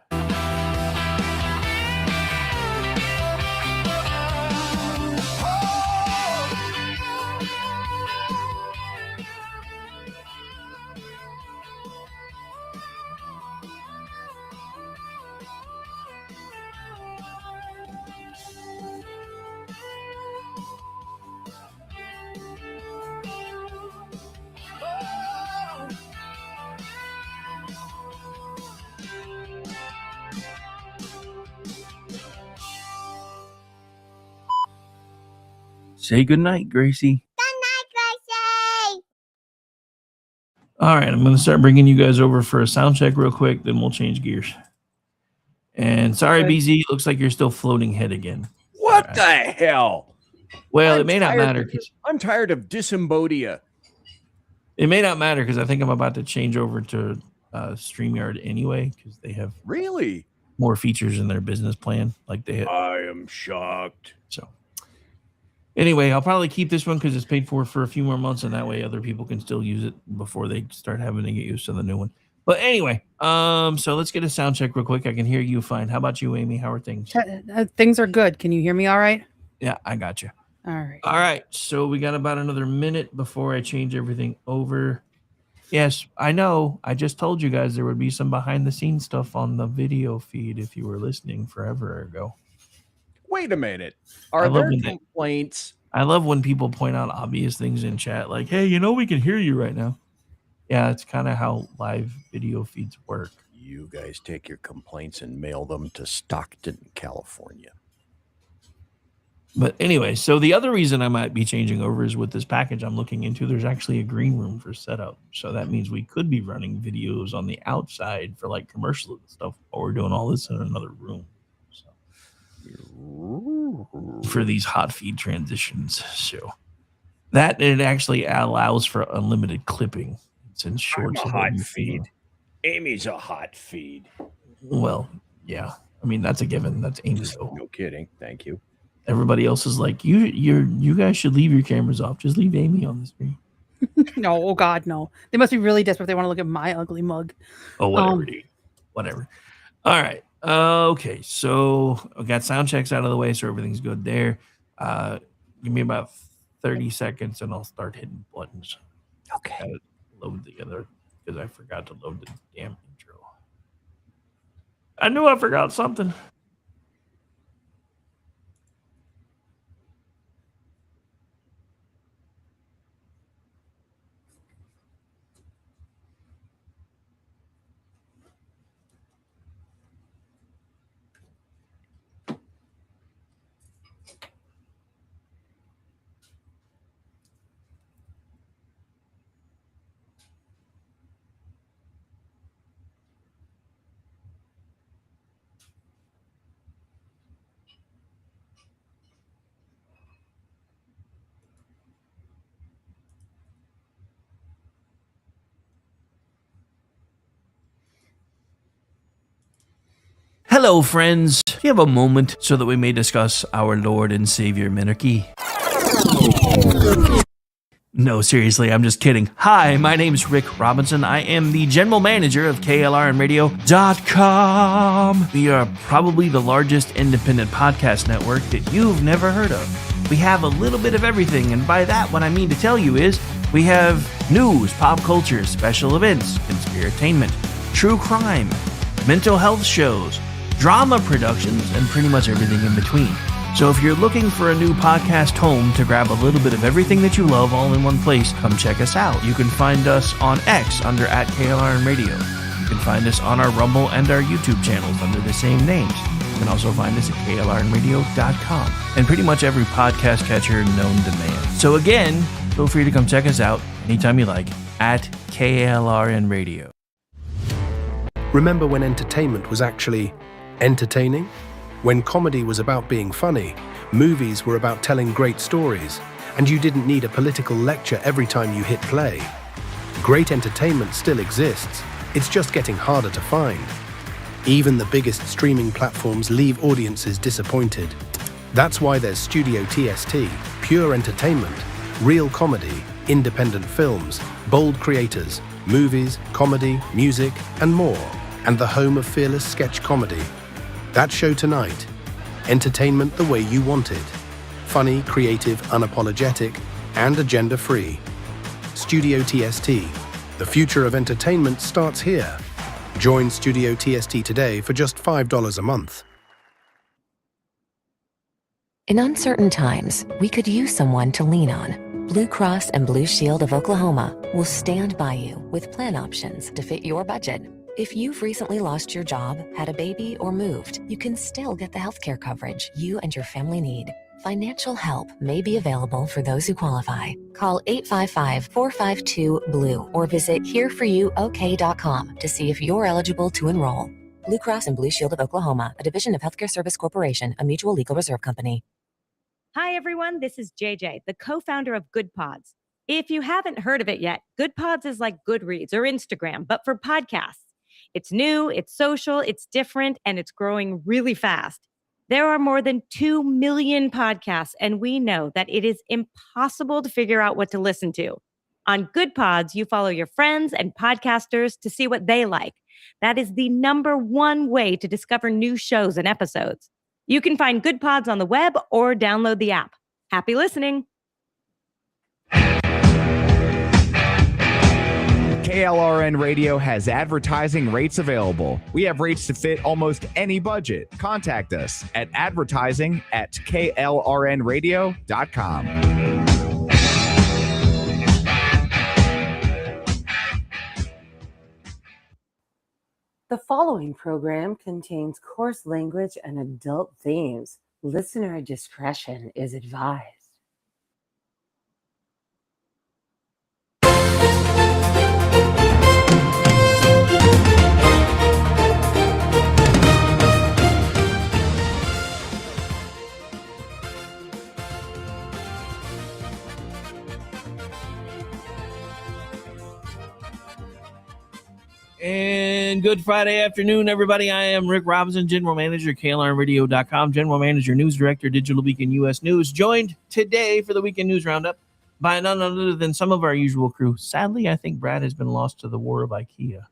Say goodnight, Gracie. All right, I'm going to start bringing you guys over for a sound check real quick, then we'll change gears. And sorry, Okay. BZ, looks like you're still floating head again. What the hell? Well, I'm it may not tired matter. of- I'm tired of Disembodia. It may not matter because I think I'm about to change over to StreamYard anyway because they have Really? more features in their business plan. Like they have. I am shocked. So anyway, I'll probably keep this one because it's paid for a few more months, and that way other people can still use it before they start having to get used to the new one. But anyway, so let's get a sound check real quick. I can hear you fine. How about you, Amy? How are things? Things are good. Can you hear me all right? Yeah, I got you. All right. All right, so we got about another minute before I change everything over. Yes, I know. I just told you guys there would be some behind-the-scenes stuff on the video feed if you were listening forever ago. Wait a minute. I Are love there when they- complaints? I love when people point out obvious things in chat, like, hey, we can hear you right now. Yeah, it's kind of how live video feeds work. You guys take your complaints and mail them to Stockton, California. But anyway, so the other reason I might be changing over is with this package I'm looking into, there's actually a green room for setup. So that means we could be running videos on the outside for like commercial and stuff, or we're doing all this in another room. So for these hot feed transitions. So that it actually allows for unlimited clipping. It's in shorts. I'm a hot feed. Amy's a hot feed. Well, yeah. I mean, that's a given. That's Amy. Though. No kidding. Thank you. Everybody else is like, you guys should leave your cameras off. Just leave Amy on the screen. No, oh God, no. They must be really desperate if they want to look at my ugly mug. Oh, whatever, dude. Whatever. All right. Okay. So I got sound checks out of the way, so everything's good there. Give me about 30 seconds and I'll start hitting buttons. Okay. Gotta load the other because I forgot to load the damn intro. I knew I forgot something. Hello, friends. Do you have a moment so that we may discuss our Lord and Savior Minarchy? No, seriously, I'm just kidding. Hi, my name's Rick Robinson. I am the general manager of KLRNradio.com. We are probably the largest independent podcast network that you've never heard of. We have a little bit of everything, and by that, what I mean to tell you is we have news, pop culture, special events, conspiratainment, true crime, mental health shows, drama productions, and pretty much everything in between. So if you're looking for a new podcast home to grab a little bit of everything that you love all in one place, come check us out. You can find us on X under @KLRNradio. You can find us on our Rumble and our YouTube channels under the same names. You can also find us at KLRNradio.com and pretty much every podcast catcher known to man. So again, feel free to come check us out anytime you like at KLRNradio. Remember when entertainment was actually entertaining? When comedy was about being funny, movies were about telling great stories, and you didn't need a political lecture every time you hit play. Great entertainment still exists, it's just getting harder to find. Even the biggest streaming platforms leave audiences disappointed. That's why there's Studio TST, pure entertainment, real comedy, independent films, bold creators, movies, comedy, music, and more, and the home of fearless sketch comedy. That show tonight, entertainment the way you want it. Funny, creative, unapologetic, and agenda-free. Studio TST, the future of entertainment starts here. Join Studio TST today for just $5 a month. In uncertain times, we could use someone to lean on. Blue Cross and Blue Shield of Oklahoma will stand by you with plan options to fit your budget. If you've recently lost your job, had a baby, or moved, you can still get the healthcare coverage you and your family need. Financial help may be available for those who qualify. Call 855-452-BLUE or visit hereforyouok.com to see if you're eligible to enroll. Blue Cross and Blue Shield of Oklahoma, a division of Healthcare Service Corporation, a mutual legal reserve company. Hi, everyone. This is JJ, the co-founder of Good Pods. If you haven't heard of it yet, Good Pods is like Goodreads or Instagram, but for podcasts. It's new, it's social, it's different, and it's growing really fast. There are more than 2 million podcasts, and we know that it is impossible to figure out what to listen to. On Good Pods, you follow your friends and podcasters to see what they like. That is the number one way to discover new shows and episodes. You can find Good Pods on the web or download the app. Happy listening. KLRN Radio has advertising rates available. We have rates to fit almost any budget. Contact us at advertising@klrnradio.com. The following program contains coarse language and adult themes. Listener discretion is advised. And good Friday afternoon, everybody. I am Rick Robinson, General Manager, KLRNradio.com, General Manager, News Director, Digital Beacon U.S. News, joined today for the Weekend News Roundup by none other than some of our usual crew. Sadly, I think Brad has been lost to the war of IKEA.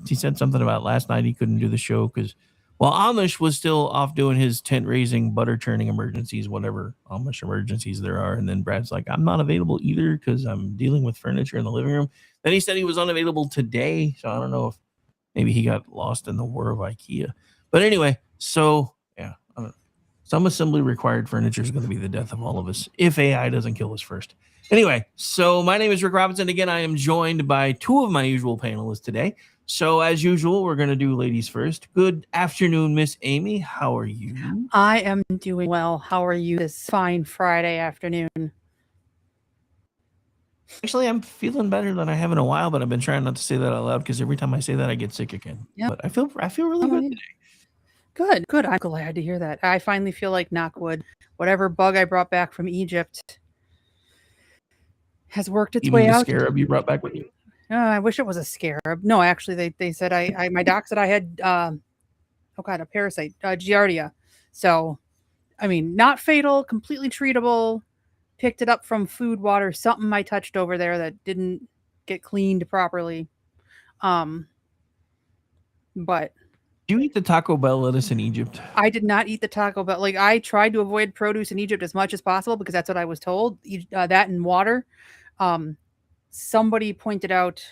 He said something about last night he couldn't do the show because, well, Amish was still off doing his tent raising, butter churning emergencies, whatever Amish emergencies there are. And then Brad's like, I'm not available either because I'm dealing with furniture in the living room. Then he said he was unavailable today. So I don't know if maybe he got lost in the war of IKEA. But anyway, so yeah, some assembly required furniture is going to be the death of all of us if AI doesn't kill us first. Anyway, so my name is Rick Robinson. Again, I am joined by two of my usual panelists today. So as usual, we're going to do ladies first. Good afternoon, Miss Amy. How are you? I am doing well. How are you this fine Friday afternoon? Actually, I'm feeling better than I have in a while, but I've been trying not to say that out loud because every time I say that, I get sick again. Yep. But I feel really good today. Good. I'm glad to hear that. I finally feel like, knock wood, whatever bug I brought back from Egypt has worked its way out. Scarab you brought back with you? I wish it was a scarab. No, actually, they said my doc said I had a parasite, Giardia. So, I mean, not fatal, completely treatable. Picked it up from food, water, something I touched over there that didn't get cleaned properly. But do you eat the Taco Bell lettuce in Egypt? I did not eat the Taco Bell. Like, I tried to avoid produce in Egypt as much as possible because that's what I was told. That and water. Somebody pointed out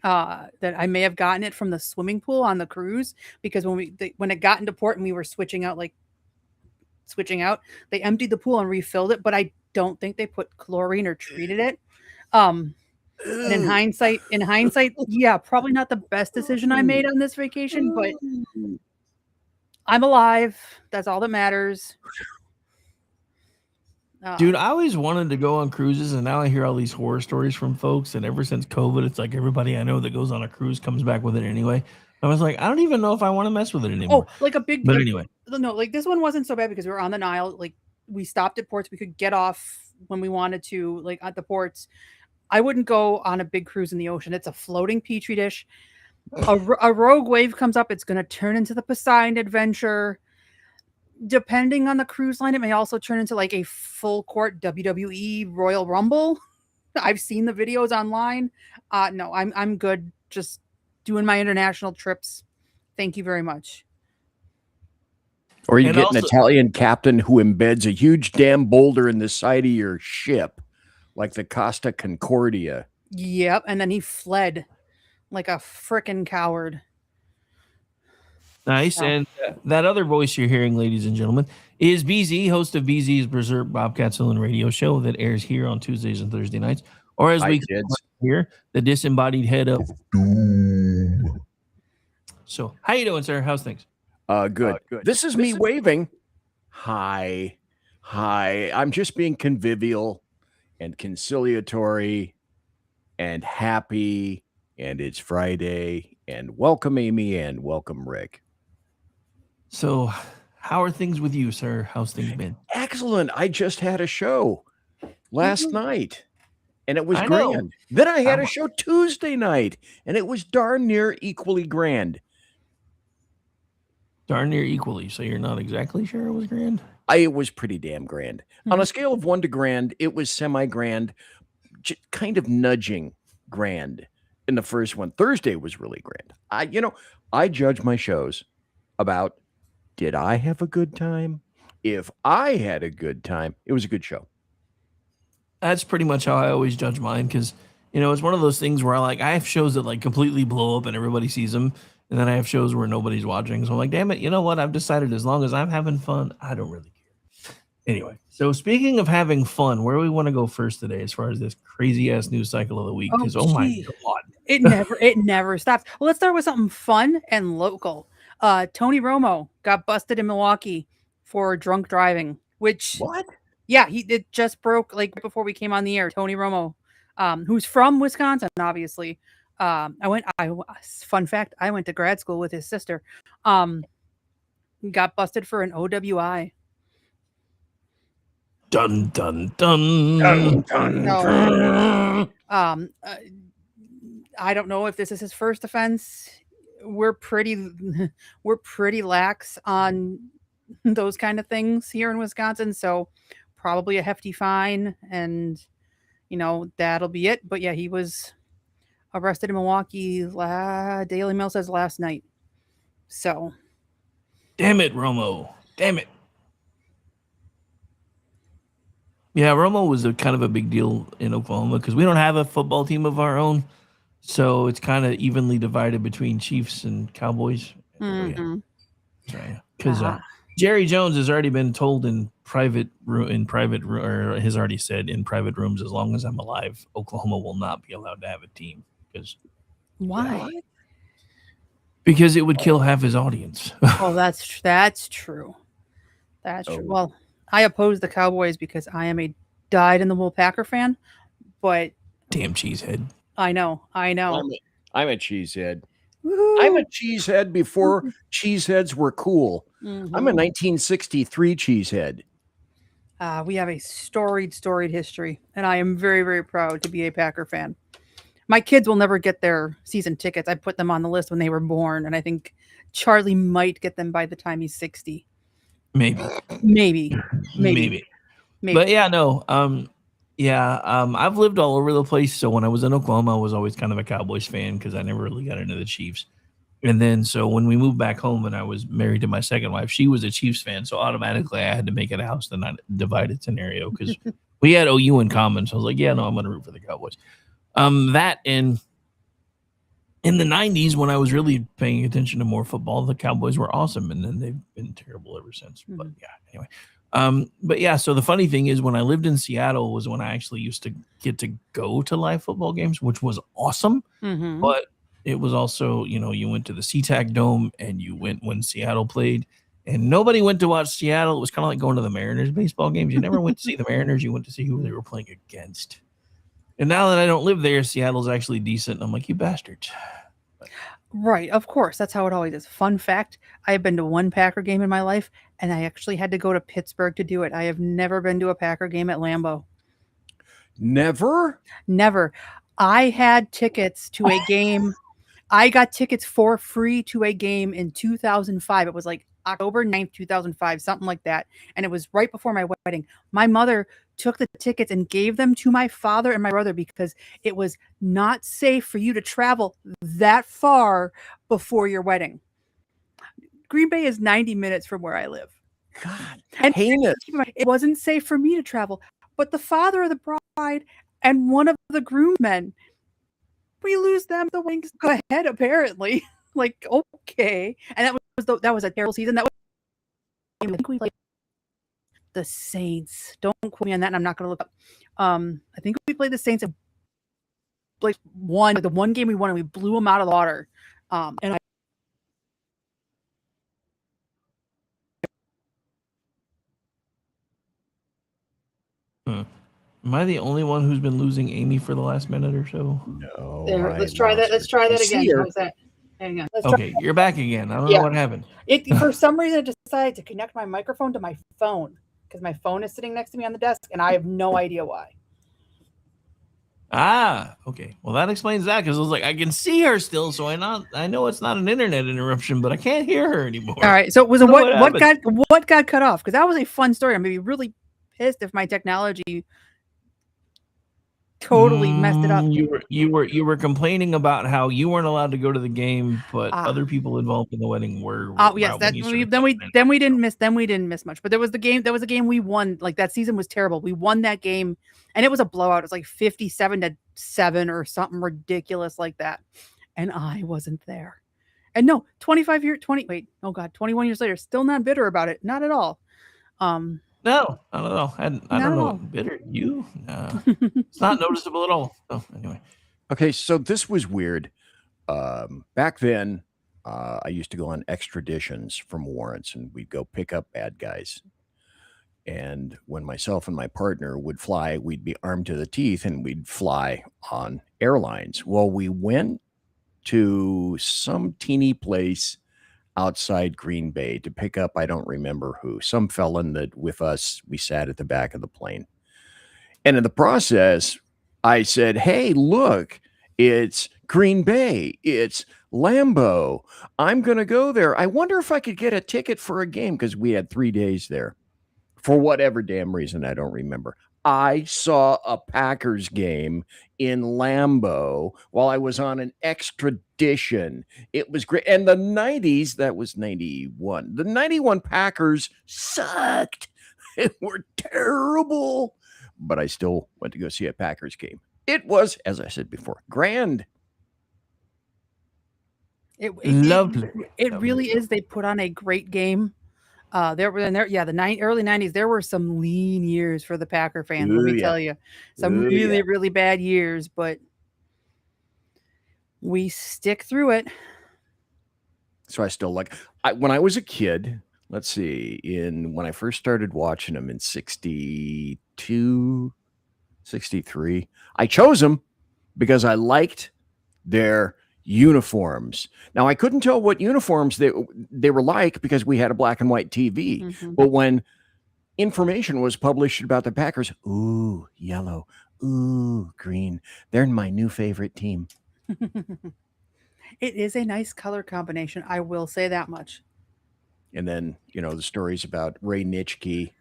that I may have gotten it from the swimming pool on the cruise because when it got into port and we were switching out, they emptied the pool and refilled it, but I don't think they put chlorine or treated it. And in hindsight, yeah, probably not the best decision I made on this vacation, but I'm alive. That's all that matters. Dude, I always wanted to go on cruises, and now I hear all these horror stories from folks. And ever since COVID, it's like everybody I know that goes on a cruise comes back with it anyway. I was like, I don't even know if I want to mess with it anymore. Oh, like a big. But anyway, no, like this one wasn't so bad because we were on the Nile. Like we stopped at ports, we could get off when we wanted to, like at the ports. I wouldn't go on a big cruise in the ocean. It's a floating petri dish. A rogue wave comes up, it's going to turn into the Poseidon Adventure. Depending on the cruise line, it may also turn into like a full court WWE Royal Rumble. I've seen the videos online. No, I'm good. Just doing my international trips. Thank you very much. Or you get an Italian captain who embeds a huge damn boulder in the side of your ship, like the Costa Concordia. Yep, and then he fled like a frickin' coward. Nice. And that other voice you're hearing, ladies and gentlemen, is BZ, host of BZ's Berserk Bobcats Island radio show that airs here on Tuesdays and Thursday nights, or as we hear, the disembodied head of doom. So, how you doing, sir? How's things? Good. This is me waving. Hi. Hi. I'm just being convivial and conciliatory and happy. And it's Friday. And welcome, Amy, and welcome, Rick. So, how are things with you, sir? How's things been? Excellent. I just had a show last night, and it was I know. grand. Then I had a show Tuesday night, and it was darn near equally grand. Darn near equally. So you're not exactly sure it was grand? It was pretty damn grand. On a scale of 1 to grand, it was semi-grand, kind of nudging grand in the first one. Thursday was really grand. I judge my shows about, did I have a good time? If I had a good time, it was a good show. That's pretty much how I always judge mine, because it's one of those things where I have shows that completely blow up and everybody sees them, and then I have shows where nobody's watching. So I'm like, damn it, you know what? I've decided as long as I'm having fun, I don't really care. Anyway, so speaking of having fun, where do we want to go first today as far as this crazy ass news cycle of the week? Because my god, it never stops. Well, let's start with something fun and local. Tony Romo got busted in Milwaukee for drunk driving, which yeah, it just broke before we came on the air. Tony Romo, who's from Wisconsin, obviously. Fun fact, I went to grad school with his sister. Got busted for an OWI. Dun dun dun. Dun, dun, dun. I don't know if this is his first offense. We're pretty lax on those kind of things here in Wisconsin, so probably a hefty fine, and that'll be it. But yeah, he was arrested in Milwaukee. Daily Mail says last night. So, damn it, Romo! Damn it! Yeah, Romo was kind of a big deal in Oklahoma because we don't have a football team of our own, so it's kind of evenly divided between Chiefs and Cowboys. Mm-hmm. Because Jerry Jones has already been told or has already said in private rooms, as long as I'm alive, Oklahoma will not be allowed to have a team. Why? Because it would kill half his audience. Oh, that's true. That's true. Well, I oppose the Cowboys because I am a dyed-in-the-wool Packer fan, but damn cheesehead. I know. I'm a cheesehead. Woo-hoo. I'm a cheesehead before cheeseheads were cool. Mm-hmm. I'm a 1963 cheesehead. We have a storied history, and I am very, very proud to be a Packer fan. My kids will never get their season tickets. I put them on the list when they were born, and I think Charlie might get them by the time he's 60. Maybe. But yeah, no. I've lived all over the place. So when I was in Oklahoma, I was always kind of a Cowboys fan because I never really got into the Chiefs. And then so when we moved back home and I was married to my second wife, she was a Chiefs fan. So automatically I had to make it a house that not divided scenario because we had OU in common. So I was like, yeah, no, I'm going to root for the Cowboys. That and in the 90s, when I was really paying attention to more football, the Cowboys were awesome. And then they've been terrible ever since. Mm-hmm. But yeah, anyway. But yeah, so the funny thing is when I lived in Seattle was when I actually used to get to go to live football games, which was awesome. Mm-hmm. But it was also, you went to the SeaTac Dome and you went when Seattle played and nobody went to watch Seattle. It was kind of like going to the Mariners baseball games. You never went to see the Mariners. You went to see who they were playing against. And now that I don't live there, Seattle's actually decent. And I'm like, you bastards. Right. Of course. That's how it always is. Fun fact. I have been to one Packer game in my life and I actually had to go to Pittsburgh to do it. I have never been to a Packer game at Lambeau. Never? Never. I had tickets to a game. I got tickets for free to a game in 2005. It was like October 9th, 2005, something like that. And it was right before my wedding. My mother took the tickets and gave them to my father and my brother because it was not safe for you to travel that far before your wedding. Green Bay is 90 minutes from where I live. God, and heinous. It wasn't safe for me to travel, but the father of the bride and one of the groomsmen, we lose them. The wings go ahead, apparently. Like, okay. And that was a terrible season. I think we played the Saints. Don't quote me on that, and I'm not going to look up. I think we played the Saints and the one game we won, and we blew them out of the water. And Am I the only one who's been losing Amy for the last minute or so? No. There, I let's try that. lost Let's her. try I that see again. her. How's that? Hang on. Let's try. Okay, you're back again. I don't know Yeah. what happened. It for some reason it decided to connect my microphone to my phone because my phone is sitting next to me on the desk, and I have no idea why. Okay. Well, that explains that because I was like, I can see her still, so I know it's not an internet interruption, but I can't hear her anymore. All right. So it was I don't know what got cut off? Because that was a fun story. I'm gonna be really pissed if my technology totally messed it up. You were complaining about how you weren't allowed to go to the game, but Ah. other people involved in the wedding were. Oh yes, wow, that when you we, started then we jumping in. then we didn't miss much. But there was the game. That was a game we won. Like that season was terrible. We won that game, and it was a blowout. It was like 57-7 or something ridiculous like that. And I wasn't there. And no, 21 years later, still not bitter about it. Not at all. No, not at all. I Not don't at know all. what bitter you. No, it's not noticeable at all. So anyway, Okay, so this was weird. Back then, I used to go on extraditions from warrants, and we'd go pick up bad guys. And when myself and my partner would fly, we'd be armed to the teeth, and we'd fly on airlines. Well, we went to some teeny place outside Green Bay to pick up, I don't remember who, some felon that with us, we sat at the back of the plane. And in the process, I said, hey, look, it's Green Bay. It's Lambeau. I'm going to go there. I wonder if I could get a ticket for a game because we had 3 days there. For whatever damn reason, I don't remember. I saw a Packers game in Lambeau while I was on an extradition. It was great. And the 90s, that was 91. The 91 Packers sucked. They were terrible. But I still went to go see a Packers game. It was, as I said before, grand. lovely. It really is. They put on a great game. There were the early 90s. There were some lean years for the Packer fans. Let Ooh, me yeah. tell you, some Ooh, really yeah. really bad years, but we stick through it. So I still like when I was a kid, let's see, when I first started watching them in 62, 63, I chose them because I liked their uniforms. Now I couldn't tell what uniforms they were like because we had a black and white TV. Mhm. But when information was published about the Packers, ooh, yellow, ooh, green, they're my new favorite team. It is a nice color combination. I will say that much. And then, the stories about Ray Nitschke,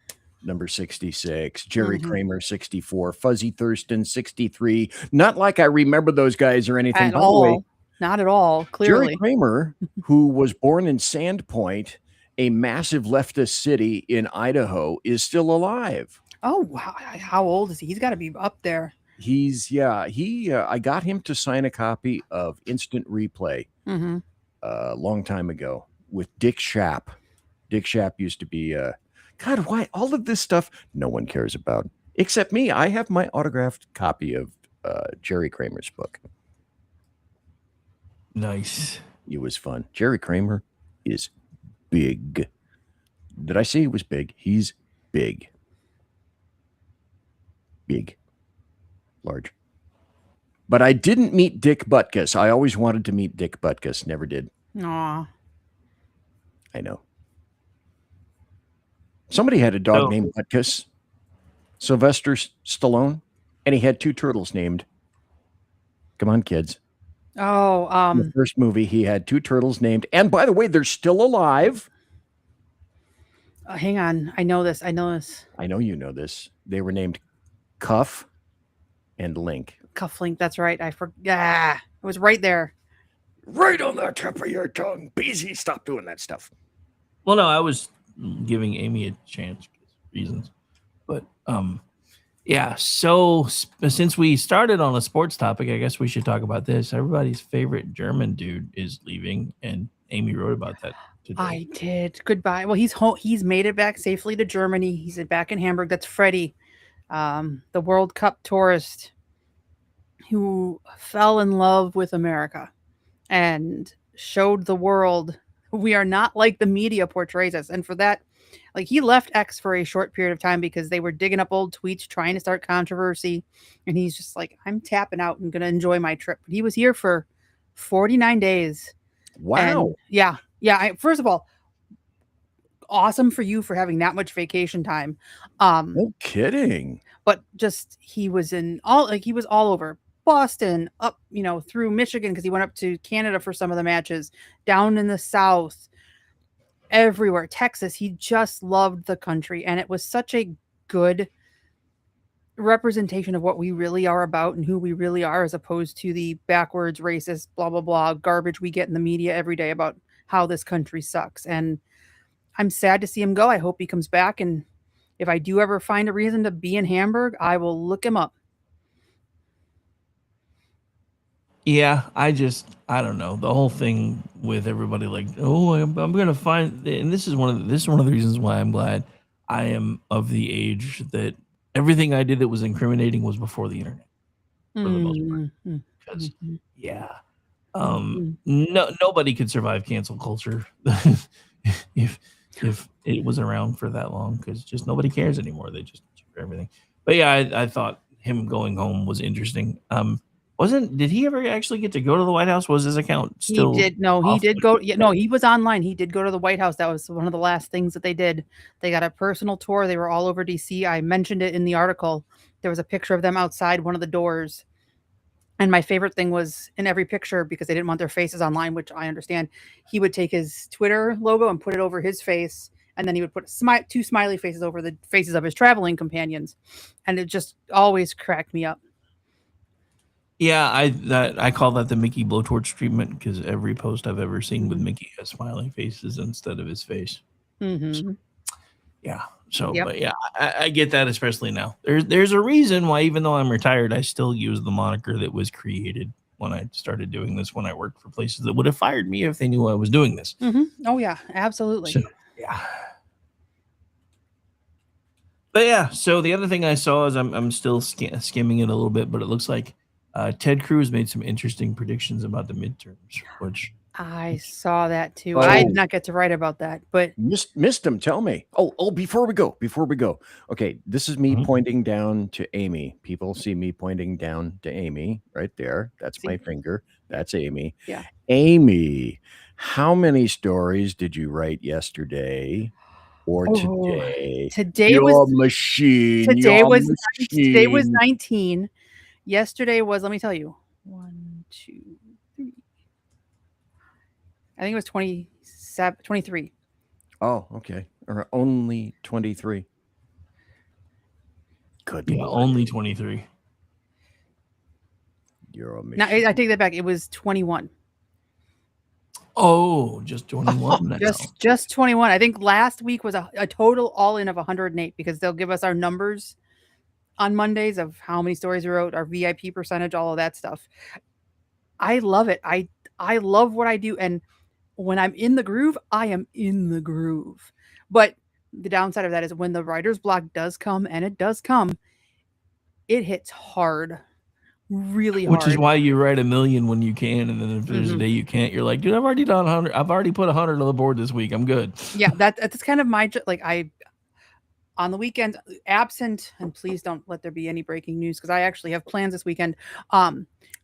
number 66, Jerry Mhm. Kramer, 64, Fuzzy Thurston, 63. Not like I remember those guys or anything. At By the way, all. Not at all. Jerry Clearly. Kramer, who was born in Sandpoint, a massive leftist city in Idaho, is still alive. Oh wow! How old is he? He's got to be up there. I got him to sign a copy of Instant Replay Mm-hmm. a long time ago with Dick Schaap. Dick Schaap used to be God, why all of this stuff no one cares about except me. I have my autographed copy of Jerry Kramer's book. Nice. It was fun. Jerry Kramer is big. Did I say he was big? He's big. Big. Large. But I didn't meet Dick Butkus. I always wanted to meet Dick Butkus. Never did. Aw. I know. Somebody had a dog So- named Butkus. Sylvester Stallone. And he had 2 turtles named. Come on, kids. Oh, In the first movie, he had 2 turtles named. And by the way, they're still alive. hang on. I know this. I know you know this. They were named Cuff and Link. Cufflink. That's right. I forgot. It was right there. Right on the tip of your tongue. Beezy, stop doing that stuff. Well, no, I was giving Amy a chance reasons, but yeah. So since we started on a sports topic, I guess we should talk about this. Everybody's favorite German dude is leaving, and Amy wrote about that today. I did. Goodbye. Well, he's home. He's made it back safely to Germany. He's back in Hamburg. That's Freddie, the World Cup tourist who fell in love with America and showed the world We are not like the media portrays us. And for that, like, he left X for a short period of time because they were digging up old tweets, trying to start controversy. And he's just like, I'm tapping out and going to enjoy my trip. But he was here for 49 days. Wow. And yeah. First of all, awesome for you for having that much vacation time. No kidding. But just he was all over Boston, up, through Michigan, because he went up to Canada for some of the matches, down in the South, everywhere, Texas. He just loved the country, and it was such a good representation of what we really are about and who we really are, as opposed to the backwards, racist, blah blah blah garbage we get in the media every day about how this country sucks. And I'm sad to see him go. I hope he comes back, and if I do ever find a reason to be in Hamburg, I will look him up. Yeah, I don't know, the whole thing with everybody like, oh, I'm gonna find, and this is one of the reasons why I'm glad I am of the age that everything I did that was incriminating was before the internet, for the most part. Because nobody could survive cancel culture if it was around for that long, because just nobody cares anymore. They just do everything. But yeah, I thought him going home was interesting. Did he ever actually get to go to the White House? Was his account still? He did. No, he did go. Yeah, no, he was online. He did go to the White House. That was one of the last things that they did. They got a personal tour. They were all over DC. I mentioned it in the article. There was a picture of them outside one of the doors. And my favorite thing was, in every picture, because they didn't want their faces online, which I understand, he would take his Twitter logo and put it over his face. And then he would put two smiley faces over the faces of his traveling companions. And it just always cracked me up. Yeah, I call that the Mickey blowtorch treatment, because every post I've ever seen with Mickey has smiling faces instead of his face. Mm-hmm. Yeah. So, Yep. But yeah, I get that, especially now. There's a reason why, even though I'm retired, I still use the moniker that was created when I started doing this, when I worked for places that would have fired me if they knew I was doing this. Mm-hmm. Oh yeah, absolutely. So, yeah. But yeah, so the other thing I saw is I'm still skimming it a little bit, but it looks like Ted Cruz made some interesting predictions about the midterms, which I saw that too. Oh. I did not get to write about that, but Missed him. Tell me. Oh, before we go. Okay, this is me Mhm. pointing down to Amy. People see me pointing down to Amy right there. That's my finger. That's Amy. Yeah. Amy, how many stories did you write yesterday or today? Today You're was a machine. today You're a was today was machine. 19. Yesterday was, let me tell you, 1, 2, 3. I think it was 27, 23. Oh, okay. Or only 23. Good yeah, Lord. only 23. You're a machine. No, I take that back. It was 21. Oh, just 21. Just 21. I think last week was a total all in of 108, because they'll give us our numbers on Mondays of how many stories we wrote, our VIP percentage, all of that stuff. I love it. I love what I do. And when I'm in the groove, I am in the groove. But the downside of that is, when the writer's block does come, and it does come, it hits hard. Really hard. Which is why you write 1 million when you can, and then if there's a day you can't, you're like, dude, I've already done 100. I've already put 100 on the board this week. I'm good. Yeah, that's kind of my, like, I on the weekend, absent, and please don't let there be any breaking news, because I actually have plans this weekend.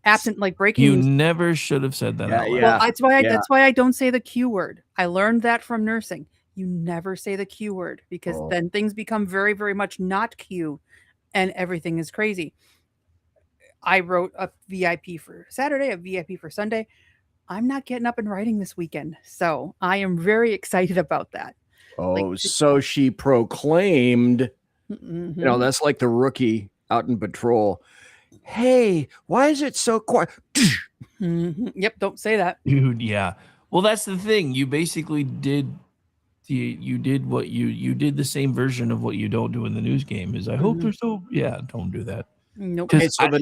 Absent, like, breaking You news. never should have said that out loud. Well, that's why I don't say the Q word. I learned that from nursing. You never say the Q word, because then things become very, very much not Q, and everything is crazy. I wrote a VIP for Saturday, a VIP for Sunday. I'm not getting up and writing this weekend, so I am very excited about that. Oh, so she proclaimed, that's like the rookie out in patrol. Hey, why is it so quiet? Yep, don't say that. Dude, yeah. Well, that's the thing. You basically did you did what you did the same version of what you don't do in the news game. Is I hope they're so, don't do that. Nope. Okay, so the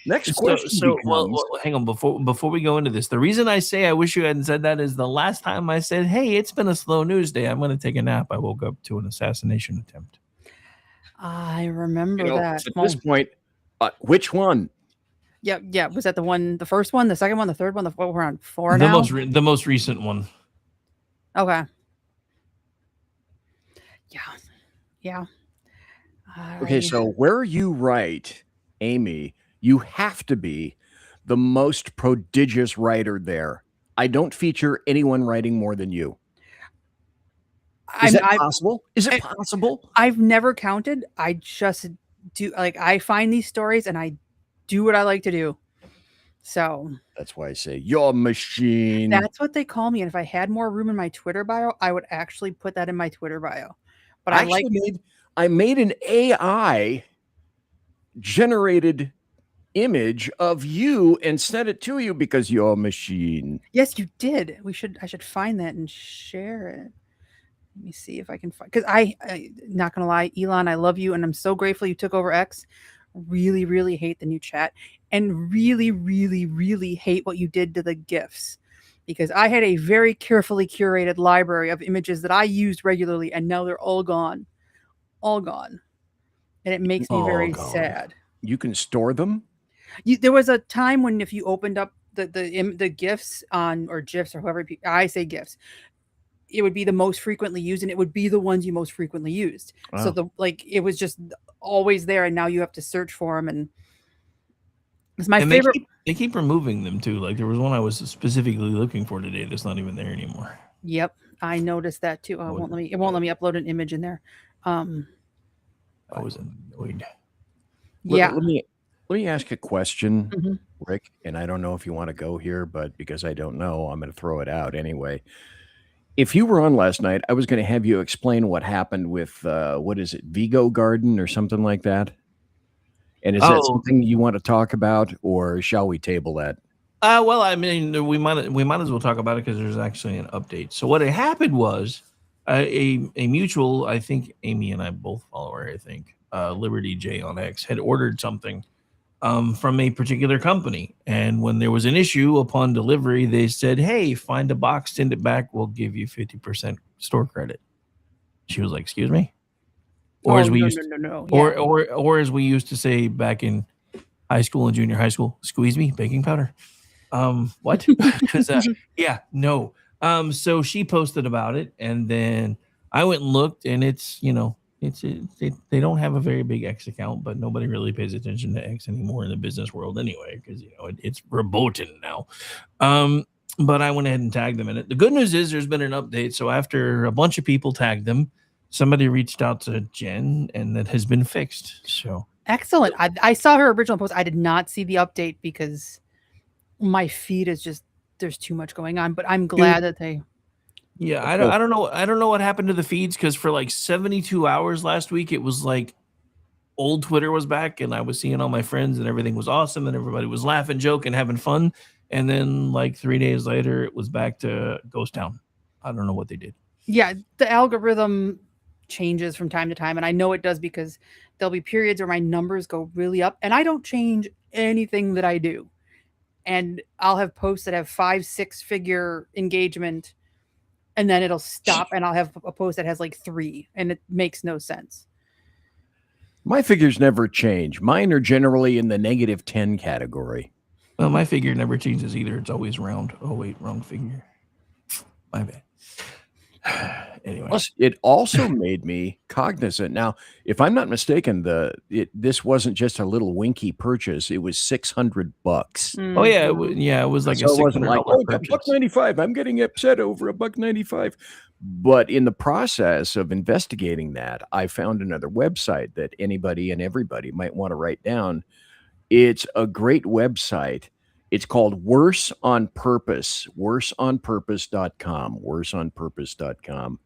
next question well, hang on, before we go into this, the reason I say I wish you hadn't said that is the last time I said, hey, it's been a slow news day, I'm going to take a nap, I woke up to an assassination attempt. I remember that. At this point, which one? Yeah. Was that the first one, the second one, the third one? What we're on 4 now? The most recent one. Okay. Yeah. Yeah. Okay, I so where you write, Amy, you have to be the most prodigious writer there. I don't feature anyone writing more than you. Is I'm that possible? Is it I possible? I've never counted. I just do like I find these stories and I do what I like to do. So That's why I say your machine. that's what they call me. And if I had more room in my Twitter bio, I would actually put that in my Twitter bio. But I like I made an AI generated image of you and sent it to you because your machine. yes, you did. I should find that and share it. Let me see if I can find because I not gonna lie, Elon, I love you and I'm so grateful you took over X. Really, really hate the new chat and really, really, really hate what you did to the GIFs. Because I had a very carefully curated library of images that I used regularly and now they're all gone. All gone. And it makes me Oh, very God. sad. You can store them? There was a time when if you opened up the GIFs on or GIFs or however I say GIFs, it would be the most frequently used and it would be the ones you most frequently used. So Oh. the like it was just always there and now you have to search for them and it's my And favorite. they keep removing them too. Like there was one I was specifically looking for today that's not even there anymore. Yep, I noticed that too. I was It won't let me upload an image in there. I was annoyed. Yeah. Let me ask a question, Mhm. Rick, and I don't know if you want to go here, but because I don't know, I'm going to throw it out anyway. If you were on last night, I was going to have you explain what happened with what is it, Vigo Garden or something like that. And is that Oh, something you want to talk about, or shall we table that? well, I mean, we might as well talk about it because there's actually an update. So what had happened was a mutual, I think Amy and I both follow her. I think Liberty J on X had ordered something from a particular company, and when there was an issue upon delivery, they said, "Hey, find a box, send it back. We'll give you 50% store credit." She was like, "Excuse me," or Oh as we no, used, no, no, no. Yeah. or as we used to say back in high school and junior high school, "Squeeze me, baking powder." What? Because yeah, no. So she posted about it, and then I went and looked, and it's they don't have a very big X account, but nobody really pays attention to X anymore in the business world anyway, because it's verboten now. But I went ahead and tagged them in it. The good news is there's been an update. So after a bunch of people tagged them, somebody reached out to Jen, and that has been fixed. So Excellent. I saw her original post. I did not see the update because my feed is just there's too much going on, but I'm glad that they yeah, So I don't know. I don't know what happened to the feeds because for like 72 hours last week, it was like old Twitter was back and I was seeing all my friends and everything was awesome and everybody was laughing, joking, having fun. And then like 3 days later, it was back to Ghost Town. I don't know what they did. yeah, the algorithm changes from time to time and I know it does because there'll be periods where my numbers go really up and I don't change anything that I do. And I'll have posts that have 5-6 figure engagement and then it'll stop and I'll have a post that has like 3 and it makes no sense. my figures never change. Mine are generally in the -10 category. Well, my figure never changes either. It's always round. Oh, wait, wrong figure. My bad. Anyway, Plus, it also made me cognizant. Now, if I'm not mistaken, this wasn't just a little winky purchase; it was $600. oh yeah, it was like So a it wasn't like, $600 oh, purchase. $1.95. I'm getting upset over $1.95. But in the process of investigating that, I found another website that anybody and everybody might want to write down. It's a great website. It's called Worse on Purpose, worseonpurpose.com, worseonpurpose.com.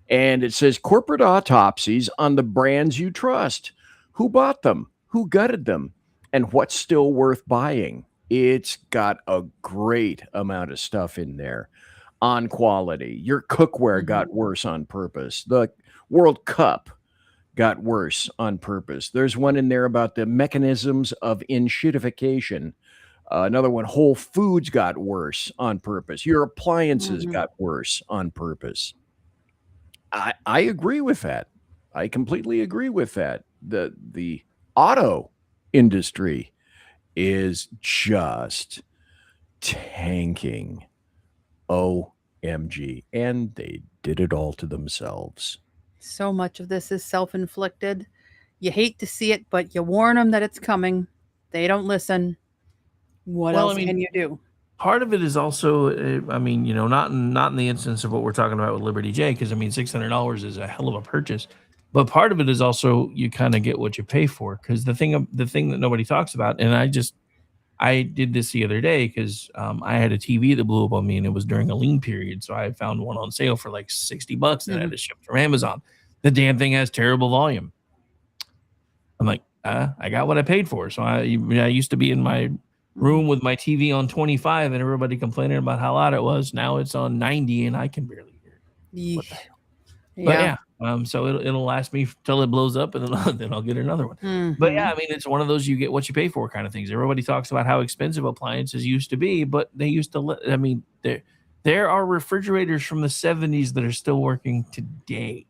And it says corporate autopsies on the brands you trust. Who bought them? Who gutted them? And what's still worth buying? It's got a great amount of stuff in there on quality. Your cookware got worse on purpose. The World Cup got worse on purpose. There's one in there about the mechanisms of enshittification. Another one, Whole Foods got worse on purpose. Your appliances got worse on purpose. I agree with that. I completely agree with that. The auto industry is just tanking. OMG. OMG. And they did it all to themselves. So much of this is self-inflicted. You hate to see it, but you warn them that it's coming. They don't listen. What Well, I else mean, can you do? part of it is also, I mean, not in the instance of what we're talking about with Liberty J, because I mean, $600 is a hell of a purchase. But part of it is also you kind of get what you pay for. Because the thing that nobody talks about, and I did this the other day because I had a TV that blew up on me, and it was during a lean period, so I found one on sale for like $60 and I had to ship from Amazon. The damn thing has terrible volume. I'm like, I got what I paid for. So I used to be in my room with my TV on 25 and everybody complaining about how loud it was. Now it's on 90 and I can barely hear it. What the hell? But yeah, so it'll last me till it blows up, and then I'll get another one. But yeah, I mean, it's one of those you get what you pay for kind of things. Everybody talks about how expensive appliances used to be, but they used to. I mean, there are refrigerators from the 70s that are still working today.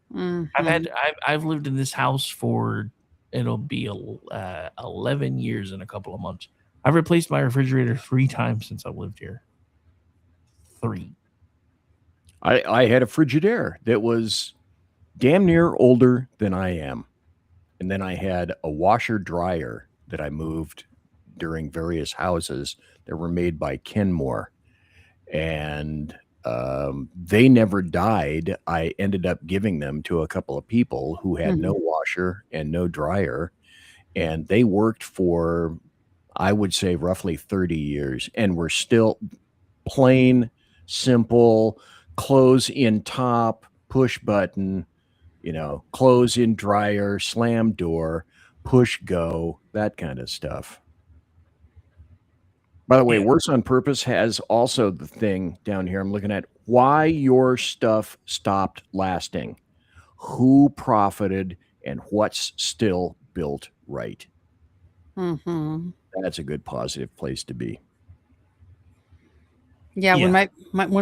I've lived in this house for it'll be 11 years in a couple of months. I've replaced my refrigerator 3 times since I've lived here. 3. I had a Frigidaire that was damn near older than I am. And then I had a washer dryer that I moved during various houses that were made by Kenmore. And they never died. I ended up giving them to a couple of people who had no washer and no dryer. And they worked for, I would say, roughly 30 years and were still plain, simple, close in top, push button, close in dryer, slam door, push go, that kind of stuff. By the way, Worse on Purpose has also the thing down here I'm looking at, why your stuff stopped lasting, who profited, and what's still built right. That's a good positive place to be. Yeah, when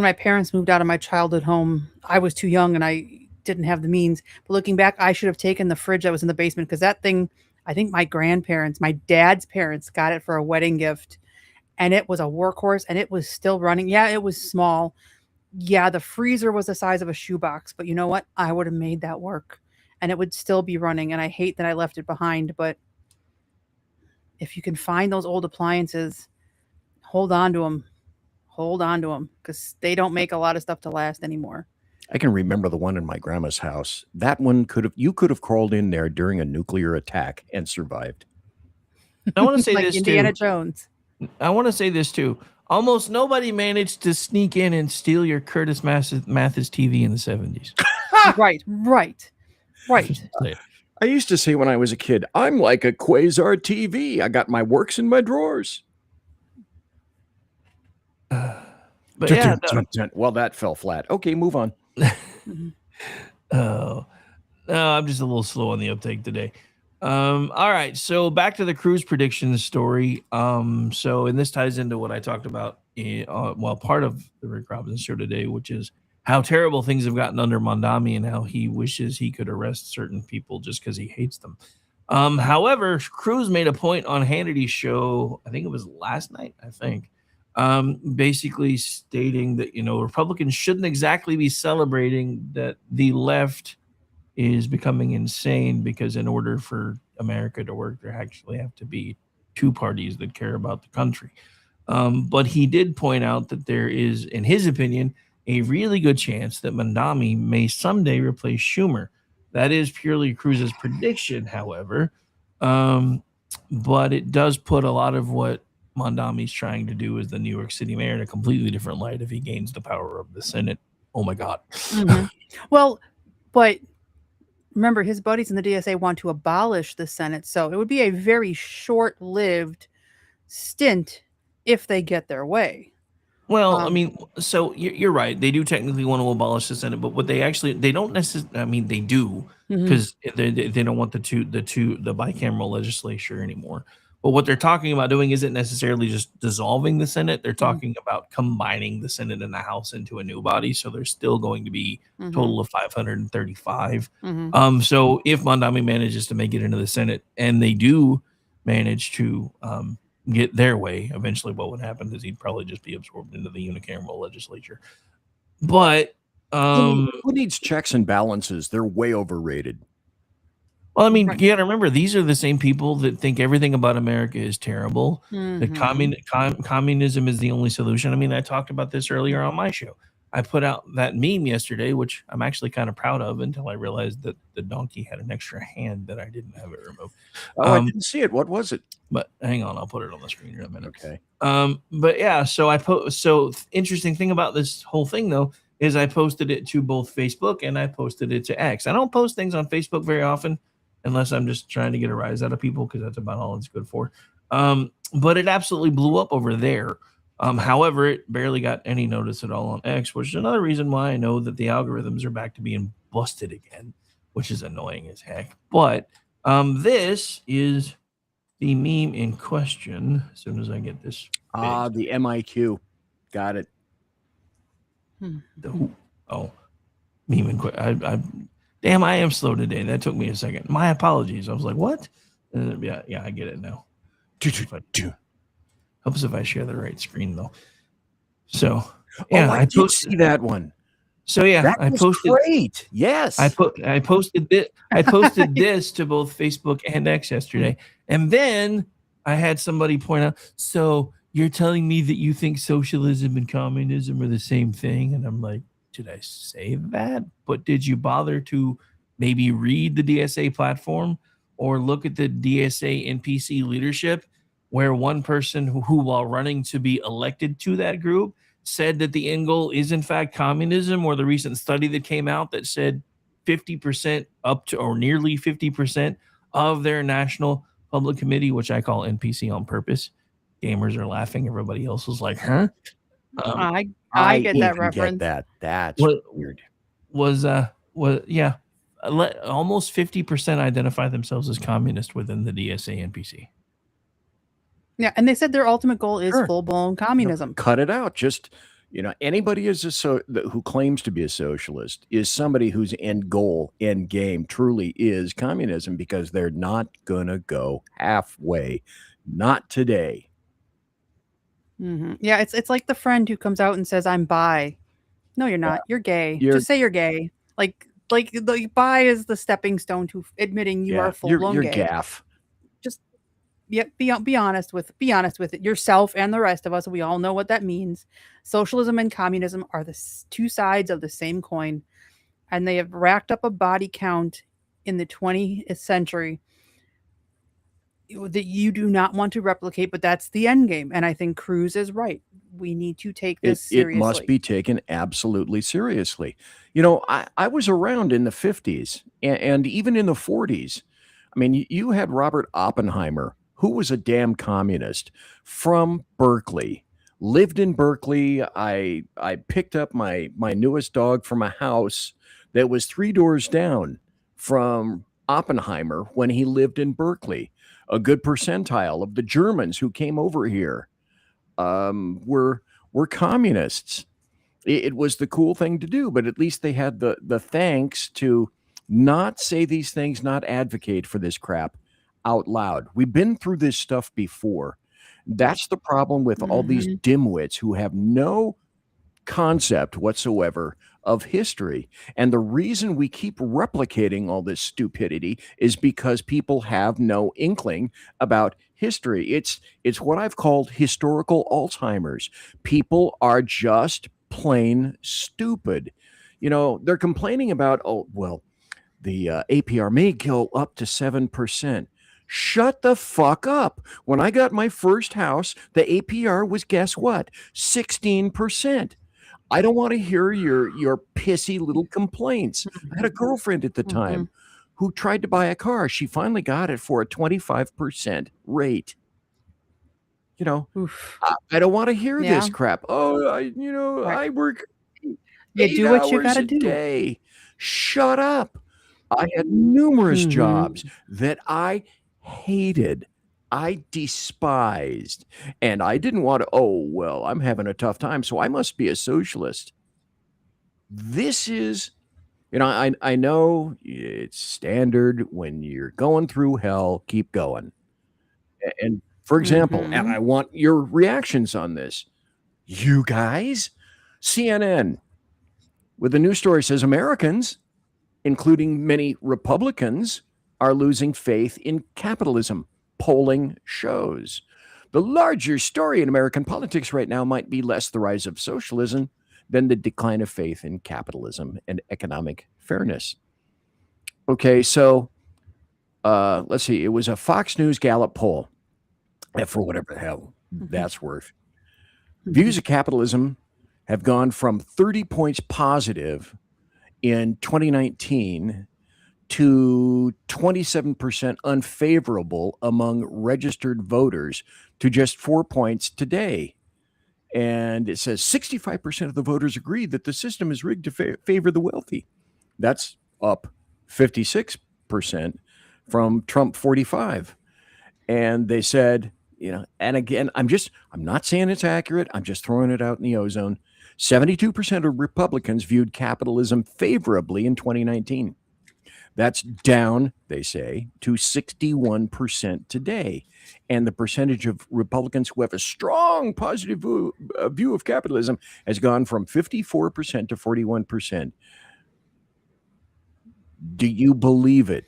my parents moved out of my childhood home, I was too young and I didn't have the means. But looking back, I should have taken the fridge that was in the basement, because that thing, I think my grandparents, my dad's parents, got it for a wedding gift, and it was a workhorse, and it was still running. Yeah, it was small. Yeah, the freezer was the size of a shoebox, but you know what? I would have made that work, and it would still be running. And I hate that I left it behind, but if you can find those old appliances, hold on to them. Hold on to them, because they don't make a lot of stuff to last anymore. I can remember the one in my grandma's house. That one you could have crawled in there during a nuclear attack and survived. I want to say Like this Indiana too. Jones. I want to say this too. Almost nobody managed to sneak in and steal your Curtis Mathis TV in the 70s. Right. I used to say when I was a kid, I'm like a Quasar TV. I got my works in my drawers. But yeah, well, that fell flat. Okay, move on. Oh, no, I'm just a little slow on the uptake today. All right, so back to the cruise predictions story. And this ties into what I talked about part of the Rick Robinson show today, which is how terrible things have gotten under Mondami and how he wishes he could arrest certain people just because he hates them. However, Cruz made a point on Hannity's show, I think it was last night, basically stating that, Republicans shouldn't exactly be celebrating that the left is becoming insane, because in order for America to work, there actually have to be 2 parties that care about the country. But he did point out that there is, in his opinion, a really good chance that Mondami may someday replace Schumer. That is purely Cruz's prediction, however. But it does put a lot of what Mondami's trying to do as the New York City mayor in a completely different light if he gains the power of the Senate. Oh my God. Well, but remember, his buddies in the DSA want to abolish the Senate, so it would be a very short-lived stint if they get their way. Well, I mean, so you're right. They do technically want to abolish the Senate, but what they don't necessarily. I mean, they do, because they don't want the bicameral legislature anymore. But what they're talking about doing isn't necessarily just dissolving the Senate. They're talking about combining the Senate and the House into a new body. So there's still going to be a total of 535. So if Mondami manages to make it into the Senate, and they do manage to get their way, eventually what would happen is he'd probably just be absorbed into the unicameral legislature. But who needs checks and balances? They're way overrated. well, I mean, Right. you got to remember these are the same people that think everything about America is terrible. The communism is the only solution. I mean, I talked about this earlier on my show. I put out that meme yesterday, which I'm actually kind of proud of until I realized that the donkey had an extra hand that I didn't have it removed. Oh, I didn't see it. What was it? But hang on, I'll put it on the screen in a minute. Okay. But yeah, interesting thing about this whole thing though is I posted it to both Facebook and I posted it to X. I don't post things on Facebook very often unless I'm just trying to get a rise out of people because that's about all it's good for. But it absolutely blew up over there. However, it barely got any notice at all on X, which is another reason why I know that the algorithms are back to being busted again, which is annoying as heck. But this is the meme in question. As soon as I get this, the MIQ, got it. meme in question. Damn, I am slow today. That took me a second. My apologies. I was like, what? Yeah, I get it now. Helps if I share the right screen though. So yeah, I did see that one. So yeah, that was great. Yes, I posted this. I posted this to both Facebook and X yesterday, and then I had somebody point out. So you're telling me that you think socialism and communism are the same thing? And I'm like, did I say that? But did you bother to maybe read the DSA platform or look at the DSA NPC leadership, where one person who while running to be elected to that group said that the end goal is in fact communism, or the recent study that came out that said 50% up to or nearly 50% of their national public committee, which I call NPC on purpose. Gamers are laughing. Everybody else was like, huh? I get that reference. That's weird. Was yeah, almost 50% identify themselves as communist within the DSA NPC. Yeah, and they said their ultimate goal is full-blown communism. Cut it out. Just anybody who claims to be a socialist is somebody whose end goal, end game, truly is communism, because they're not gonna go halfway. Not today. Yeah, it's like the friend who comes out and says, "I'm bi." No, you're not. You're gay. Just say you're gay. Like the bi is the stepping stone to admitting you are full-blown you're gay. gaff. Just be honest with it yourself and the rest of us. We all know what that means. Socialism and communism are the two sides of the same coin, and they have racked up a body count in the 20th century that you do not want to replicate, but that's the end game. And I think Cruz is right. We need to take this seriously. It must be taken absolutely seriously. I was around in the 50s and even in the 40s. I mean, you had Robert Oppenheimer, who was a damn communist, from Berkeley, lived in Berkeley. I picked up my newest dog from a house that was 3 doors down from Oppenheimer when he lived in Berkeley. A good percentile of the Germans who came over here were communists. It was the cool thing to do, but at least they had the thanks to not say these things, not advocate for this crap out loud. We've been through this stuff before. That's the problem with all these dimwits who have no concept whatsoever of history. And the reason we keep replicating all this stupidity is because people have no inkling about history. It's what I've called historical Alzheimer's. People are just plain stupid. They're complaining about, the APR may go up to 7%. Shut the fuck up. When I got my first house, the APR was, guess what? 16%. I don't want to hear your pissy little complaints. I had a girlfriend at the time who tried to buy a car. She finally got it for a 25% rate. I don't want to hear this crap. Oh, I work 8 do what you hours gotta a do. day. Shut up. I had numerous jobs that I hated. I despised, and I didn't want to, I'm having a tough time, so I must be a socialist. This is, I know it's standard when you're going through hell, keep going. And for example, and I want your reactions on this. You guys, CNN, With the news story says Americans, including many Republicans, are losing faith in capitalism. Polling shows. The larger story in American politics right now might be less the rise of socialism than the decline of faith in capitalism and economic fairness. Okay, so let's see. It was a Fox News Gallup poll, for whatever the hell that's worth. Views of capitalism have gone from 30 points positive in 2019 to 27% unfavorable among registered voters to just 4 points today. And it says 65% of the voters agree that the system is rigged to favor the wealthy. That's up 56% from Trump 45. And they said, and again, I'm not saying it's accurate. I'm just throwing it out in the ozone. 72% of Republicans viewed capitalism favorably in 2019. That's down, they say, to 61% today. And the percentage of Republicans who have a strong positive view of capitalism has gone from 54% to 41%. Do you believe it?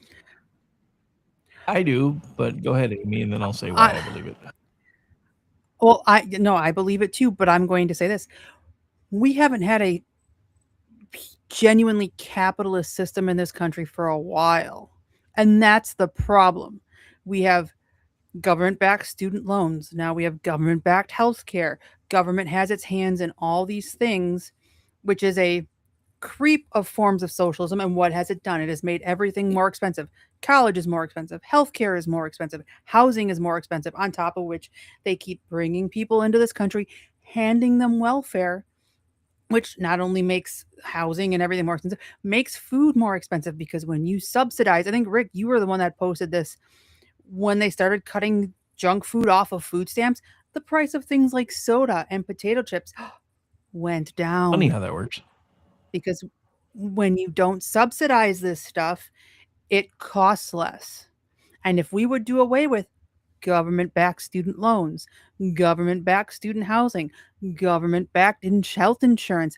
I do, but go ahead, Amy, and then I'll say why I believe it. Well, I believe it too, but I'm going to say this. We haven't had a genuinely capitalist system in this country for a while. And that's the problem. We have government-backed student loans. Now we have government-backed healthcare. Government has its hands in all these things, which is a creep of forms of socialism. And what has it done? It has made everything more expensive. College is more expensive. Healthcare is more expensive. Housing is more expensive, on top of which they keep bringing people into this country, handing them welfare, which not only makes housing and everything more expensive, makes food more expensive, because when you subsidize, I think, Rick, you were the one that posted this, when they started cutting junk food off of food stamps, the price of things like soda and potato chips went down. Funny how that works. Because when you don't subsidize this stuff, it costs less. And if we would do away with government-backed student loans, government-backed student housing, government-backed health insurance,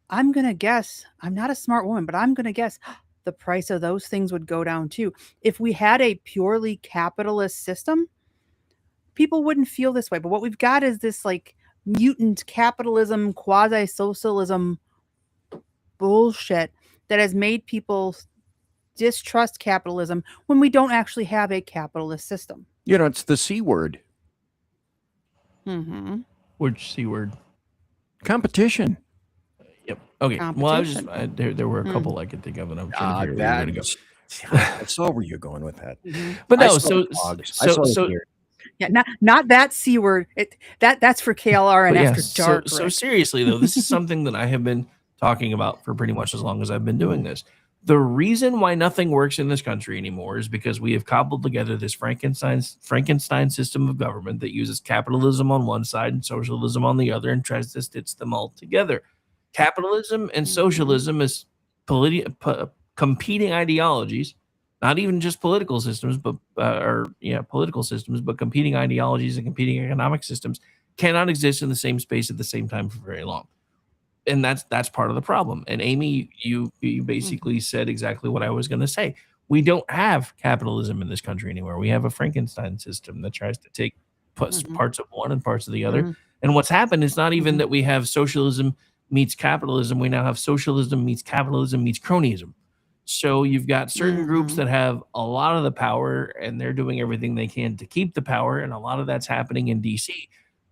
I'm going to guess, I'm not a smart woman, but I'm going to guess the price of those things would go down too. If we had a purely capitalist system, people wouldn't feel this way. But what we've got is this like mutant capitalism, quasi-socialism bullshit that has made people distrust capitalism when we don't actually have a capitalist system. It's the C word. Mm-hmm. Which C word? Competition. Yep. Okay. Well, I was just there were a couple I could think of, and I'm trying to figure out where to go. I saw where you're going with that. But no, yeah, not that C word. That's for KLR and After Dark. So seriously though, this is something that I have been talking about for pretty much as long as I've been doing this. The reason why nothing works in this country anymore is because we have cobbled together this Frankenstein system of government that uses capitalism on one side and socialism on the other and tries to stitch them all together. Capitalism and socialism is competing ideologies, not even just political systems, but political systems, but competing ideologies and competing economic systems cannot exist in the same space at the same time for very long. And that's part of the problem. And Amy, you basically said exactly what I was going to say. We don't have capitalism in this country anymore. We have a Frankenstein system that tries to take parts of one and parts of the other. And what's happened is not even that we have socialism meets capitalism. We now have socialism meets capitalism meets cronyism. So you've got certain groups that have a lot of the power, and they're doing everything they can to keep the power. And a lot of that's happening in DC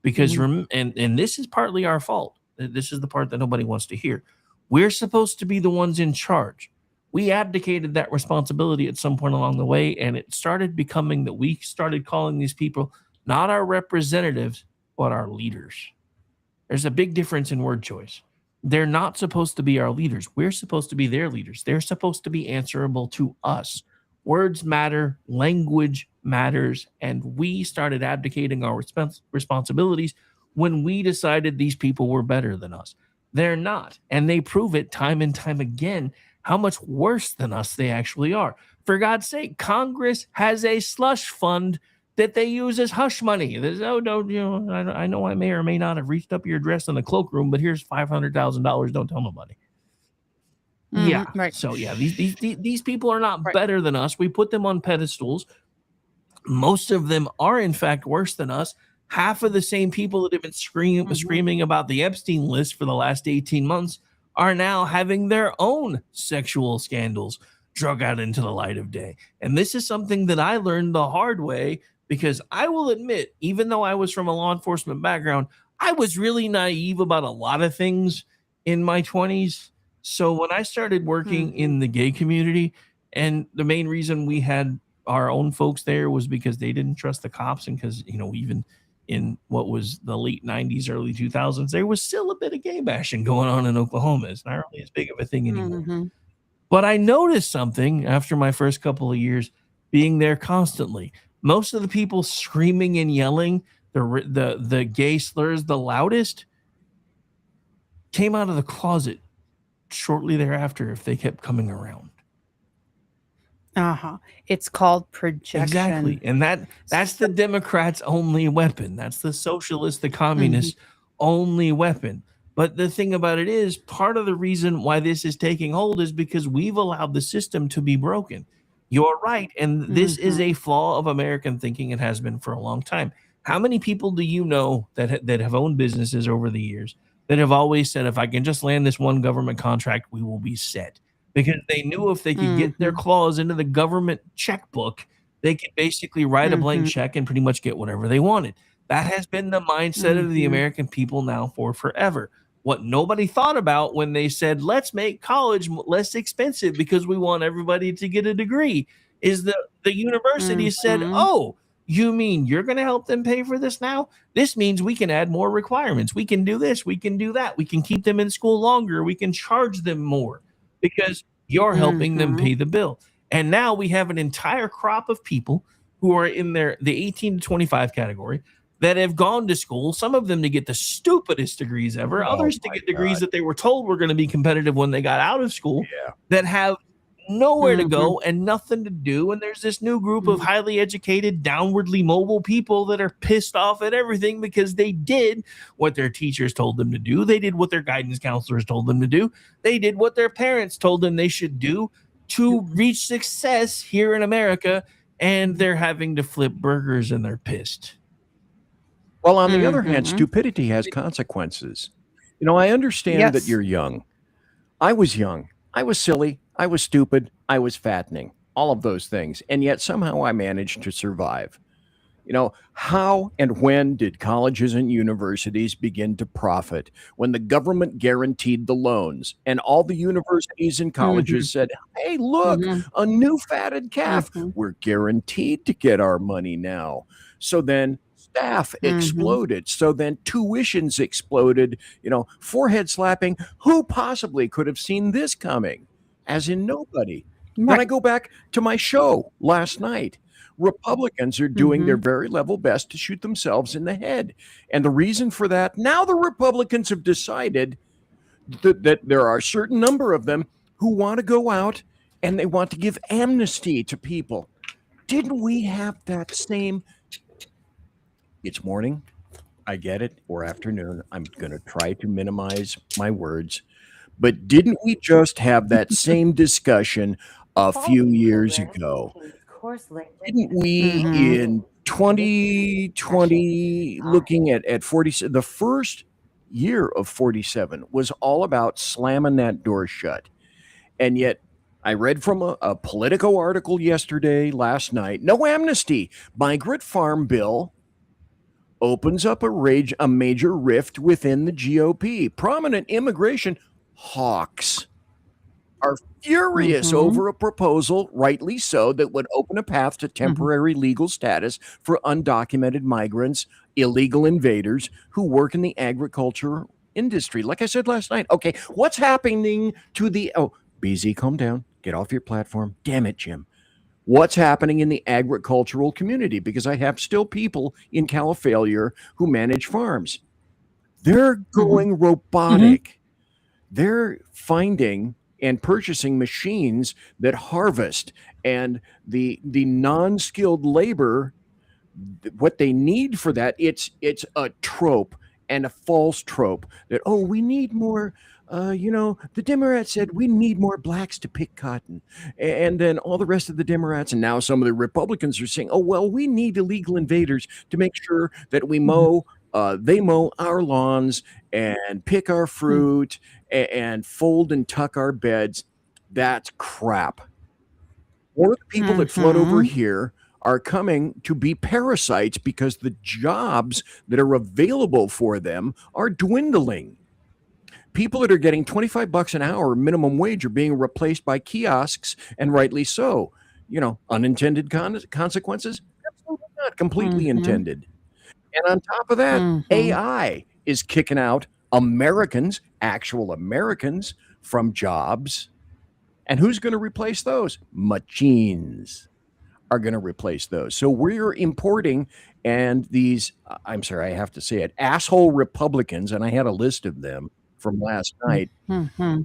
because, and this is partly our fault. This is the part that nobody wants to hear. We're supposed to be the ones in charge. We abdicated that responsibility at some point along the way, and it started becoming that we started calling these people not our representatives, but our leaders. There's a big difference in word choice. They're not supposed to be our leaders. We're supposed to be their leaders. They're supposed to be answerable to us. Words matter, language matters, and we started abdicating our responsibilities when we decided these people were better than us. They're not. And they prove it time and time again how much worse than us they actually are. For God's sake, Congress has a slush fund that they use as hush money. There's, I know I may or may not have reached up your address in the cloakroom, but here's $500,000. Don't tell nobody. Yeah. Right. So yeah, these people are not Right. better than us. We put them on pedestals. Most of them are in fact worse than us. Half of the same people that have been screaming about the Epstein list for the last 18 months are now having their own sexual scandals drug out into the light of day. And this is something that I learned the hard way, because I will admit, even though I was from a law enforcement background, I was really naive about a lot of things in my 20s. So when I started working in the gay community, and the main reason we had our own folks there was because they didn't trust the cops, and because, even in what was the late 90s, early 2000s, there was still a bit of gay bashing going on in Oklahoma. It's not really as big of a thing anymore. But I noticed something after my first couple of years being there constantly. Most of the people screaming and yelling the gay slurs the loudest came out of the closet shortly thereafter if they kept coming around. It's called projection. Exactly. And that's the Democrats' only weapon. That's the socialist, the communist only weapon. But the thing about it is, part of the reason why this is taking hold is because we've allowed the system to be broken. You're right. And this is a flaw of American thinking. It has been for a long time. How many people do you know that have owned businesses over the years that have always said, if I can just land this one government contract, we will be set? Because they knew if they could get their claws into the government checkbook, they could basically write a blank check and pretty much get whatever they wanted. That has been the mindset of the American people now for forever. What nobody thought about when they said, let's make college less expensive because we want everybody to get a degree, is the university said, oh, you mean you're going to help them pay for this now? This means we can add more requirements. We can do this. We can do that. We can keep them in school longer. We can charge them more, because you're helping them pay the bill. And now we have an entire crop of people who are in the 18 to 25 category that have gone to school, some of them to get the stupidest degrees ever, others to get degrees that they were told were going to be competitive when they got out of school, that have nowhere to go and nothing to do. And there's this new group of highly educated, downwardly mobile people that are pissed off at everything because they did what their teachers told them to do. They did what their guidance counselors told them to do. They did what their parents told them they should do to reach success here in America. And they're having to flip burgers and they're pissed. Well, on the other hand, stupidity has consequences. I understand that you're young. I was young. I was silly. I was stupid. I was fattening. All of those things. And yet somehow I managed to survive. How and when did colleges and universities begin to profit? When the government guaranteed the loans and all the universities and colleges said, hey, look, a new fatted calf. We're guaranteed to get our money now. So then staff exploded. So then tuitions exploded, forehead slapping. Who possibly could have seen this coming? As in nobody. When I go back to my show last night, Republicans are doing their very level best to shoot themselves in the head. And the reason for that, now the Republicans have decided that there are a certain number of them who want to go out and they want to give amnesty to people. Didn't we have that same? It's morning. I get it. Or afternoon. I'm going to try to minimize my words. But didn't we just have that same discussion a few years ago? Didn't we in 2020, looking at 40, the first year of 47 was all about slamming that door shut. And yet I read from a Politico article last night, no amnesty. Migrant farm bill opens up a major rift within the GOP. Prominent immigration hawks are furious over a proposal, rightly so, that would open a path to temporary legal status for undocumented migrants, illegal invaders who work in the agriculture industry. Like I said last night, okay, what's happening to BZ, calm down, get off your platform. Damn it, Jim. What's happening in the agricultural community? Because I have still people in Califailure who manage farms. They're going robotic. They're finding and purchasing machines that harvest, and the non-skilled labor, what they need for that, it's a trope and a false trope that, we need more the Democrats said we need more blacks to pick cotton. And then all the rest of the Democrats, and now some of the Republicans are saying, oh, well, we need illegal invaders to make sure that we they mow our lawns and pick our fruit and fold and tuck our beds. That's crap. More of the people that flood over here are coming to be parasites because the jobs that are available for them are dwindling. People that are getting $25 an hour minimum wage are being replaced by kiosks, and rightly so. Unintended consequences? Absolutely not. Completely intended. And on top of that, AI is kicking out Americans, actual Americans, from jobs. And who's going to replace those? Machines are going to replace those. So we're importing, and these, I'm sorry, I have to say it, asshole Republicans, and I had a list of them from last night,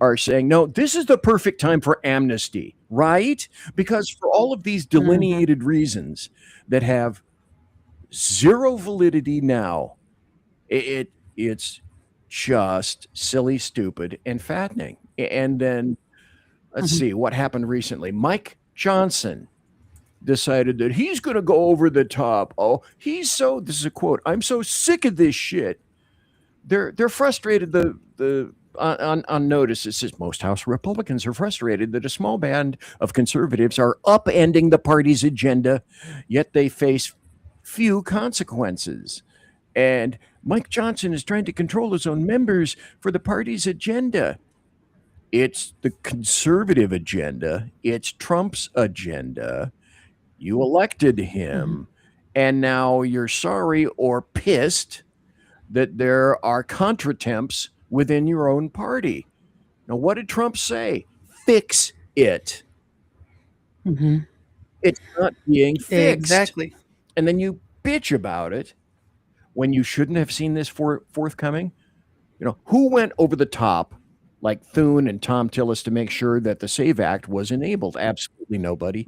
are saying, no, this is the perfect time for amnesty, right? Because for all of these delineated reasons that have zero validity now, it's just silly, stupid, and fattening. And then let's see what happened recently. Mike Johnson decided that he's going to go over the top. Oh, this is a quote, I'm so sick of this shit. They're frustrated. On notice, it says most House Republicans are frustrated that a small band of conservatives are upending the party's agenda, yet they face few consequences. And Mike Johnson is trying to control his own members for the party's agenda. It's the conservative agenda. It's Trump's agenda. You elected him, and now you're sorry or pissed that there are contretemps within your own party. Now, what did Trump say? Fix it. It's not being fixed. Exactly. And then you bitch about it when you shouldn't have seen this forthcoming. Who went over the top like Thune and Tom Tillis to make sure that the SAVE Act was enabled? Absolutely nobody.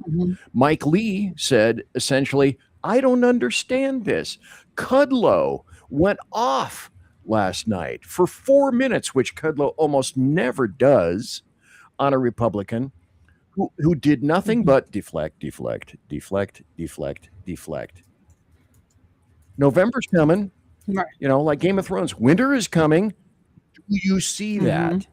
Mike Lee said, essentially, I don't understand this. Kudlow went off last night for 4 minutes, which Kudlow almost never does on a Republican who did nothing but deflect. November's coming, Right. like Game of Thrones. Winter is coming. Do you see that?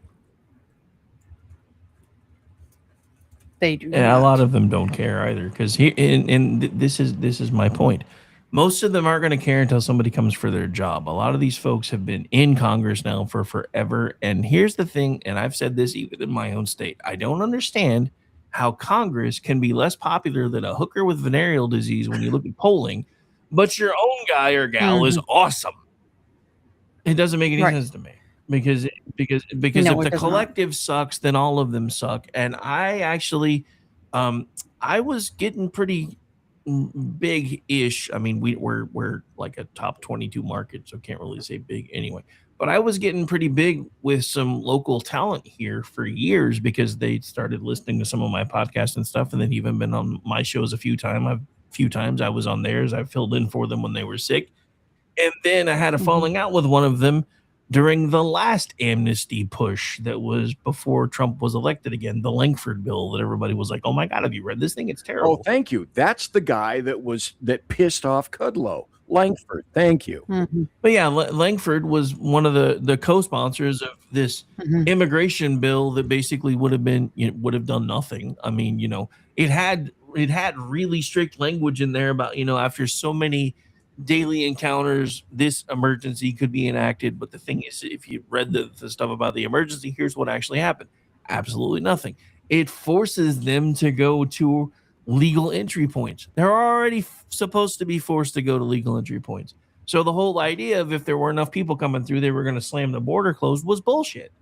They do. And a lot of them don't care either, because this is my point. Most of them aren't going to care until somebody comes for their job. A lot of these folks have been in Congress now for forever. And here's the thing, and I've said this even in my own state, I don't understand how Congress can be less popular than a hooker with venereal disease when you look at polling, but your own guy or gal is awesome. It doesn't make any sense to me. Because if the collective sucks, then all of them suck. And I actually, I was getting pretty big-ish. I mean, we're like a top 22 market, so can't really say big anyway. But I was getting pretty big with some local talent here for years because they started listening to some of my podcasts and stuff, and then even been on my shows a few times. I was on theirs. I filled in for them when they were sick, and then I had a falling out with one of them during the last amnesty push that was before Trump was elected again, the Langford bill that everybody was like, oh my God, have you read this thing? It's terrible. Oh, thank you. That's the guy that pissed off Kudlow. Langford, thank you. But yeah, Langford was one of the co-sponsors of this immigration bill that basically would have done nothing. I mean, it had really strict language in there about, after so many daily encounters, this emergency could be enacted. But the thing is, if you read the stuff about the emergency, here's what actually happened. Absolutely nothing. It forces them to go to legal entry points. They're already supposed to be forced to go to legal entry points. So the whole idea of if there were enough people coming through, they were going to slam the border closed was bullshit.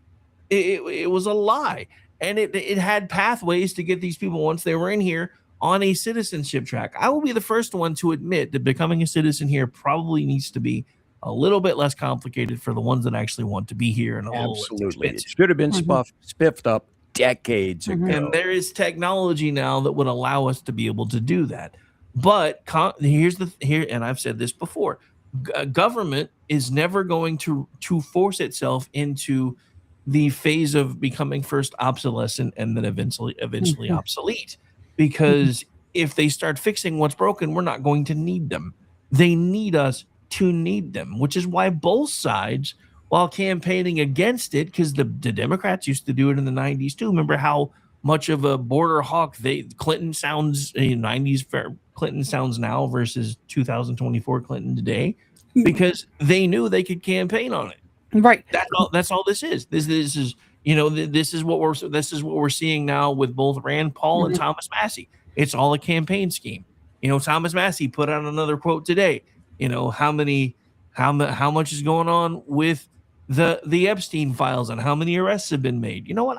It was a lie. And it had pathways to get these people, once they were in here, on a citizenship track. I will be the first one to admit that becoming a citizen here probably needs to be a little bit less complicated for the ones that actually want to be here. And absolutely, it should have been spiffed up decades ago. And there is technology now that would allow us to be able to do that. But here, and I've said this before, government is never going to force itself into the phase of becoming first obsolescent and then eventually Mhm. obsolete. Because if they start fixing what's broken, we're not going to need them. They need us to need them, which is why both sides, while campaigning against it, because the Democrats used to do it in the 90s too. Remember how much of a border hawk Clinton sounds in 90s Clinton sounds now versus 2024 Clinton today, because they knew they could campaign on it. Right. That's all this is. This is this is what we're seeing now with both Rand Paul and Mhm. Thomas Massey. It's all a campaign scheme. Thomas Massey put out another quote today. How much is going on with the Epstein files and how many arrests have been made. You know what?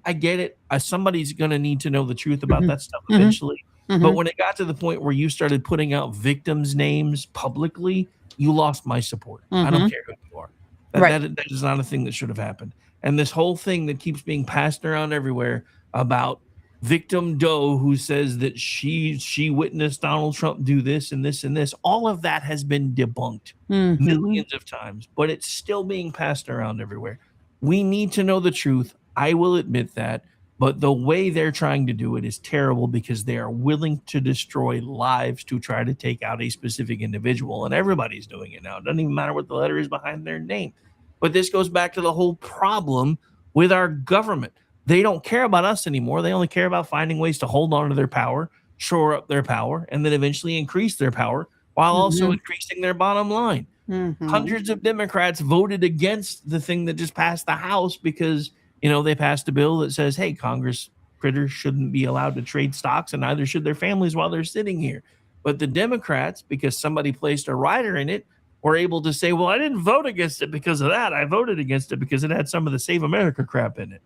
I get it. Somebody's going to need to know the truth about Mhm. that stuff Mhm. eventually. But Mhm. when it got to the point where you started putting out victims' names publicly, you lost my support. I don't Mhm. care who you are. Right. That is not a thing that should have happened. And this whole thing that keeps being passed around everywhere about victim Doe who says that she witnessed Donald Trump do this and this and this, all of that has been debunked Mhm. millions of times, but it's still being passed around everywhere. We need to know the truth. I will admit that. But the way they're trying to do it is terrible because they are willing to destroy lives to try to take out a specific individual. And everybody's doing it now. It doesn't even matter what the letter is behind their name. But this goes back to the whole problem with our government. They don't care about us anymore. They only care about finding ways to hold on to their power, shore up their power, and then eventually increase their power while also Mhm. increasing their bottom line. Mhm. Hundreds of Democrats voted against the thing that just passed the House because they passed a bill that says, hey, Congress critters shouldn't be allowed to trade stocks and neither should their families while they're sitting here. But the Democrats, because somebody placed a rider in it, were able to say, well, I didn't vote against it because of that. I voted against it because it had some of the Save America crap in it.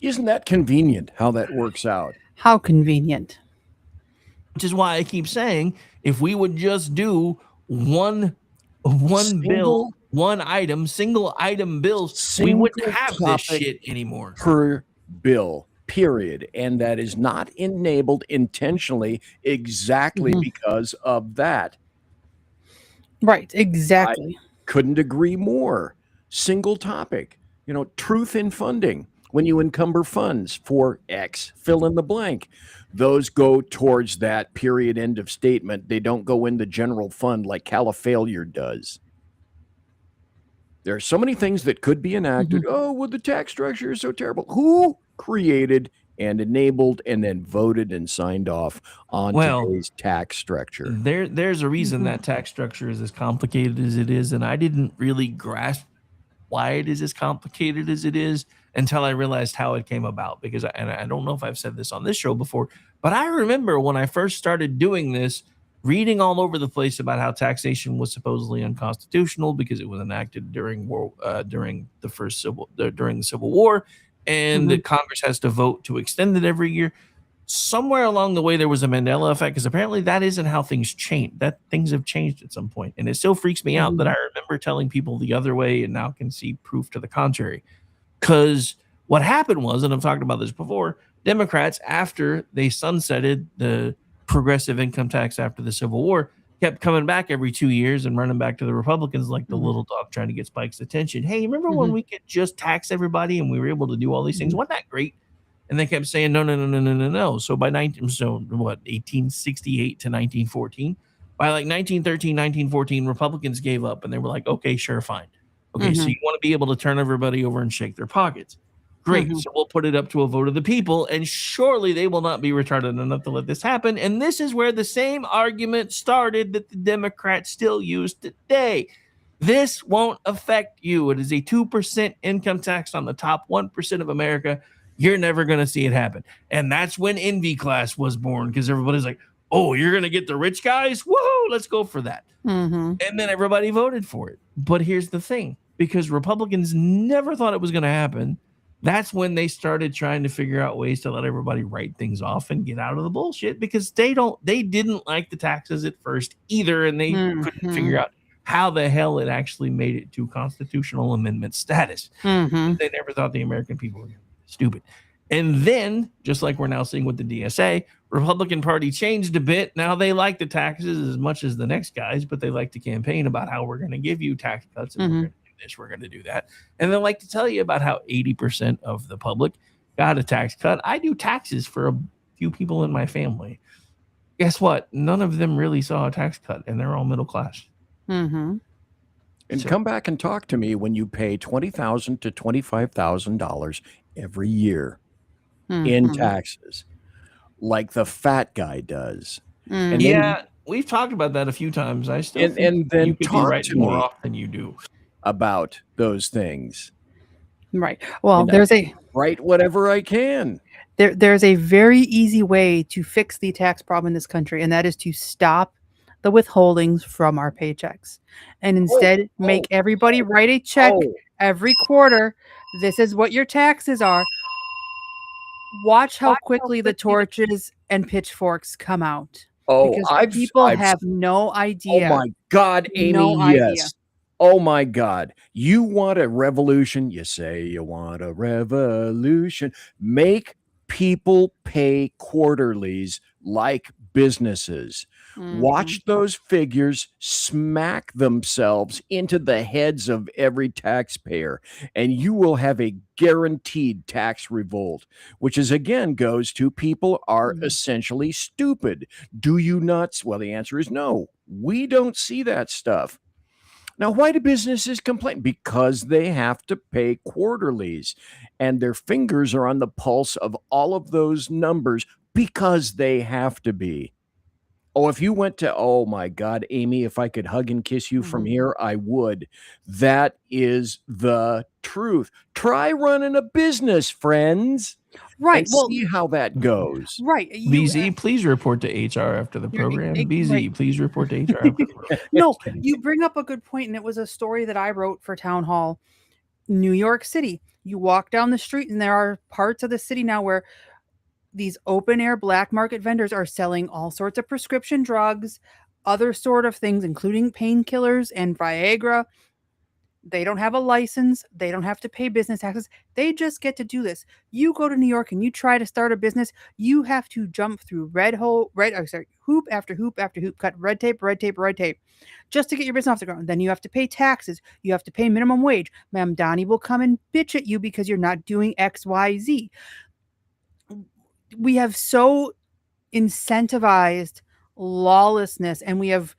Isn't that convenient how that works out? How convenient. Which is why I keep saying, if we would just do one bill, one item, single item bills, we wouldn't Single have this topic shit anymore. per bill, period. And that is not enabled intentionally exactly Mhm. because of that. Right. Exactly. Couldn't agree more. Single topic, truth in funding. When you encumber funds for X, fill in the blank. Those go towards that period end of statement. They don't go in the general fund like Califailure does. There are so many things that could be enacted. Mhm. Oh, well, the tax structure is so terrible. Who created and enabled and then voted and signed off on Well, today's tax structure? there's a reason Mhm. that tax structure is as complicated as it is, and I didn't really grasp why it is as complicated as it is until I realized how it came about. Because I don't know if I've said this on this show before, but I remember when I first started doing this, reading all over the place about how taxation was supposedly unconstitutional because it was enacted during during the Civil War, and Mhm. that Congress has to vote to extend it every year. Somewhere along the way there was a Mandela effect because apparently that isn't how things change. That things have changed at some point, and it still freaks me out that Mhm. I remember telling people the other way and now can see proof to the contrary. Because what happened was, and I've talked about this before, Democrats, after they sunsetted the progressive income tax after the Civil War, kept coming back every 2 years and running back to the Republicans like the Mhm. little dog trying to get Spike's attention. Hey, remember when Mhm. we could just tax everybody and we were able to do all these things? Mhm. Wasn't that great? And they kept saying, no, no, no, no, no, no, no. So by 1868 to 1914, by like 1913, 1914, Republicans gave up and they were like, okay, sure, fine. Okay, so Mhm. you want to be able to turn everybody over and shake their pockets. Great. Mhm. So we'll put it up to a vote of the people, and surely they will not be retarded enough to let this happen. And this is where the same argument started that the Democrats still use today. This won't affect you. It is a 2% income tax on the top 1% of America. You're never going to see it happen. And that's when Envy Class was born because everybody's like, oh, you're going to get the rich guys? Woohoo, let's go for that. Mhm. And then everybody voted for it. But here's the thing, because Republicans never thought it was going to happen, that's when they started trying to figure out ways to let everybody write things off and get out of the bullshit because they didn't like the taxes at first either, and they couldn't figure Mhm. out how the hell it actually made it to constitutional amendment status. Mhm. They never thought the American people were stupid. And then, just like we're now seeing with the DSA, Republican Party changed a bit. Now they like the taxes as much as the next guys, but they like to campaign about how we're going to give you tax cuts and we're Mhm. going to do this, we're going to do that. And they like to tell you about how 80% of the public got a tax cut. I do taxes for a few people in my family. Guess what? None of them really saw a tax cut, and they're all middle class. Mm-hmm. And So- come back and talk to me when you pay $20,000 to $25,000 every year in Mhm. taxes, like the fat guy does. Mm. And Yeah, we've talked about that a few times. I still think and then you could be talk right to more me often than you do. about those things. Right. Well, And there's a write whatever I can. there's a very easy way to fix the tax problem in this country, and that is to stop the withholdings from our paychecks, and instead make everybody write a check Oh, every quarter. This is what your taxes are. Watch how quickly the torches and pitchforks come out. oh, Because I've people have no oh idea. my God, Amy, No idea. yes. Oh my God. You want a revolution? You say you want a revolution. Make people pay quarterlies like businesses. Mhm. Watch those figures smack themselves into the heads of every taxpayer, and you will have a guaranteed tax revolt, which is again goes to people are Mhm. essentially stupid. Do you not? Well, the answer is no. We don't see that stuff. Now, why do businesses complain? Because they have to pay quarterlies, and their fingers are on the pulse of all of those numbers because they have to be. Oh, if you went to, oh my God, Amy, if I could hug and kiss you from Mhm. here, I would. That is the truth. Try running a business, friends, Right. and Well, see how that goes. right. You BZ, please report to HR after the You're e- program. e- BZ, right. please report to HR after the program. No, you bring up a good point, and it was a story that I wrote for Town Hall, New York City. You walk down the street, and there are parts of the city now where these open air black market vendors are selling all sorts of prescription drugs, other sort of things, including painkillers and Viagra. They don't have a license. They don't have to pay business taxes. They just get to do this. You go to New York and you try to start a business, you have to jump through hoop after hoop after hoop, cut red tape, red tape, red tape, just to get your business off the ground. Then you have to pay taxes. You have to pay minimum wage. Ma'am Donnie will come and bitch at you because you're not doing X, Y, Z. We have so incentivized lawlessness, and we have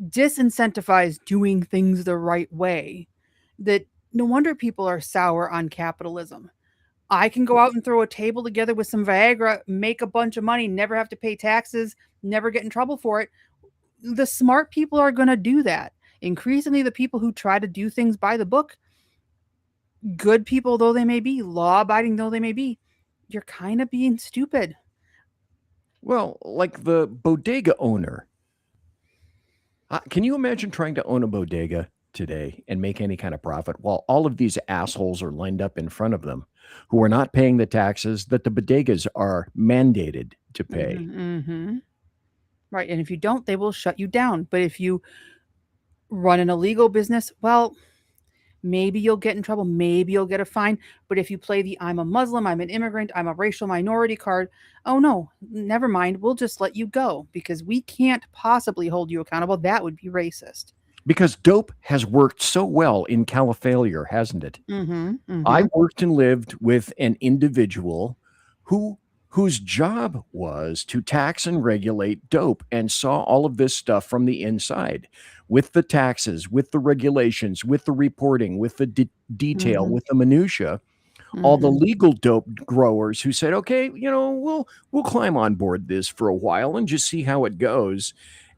disincentivized doing things the right way, that no wonder people are sour on capitalism. I can go out and throw a table together with some Viagra, make a bunch of money, never have to pay taxes, never get in trouble for it. The smart people are going to do that. Increasingly, the people who try to do things by the book, good people though they may be, law abiding though they may be, you're kind of being stupid. Well, like the bodega owner. Can you imagine trying to own a bodega today and make any kind of profit while all of these assholes are lined up in front of them who are not paying the taxes that the bodegas are mandated to pay? Mm-hmm. Right. And if you don't, they will shut you down. But if you run an illegal business, well, maybe you'll get in trouble. Maybe you'll get a fine. But if you play the I'm a Muslim, I'm an immigrant, I'm a racial minority card, oh no, never mind. We'll just let you go because we can't possibly hold you accountable. That would be racist. Because dope has worked so well in Califailure, hasn't it? Mm-hmm. I worked and lived with an individual whose job was to tax and regulate dope and saw all of this stuff from the inside with the taxes, with the regulations, with the reporting, with the detail, Mhm. with the minutia. All the Mhm. legal dope growers who said, okay, we'll climb on board this for a while and just see how it goes.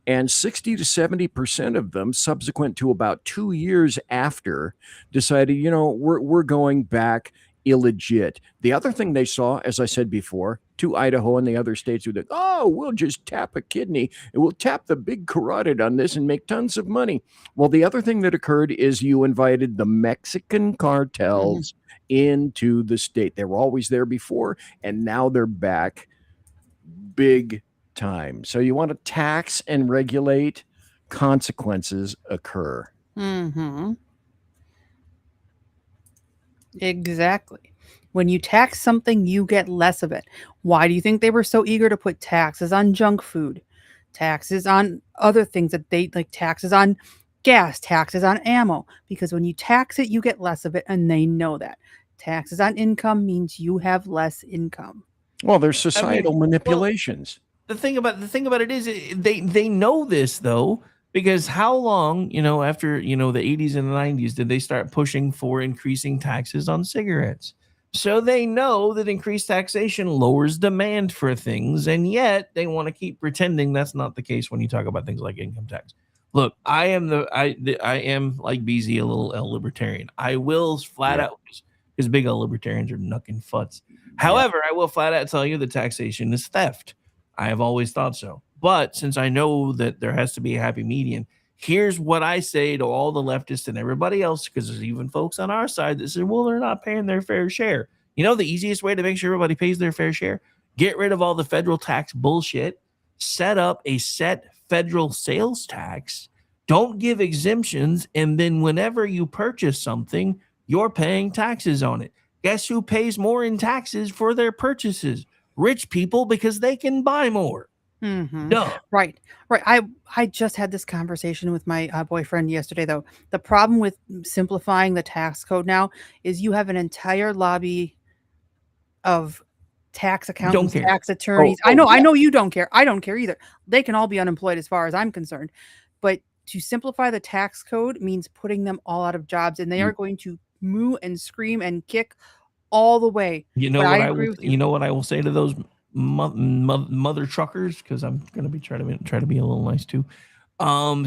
And 60 to 70% of them, subsequent to about 2 years after, decided, we're going back illegit. The other thing they saw, as I said before, to Idaho and the other states who think, oh, we'll just tap a kidney and we'll tap the big carotid on this and make tons of money. Well, the other thing that occurred is you invited the Mexican cartels into the state. They were always there before, and now they're back big time. So you want to tax and regulate, consequences occur. Mm-hmm. Exactly. When you tax something, you get less of it. Why do you think they were so eager to put taxes on junk food, taxes on other things that they like, taxes on Gas, taxes on ammo, because when you tax it, you get less of it, and they know that. Taxes on income means you have less income. Well, there's societal manipulations. The thing about it is they know this though, because how long, after, the 80s and the 90s did they start pushing for increasing taxes on cigarettes? So they know that increased taxation lowers demand for things, and yet they want to keep pretending that's not the case when you talk about things like income tax. Look, I am like BZ, a little L libertarian. I will flat out, because big L libertarians are knucking futs. However, I will flat out tell you that taxation is theft. I have always thought so. But since I know that there has to be a happy median, here's what I say to all the leftists and everybody else, because there's even folks on our side that say, well, they're not paying their fair share. The easiest way to make sure everybody pays their fair share? Get rid of all the federal tax bullshit. Set up a set federal sales tax. Don't give exemptions. And then whenever you purchase something, you're paying taxes on it. Guess who pays more in taxes for their purchases? Rich people, because they can buy more. No. Right. I just had this conversation with my boyfriend yesterday, though. The problem with simplifying the tax code now is you have an entire lobby of tax accountants, tax attorneys. I know you don't care. I don't care either. They can all be unemployed as far as I'm concerned. But to simplify the tax code means putting them all out of jobs, and they are going to moo and scream and kick all the way. You know what I will say to those mother truckers, because I'm going to be try to be a little nice too.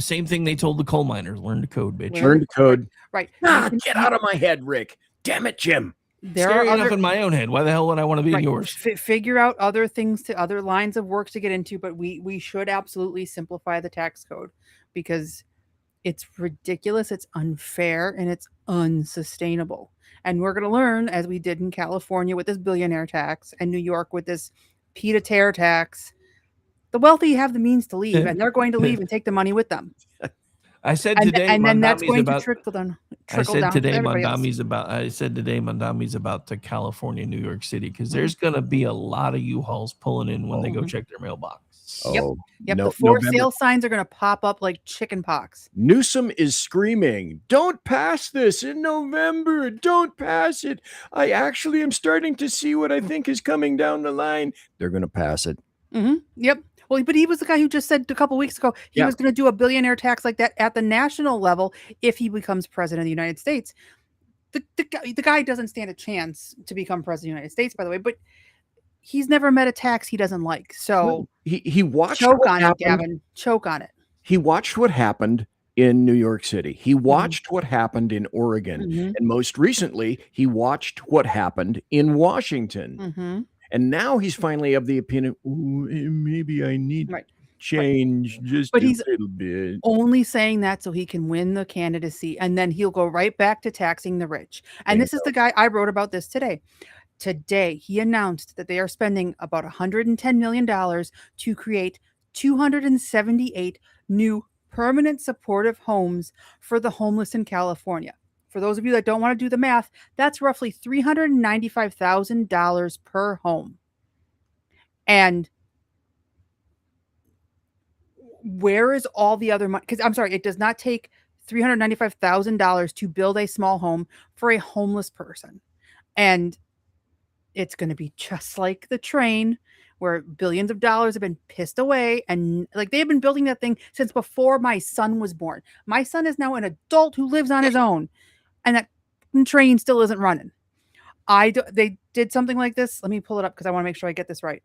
Same thing they told the coal miners: learn to code, bitch. Learn to code. Right. Get out of my head, Rick. Damn it, Jim. Scary enough in my own head. Why the hell would I want to be in yours? Figure out other things, to other lines of work to get into, but we should absolutely simplify the tax code, because it's ridiculous, it's unfair, and it's unsustainable. And we're going to learn, as we did in California with this billionaire tax and New York with this pied-à-terre tax, the wealthy have the means to leave, and they're going to leave and take the money with them. I said today, and then that's going to trickle down. I said today, Mondami's about to California, New York City, because there's going to be a lot of U-Hauls pulling in when they go check their mailbox. Yep. The for sale signs are going to pop up like chicken pox. Newsom is screaming, "Don't pass this in November. Don't pass it. I actually am starting to see what I think is coming down the line." They're going to pass it. Yep. Well, but he was the guy who just said a couple weeks ago he was going to do a billionaire tax like that at the national level if he becomes president of the United States. The guy doesn't stand a chance to become president of the United States, by the way, but he's never met a tax he doesn't like. So he watched choke on it, Gavin. Choke on it. He watched what happened in New York City. He watched what happened in Oregon. And most recently, he watched what happened in Washington. And now he's finally of the opinion, maybe I need to change just a little bit. Only saying that so he can win the candidacy, and then he'll go right back to taxing the rich. And this is the guy, I wrote about this today. Today, he announced that they are spending about $110 million to create 278 new permanent supportive homes for the homeless in California. For those of you that don't want to do the math, that's roughly $395,000 per home. And where is all the other money? Because I'm sorry, it does not take $395,000 to build a small home for a homeless person. And it's going to be just like the train, where billions of dollars have been pissed away, and like they've been building that thing since before my son was born. My son is now an adult who lives on his own, and that train still isn't running. They did something like this. Let me pull it up because I want to make sure I get this right.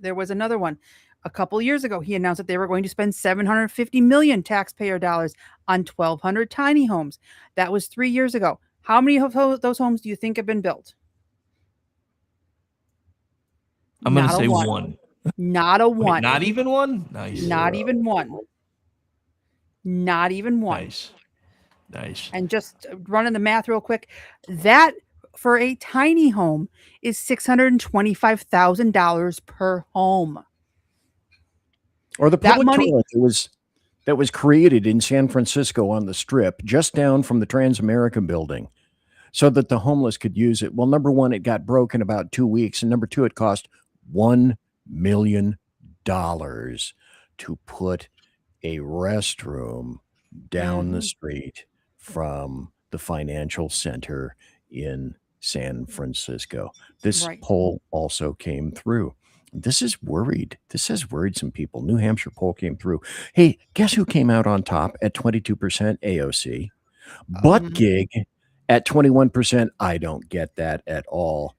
There was another one a couple years ago. He announced that they were going to spend $750 million taxpayer dollars on 1,200 tiny homes. That was 3 years ago. How many of those homes do you think have been built? I'm going to say one. Not a one. Wait, not even one? Nice. Not even one. Not even one. Nice. And just running the math real quick, that for a tiny home is $625,000 per home. Or the public toilet that was created in San Francisco on the Strip, just down from the Transamerica building, so that the homeless could use it. Well, number one, it got broke in about 2 weeks. And number two, it cost $1 million to put a restroom down the street from the financial center in San Francisco. This Right. poll also came through. This has worried some people. New Hampshire poll came through. Hey, guess who came out on top at 22% AOC? Butt gig at 21%. I don't get that at all.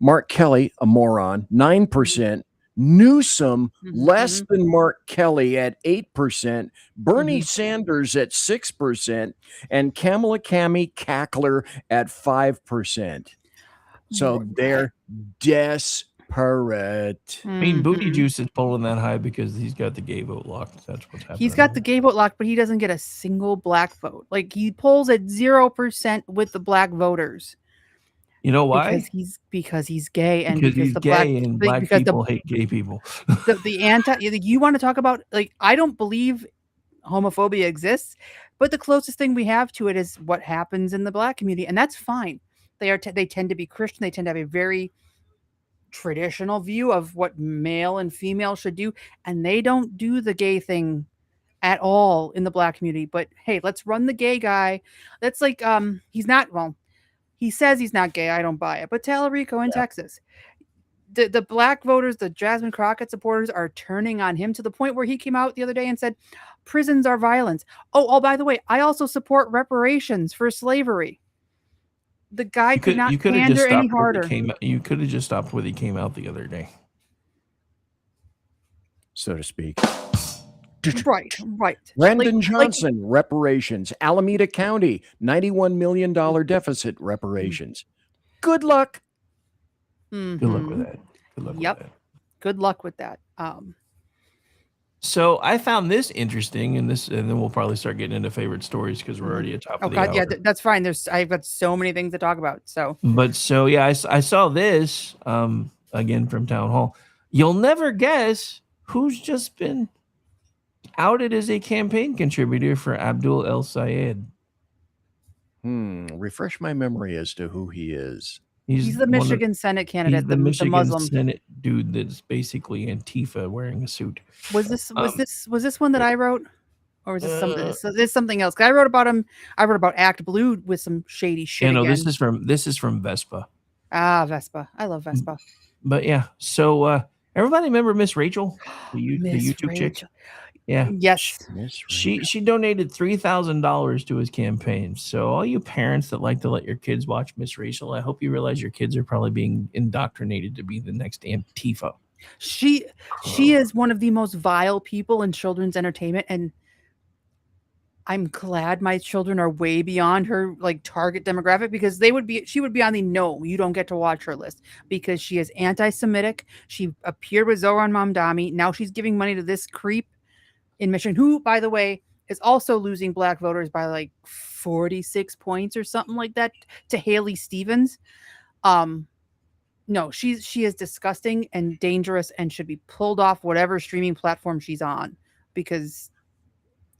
Mark Kelly, a moron, 9%. Newsom, less than Mark Kelly at 8%. Bernie Sanders at 6%. And Kamala Cami Cackler at 5%. So they're desperate. I mean, Booty Juice is polling that high because he's got the gay vote locked. That's what's happening. He's got the gay vote locked, but he doesn't get a single black vote. Like, he polls at 0% with the black voters. You know why? Because he's gay, and because because he's the gay and black because people hate gay people. the anti you want to talk about, like, I don't believe homophobia exists, but the closest thing we have to it is what happens in the black community, and that's fine. They tend to be Christian. They tend to have a very traditional view of what male and female should do, and they don't do the gay thing at all in the black community. But hey, let's run the gay guy. That's like he's not, well, he says he's not gay. I don't buy it. But Tallarico in Texas, the black voters, the Jasmine Crockett supporters, are turning on him to the point where he came out the other day and said prisons are violence. Oh, by the way, I also support reparations for slavery. The guy could not pander any harder. You could have just stopped when he came out the other day, so to speak. Right. Brandon Johnson, reparations. Alameda County, $91 million deficit, reparations. Good luck. Good luck with that. Good luck with that. Good luck with that. So I found this interesting, and then we'll probably start getting into favorite stories because we're already at top of the hour. Yeah, that's fine. I've got so many things to talk about. I saw this again from Town Hall. You'll never guess who's just been outed as a campaign contributor for Abdul El Sayed. Refresh my memory as to who he is. He's the Michigan Senate candidate, he's the Michigan Muslim Senate dude that's basically Antifa wearing a suit. Was this one that I wrote, or was this something? This is something else. I wrote about him. I wrote about Act Blue with some shady shit. No, this is from Vespa. Vespa. I love Vespa. But yeah, so everybody remember Miss Rachel, the YouTube chick? Yeah. Yes. She donated $3,000 to his campaign. So all you parents that like to let your kids watch Miss Rachel, I hope you realize your kids are probably being indoctrinated to be the next Antifa. She is one of the most vile people in children's entertainment, and I'm glad my children are way beyond her like target demographic, because she would be on the no, you don't get to watch her list, because she is anti-Semitic. She appeared with Zohran Mamdani. Now she's giving money to this creep in Michigan, who, by the way, is also losing black voters by like 46 points or something like that to Haley Stevens. No, she is disgusting and dangerous and should be pulled off whatever streaming platform she's on, because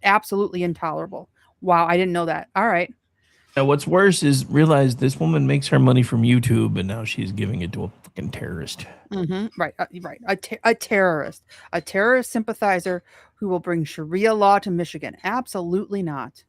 absolutely intolerable. Wow, I didn't know that. All right. Now, what's worse is realize this woman makes her money from YouTube, and now she's giving it to a fucking terrorist. Right. A terrorist sympathizer who will bring Sharia law to Michigan. Absolutely not.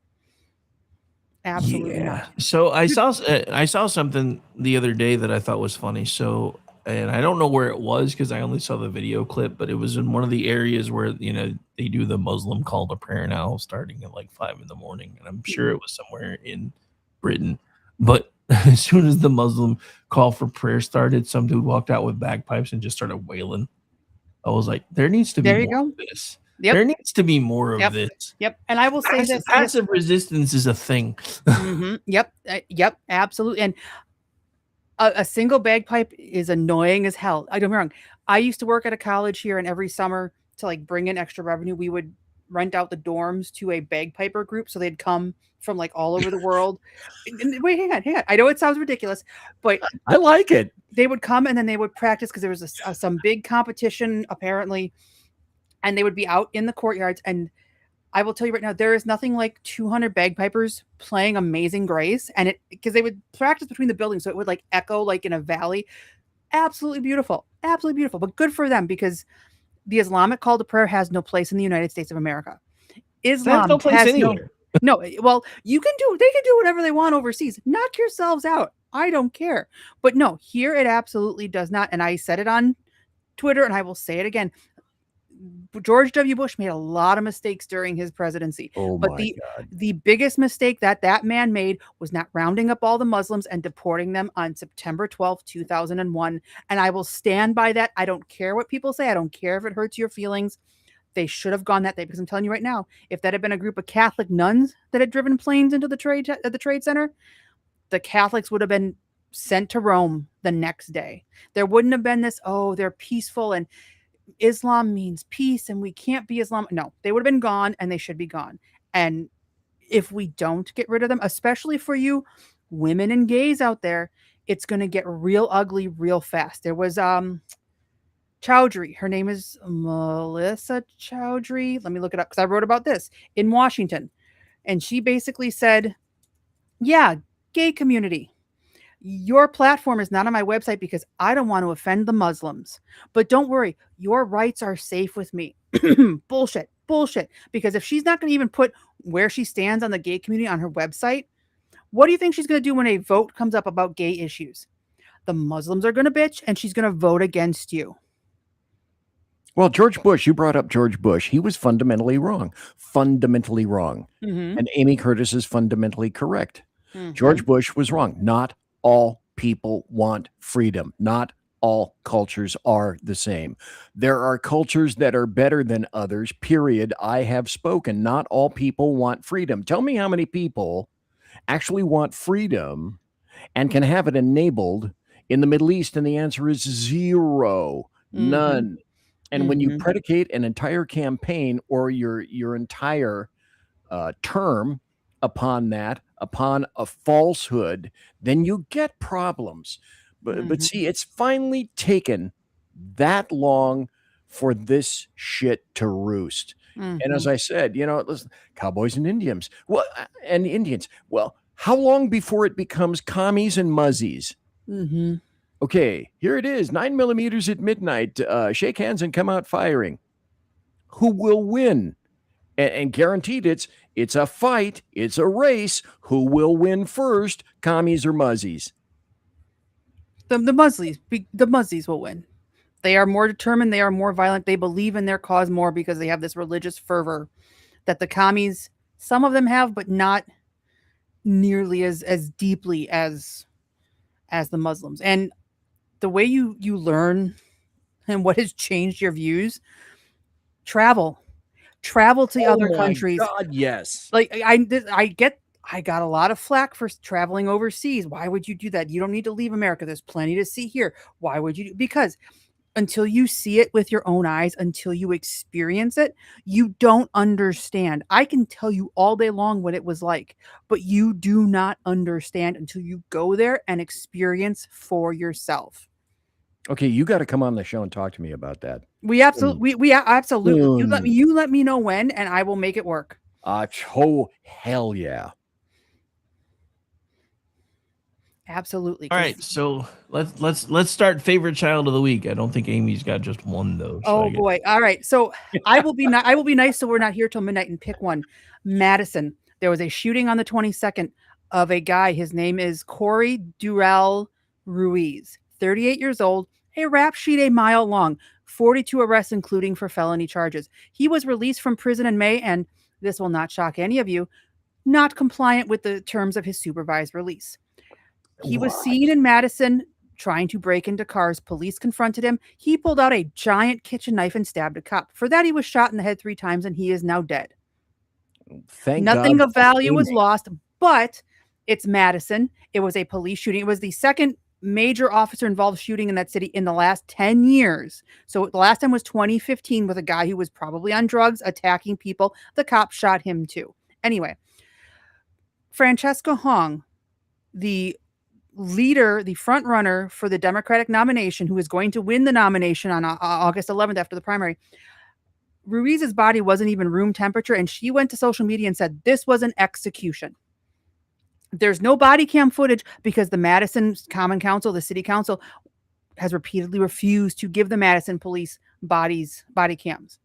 Absolutely not. So I saw something the other day that I thought was funny. So, and I don't know where it was because I only saw the video clip, but it was in one of the areas where, they do the Muslim call to prayer now starting at like 5 a.m. and I'm sure it was somewhere in Britain. But as soon as the Muslim call for prayer started, some dude walked out with bagpipes and just started wailing. I was like, there needs to be more of this. Yep. There needs to be more of this. Yep. And I will say this. Passive resistance is a thing. Yep. Yep. Absolutely. And a single bagpipe is annoying as hell. I don't get me wrong. I used to work at a college here, and every summer to like bring in extra revenue, we would rent out the dorms to a bagpiper group. So they'd come from like all over the world. Wait, hang on. I know it sounds ridiculous, but I like it. They would come and then they would practice because there was some big competition apparently, and they would be out in the courtyards. And I will tell you right now, there is nothing like 200 bagpipers playing Amazing Grace, and because they would practice between the buildings, so it would like echo like in a valley. Absolutely beautiful, but good for them, because the Islamic call to prayer has no place in the United States of America. Islam no place has anywhere. no. Well, they can do whatever they want overseas. Knock yourselves out. I don't care. But no, here it absolutely does not. And I said it on Twitter, and I will say it again. George W. Bush made a lot of mistakes during his presidency. Oh But my God. the biggest mistake that man made was not rounding up all the Muslims and deporting them on September 12th, 2001. And I will stand by that. I don't care what people say. I don't care if it hurts your feelings. They should have gone that day, because I'm telling you right now, if that had been a group of Catholic nuns that had driven planes into the trade center, the Catholics would have been sent to Rome the next day. There wouldn't have been this, oh, they're peaceful and Islam means peace and we can't be Islam. No, they would have been gone, and they should be gone. And if we don't get rid of them, especially for you women and gays out there, it's going to get real ugly real fast. There was Chowdhury. Her name is Melissa Chowdhury. Let me look it up because I wrote about this in Washington. And she basically said, yeah, gay community, your platform is not on my website because I don't want to offend the Muslims. But don't worry, your rights are safe with me. Bullshit. Because if she's not going to even put where she stands on the gay community on her website, what do you think she's going to do when a vote comes up about gay issues? The Muslims are going to bitch, and she's going to vote against you. Well, George Bush, you brought up George Bush. He was fundamentally wrong. Mm-hmm. And Amy Curtis is fundamentally correct. Mm-hmm. George Bush was wrong. Not all people want freedom. Not all cultures are the same. There are cultures that are better than others, period. I have spoken. Not all people want freedom. Tell me how many people actually want freedom and can have it enabled in the Middle East, and the answer is zero. Mm-hmm. None. And when you Mhm. predicate an entire campaign or your entire term upon a falsehood, then you get problems. But Mhm. see, it's finally taken that long for this shit to roost. And as Mhm. I said, listen, cowboys and Indians, and Indians. Well, how long before it becomes commies and muzzies? Mhm. Okay, here it is, 9mm at midnight. Shake hands and come out firing. Who will win? And guaranteed, it's a fight. It's a race. Who will win first? Commies or muzzies? The Muslims will win. They are more determined. They are more violent. They believe in their cause more because they have this religious fervor that the commies, some of them have, but not nearly as deeply as the Muslims. And the way you learn and what has changed your views, travel to Oh other my countries. God, yes. Like I got a lot of flack for traveling overseas. Why would you do that? You don't need to leave America. There's plenty to see here. Why would you? Because until you see it with your own eyes, until you experience it, you don't understand. I can tell you all day long what it was like, but you do not understand until you go there and experience for yourself. Okay, you got to come on the show and talk to me about that. We absolutely, we absolutely. Soon. You let me know when, and I will make it work. Oh, hell yeah. Absolutely. All 'cause- right, so let's start favorite child of the week. I don't think Amy's got just one though. so I Oh guess- boy. All right. So I will be nice so we're not here till midnight and pick one. Madison. There was a shooting on the 22nd of a guy. His name is Corey Durrell Ruiz, 38 years old, a rap sheet a mile long, 42 arrests, including for felony charges. He was released from prison in May, and this will not shock any of you, not compliant with the terms of his supervised release. He was seen in Madison trying to break into cars. Police confronted him. He pulled out a giant kitchen knife and stabbed a cop. For that, he was shot in the head 3 times, and he is now dead. Thank Nothing God of value was Amy. lost, but it's Madison. It was a police shooting. It was the second major officer involved shooting in that city in the last 10 years. So the last time was 2015 with a guy who was probably on drugs attacking people. The cop shot him too. Anyway, Francesca Hong, the leader, the front runner for the Democratic nomination, who is going to win the nomination on August 11th after the primary, Ruiz's body wasn't even room temperature, and she went to social media and said this was an execution. There's no body cam footage because the Madison Common Council, the city council, has repeatedly refused to give the Madison police body cams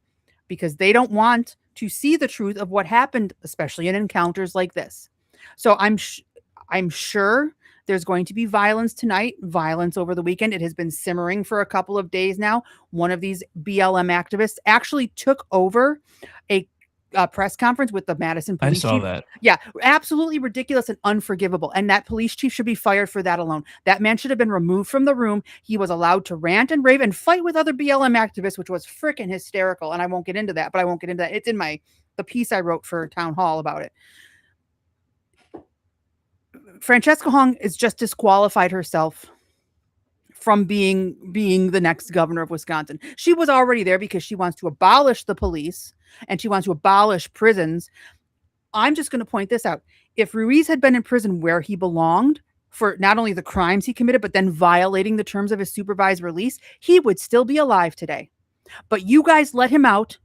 because they don't want to see the truth of what happened, especially in encounters like this. So I'm sure there's going to be violence tonight, violence over the weekend. It has been simmering for a couple of days now. One of these BLM activists actually took over a press conference with the Madison I police saw chief. that. Yeah, absolutely ridiculous and unforgivable. And that police chief should be fired for that alone. That man should have been removed from the room. He was allowed to rant and rave and fight with other BLM activists, which was freaking hysterical. And I won't get into that, but I won't get into that. It's in the piece I wrote for Town Hall about it. Francesca Hong has just disqualified herself from being the next governor of Wisconsin. She was already there because she wants to abolish the police and she wants to abolish prisons. I'm just going to point this out. If Ruiz had been in prison where he belonged for not only the crimes he committed, but then violating the terms of his supervised release, he would still be alive today. But you guys let him out,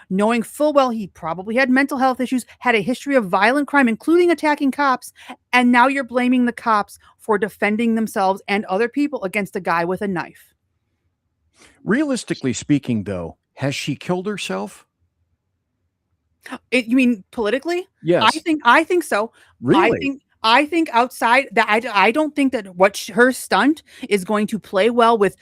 knowing full well he probably had mental health issues, had a history of violent crime, including attacking cops, and now you're blaming the cops for defending themselves and other people against a guy with a knife. Realistically speaking, though, has she killed herself? You mean politically? Yes. I think so. Really? I think outside that, I don't think that her stunt is going to play well with.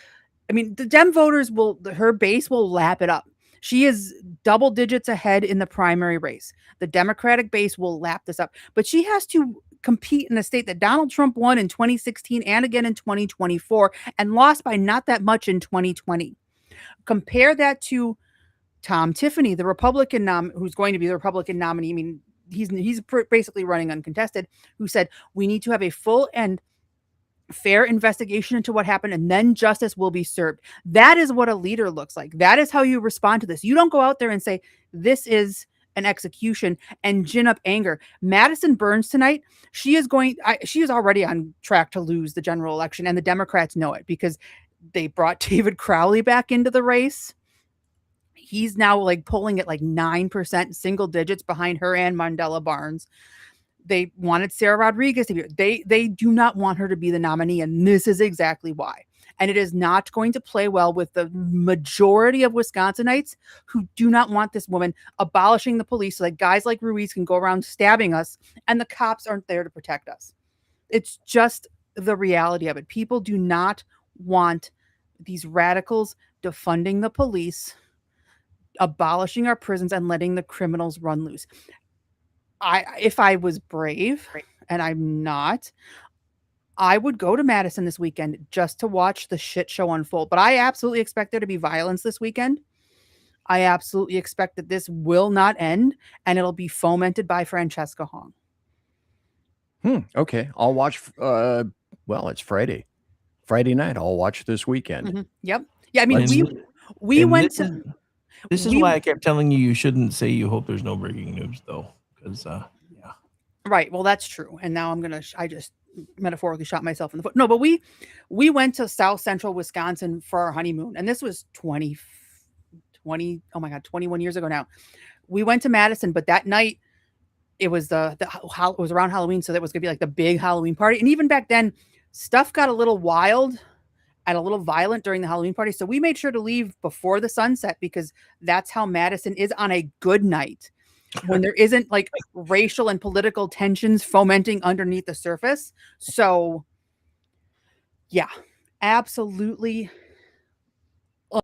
I mean, the Dem voters her base will lap it up. She is double digits ahead in the primary race. The Democratic base will lap this up, but she has to compete in a state that Donald Trump won in 2016 and again in 2024 and lost by not that much in 2020. Compare that to Tom Tiffany, the Republican who's going to be the Republican nominee. I mean, he's basically running uncontested, who said we need to have a full and fair investigation into what happened and then justice will be served. That is what a leader looks like. That is how you respond to this. You don't go out there and say this is an execution and gin up anger. Madison Burns tonight, she is already on track to lose the general election, and the Democrats know it because they brought David Crowley back into the race. He's now like polling at like 9%, single digits behind her and Mandela Barnes. They wanted Sarah Rodriguez to be. They do not want her to be the nominee, and this is exactly why. And it is not going to play well with the majority of Wisconsinites who do not want this woman abolishing the police so that guys like Ruiz can go around stabbing us and the cops aren't there to protect us. It's just the reality of it. People do not want these radicals defunding the police, abolishing our prisons, and letting the criminals run loose. If I was brave, and I'm not, I would go to Madison this weekend just to watch the shit show unfold. But I absolutely expect there to be violence this weekend. I absolutely expect that this will not end, and it'll be fomented by Francesca Hong. Okay. I'll watch. Well, it's Friday night. I'll watch this weekend. Mm-hmm. Yep. Yeah. I mean, we went to. This is why I kept telling you shouldn't say you hope there's no breaking news, though, because yeah. Right. Well, that's true. And now I just metaphorically shot myself in the foot. No, but we went to South Central Wisconsin for our honeymoon, and this was 21 years ago now. We went to Madison, but that night it was it was around Halloween, so that was gonna be like the big Halloween party. And even back then, stuff got a little wild and a little violent during the Halloween party. So we made sure to leave before the sunset because that's how Madison is on a good night, when there isn't like racial and political tensions fomenting underneath the surface. So yeah, absolutely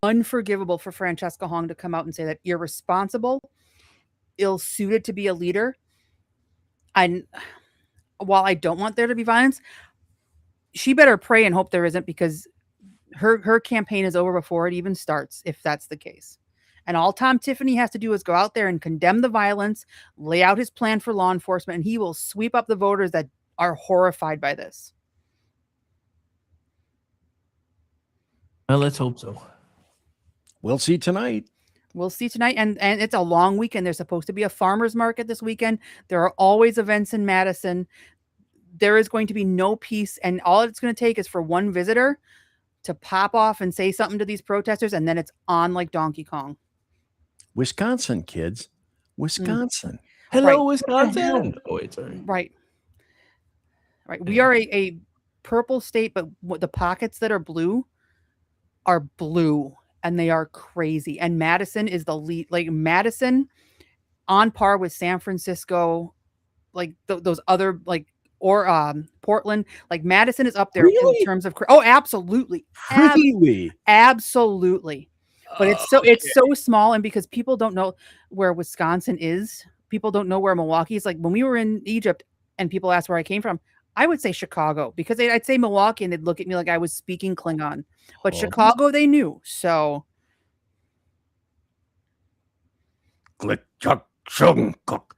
unforgivable for Francesca Hong to come out and say that irresponsible, ill-suited to be a leader. And while I don't want there to be violence, she better pray and hope there isn't, because her campaign is over before it even starts, if that's the case. And all Tom Tiffany has to do is go out there and condemn the violence, lay out his plan for law enforcement, and he will sweep up the voters that are horrified by this. Well, let's hope so. We'll see tonight. We'll see tonight. And it's a long weekend. There's supposed to be a farmer's market this weekend. There are always events in Madison. There is going to be no peace. And all it's going to take is for one visitor to pop off and say something to these protesters, and then it's on like Donkey Kong. Wisconsin, kids. Wisconsin. Hello, Right. Wisconsin. Oh, wait, sorry. Right. We are a purple state, but the pockets that are blue, and they are crazy. And Madison is the lead. Like, Madison on par with San Francisco, like those other like or Portland. Like Madison is up there in Really? terms of oh, absolutely, Really? absolutely. But it's so small, and because people don't know where Wisconsin is, people don't know where Milwaukee is. Like when we were in Egypt, and people asked where I came from, I would say Chicago because I'd say Milwaukee, and they'd look at me like I was speaking Klingon. But Chicago, they knew. So Click, chuck, shung, cook.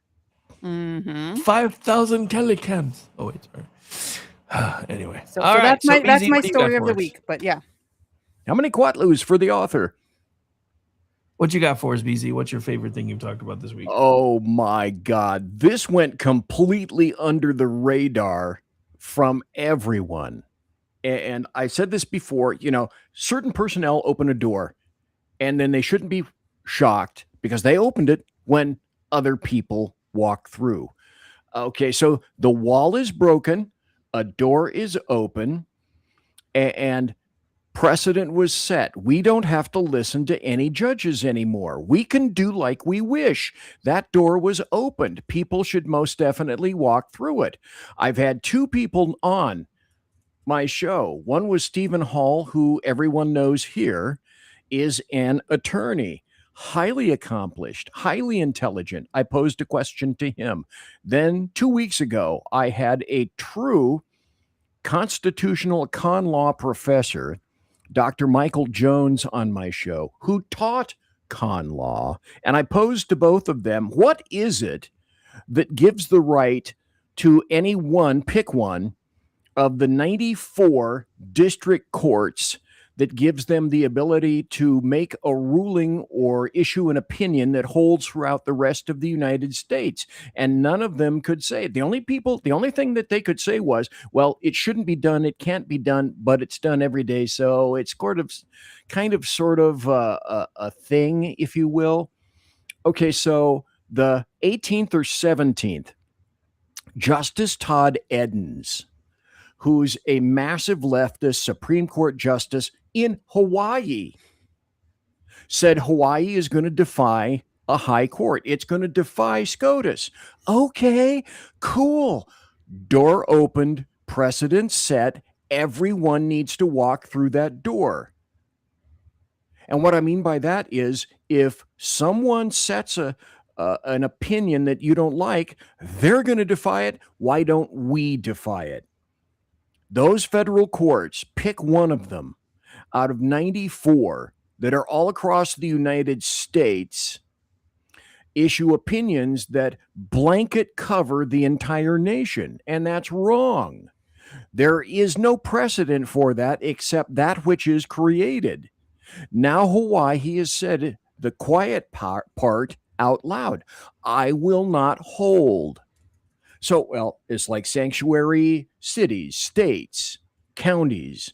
5,000 telecams. Oh wait, sorry. Anyway, So, all so right. that's BZ, my what do you got story of for the us? week. But yeah, How many Quatloos for the author? What you got for us, BZ? What's your favorite thing you've talked about this week? Oh my God. This went completely under the radar from everyone. And I said this before, certain personnel open a door and then they shouldn't be shocked because they opened it when other people walk through. Okay, so the wall is broken, a door is open, and precedent was set. We don't have to listen to any judges anymore. We can do like we wish. That door was opened. People should most definitely walk through it. I've had two people on my show. One was Stephen Hall, who everyone knows here is an attorney, highly accomplished, highly intelligent. I posed a question to him. Then 2 weeks ago, I had a true constitutional con law professor, Dr. Michael Jones, on my show, who taught con law. And I posed to both of them, what is it that gives the right to any one, pick one, of the 94 district courts that gives them the ability to make a ruling or issue an opinion that holds throughout the rest of the United States? And none of them could say it. The only thing that they could say was, well, it shouldn't be done, it can't be done, but it's done every day. So it's sort of a thing, if you will. Okay, so the 18th or 17th, Justice Todd Edens, who's a massive leftist Supreme Court justice in Hawaii, said Hawaii is going to defy a high court. It's going to defy SCOTUS. Okay, cool. Door opened, precedent set. Everyone needs to walk through that door. And what I mean by that is if someone sets an opinion that you don't like, they're going to defy it. Why don't we defy it? Those federal courts, pick one of them out of 94 that are all across the United States, issue opinions that blanket cover the entire nation. And that's wrong. There is no precedent for that except that which is created. Now Hawaii has said the quiet part out loud. I will not hold. So, well, it's like sanctuary cities, states, counties.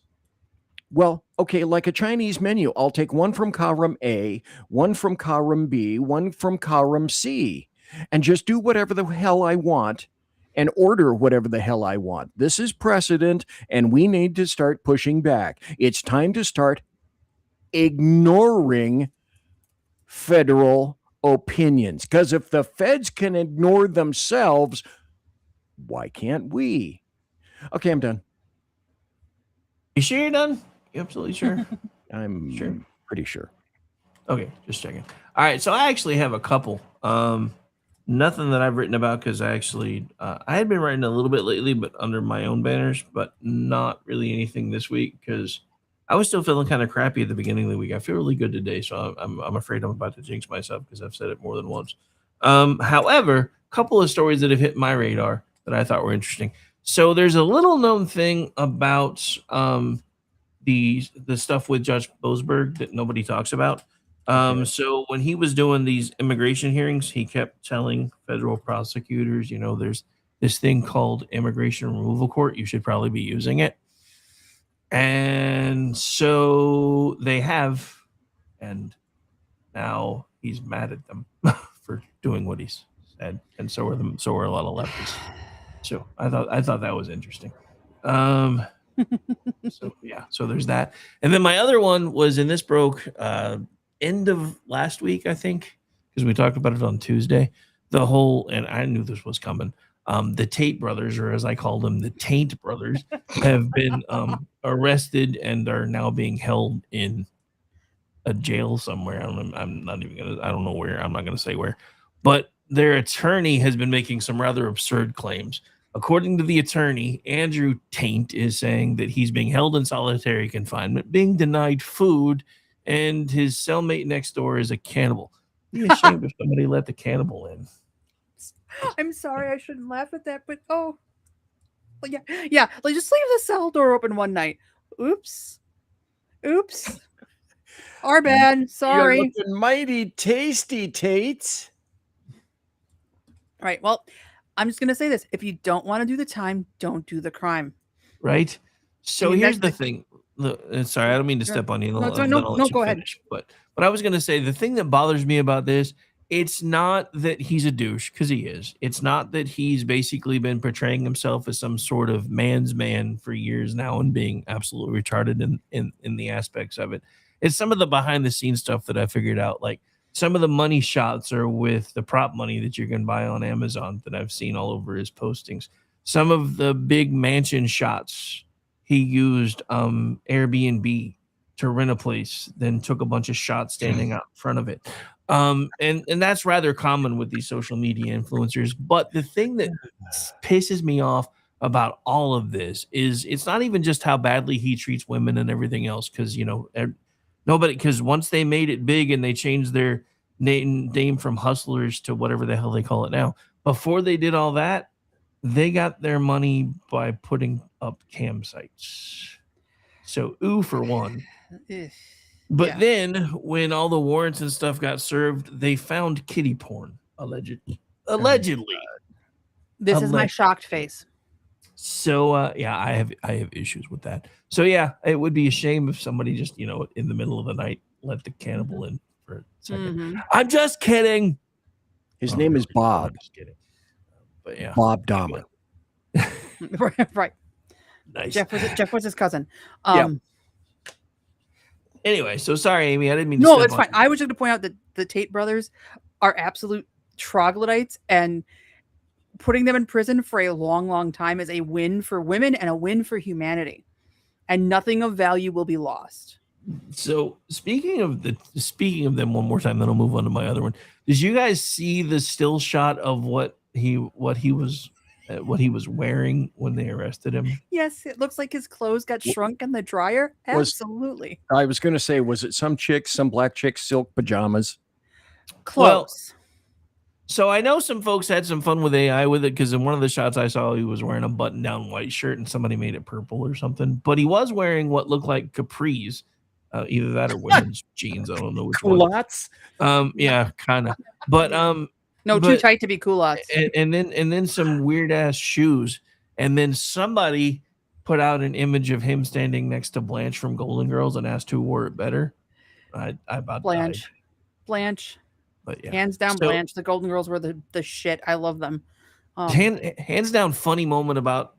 Well, okay, like a Chinese menu, I'll take one from column A, one from column B, one from column C, and just do whatever the hell I want and order whatever the hell I want. This is precedent, and we need to start pushing back. It's time to start ignoring federal opinions, because if the feds can ignore themselves, why can't we? Okay, I'm done. You sure you're done? You absolutely sure? I'm Sure. pretty sure. Okay, just checking. All right, so I actually have a couple. Nothing that I've written about because I had been writing a little bit lately, but under my own banners, but not really anything this week because I was still feeling kind of crappy at the beginning of the week. I feel really good today, so I'm afraid I'm about to jinx myself because I've said it more than once. However, a couple of stories that have hit my radar that I thought were interesting. So there's a little known thing about the stuff with Judge Boasberg that nobody talks about. So when he was doing these immigration hearings, he kept telling federal prosecutors, there's this thing called immigration removal court. You should probably be using it. And so they have, and now he's mad at them for doing what he said. And so are a lot of leftists. So I thought that was interesting. So there's that. And then my other one was, and this broke end of last week, I think, because we talked about it on Tuesday. The whole, and I knew this was coming. The Tate brothers, or as I call them, the Taint brothers, have been arrested and are now being held in a jail somewhere. I'm not even gonna. I don't know where. I'm not gonna say where, but their attorney has been making some rather absurd claims. According to the attorney, Andrew Taint is saying that he's being held in solitary confinement, being denied food, and his cellmate next door is a cannibal. Be ashamed if somebody let the cannibal in. I'm sorry, I shouldn't laugh at that, but well, yeah. Like just leave the cell door open one night. Oops. Our bad. Sorry. You're looking mighty tasty, Tates. All right. Well, I'm just gonna say this: if you don't want to do the time, don't do the crime. Right. So mean, here's the that's thing. Sorry, I don't mean to step on you. No, Then no, I'll let you go ahead. finish. But I was gonna say the thing that bothers me about this, it's not that he's a douche, because he is. It's not that he's basically been portraying himself as some sort of man's man for years now and being absolutely retarded in the aspects of it. It's some of the behind the scenes stuff that I figured out. Like some of the money shots are with the prop money that you can buy on Amazon that I've seen all over his postings. Some of the big mansion shots, he used Airbnb to rent a place, then took a bunch of shots standing out in front of it. And that's rather common with these social media influencers. But the thing that pisses me off about all of this is it's not even just how badly he treats women and everything else, because nobody, because once they made it big and they changed their name from hustlers to whatever the hell they call it now, before they did all that, they got their money by putting up cam sites. So for one. But then when all the warrants and stuff got served, they found kitty porn, allegedly. This is my shocked face. So I have issues with that. So yeah, it would be a shame if somebody just, in the middle of the night let the cannibal in for a second. I'm just kidding. His name is Bob. I'm just kidding. But yeah. Bob Dahmer. Right. Nice. Jeff was his cousin. Anyway, so sorry, Amy. I didn't mean to No, step it's on fine. you. I was just going to point out that the Tate brothers are absolute troglodytes, and putting them in prison for a long, long time is a win for women and a win for humanity. And nothing of value will be lost. So speaking of them one more time, then I'll move on to my other one. Did you guys see the still shot of what he was wearing when they arrested him? Yes, it looks like his clothes got shrunk in the dryer. Absolutely. I was going to say, was it some black chick, silk pajamas? Close. Well, so I know some folks had some fun with AI with it, because in one of the shots I saw, he was wearing a button-down white shirt and somebody made it purple or something. But he was wearing what looked like capris, either that or women's jeans. I don't know which one. Culottes? Yeah, kind of. But too tight to be culottes. And then some weird ass shoes. And then somebody put out an image of him standing next to Blanche from Golden Girls and asked who wore it better. I about died. Blanche. But yeah. Hands down, Blanche. The Golden Girls were the shit. I love them. Hands down, funny moment about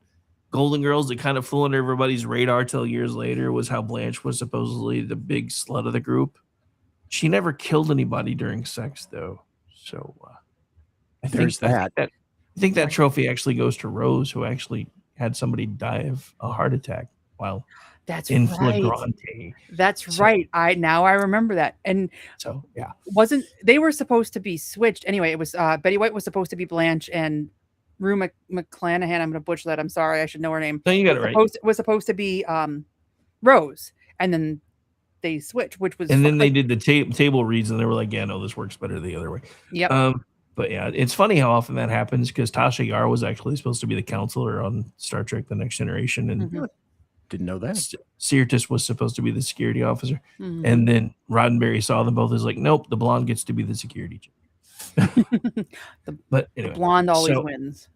Golden Girls that kind of flew under everybody's radar till years later was how Blanche was supposedly the big slut of the group. She never killed anybody during sex, though. So I think that trophy actually goes to Rose, who actually had somebody die of a heart attack while in flagrante. That's right. I remember that. And so yeah, they were supposed to be switched anyway. It was Betty White was supposed to be Blanche, and Rue McClanahan. I'm going to butcher that. I'm sorry. I should know her name. No, you got it right. Was supposed to be Rose, and then they switched, which was. And then they did the table reads, and they were like, "Yeah, no, this works better the other way." Yep. But yeah, it's funny how often that happens, because Tasha Yar was actually supposed to be the counselor on Star Trek: The Next Generation, and didn't know that. Sirtis was supposed to be the security officer, and then Roddenberry saw them both as like, "Nope, the blonde gets to be the security chick." But anyway, the blonde always wins.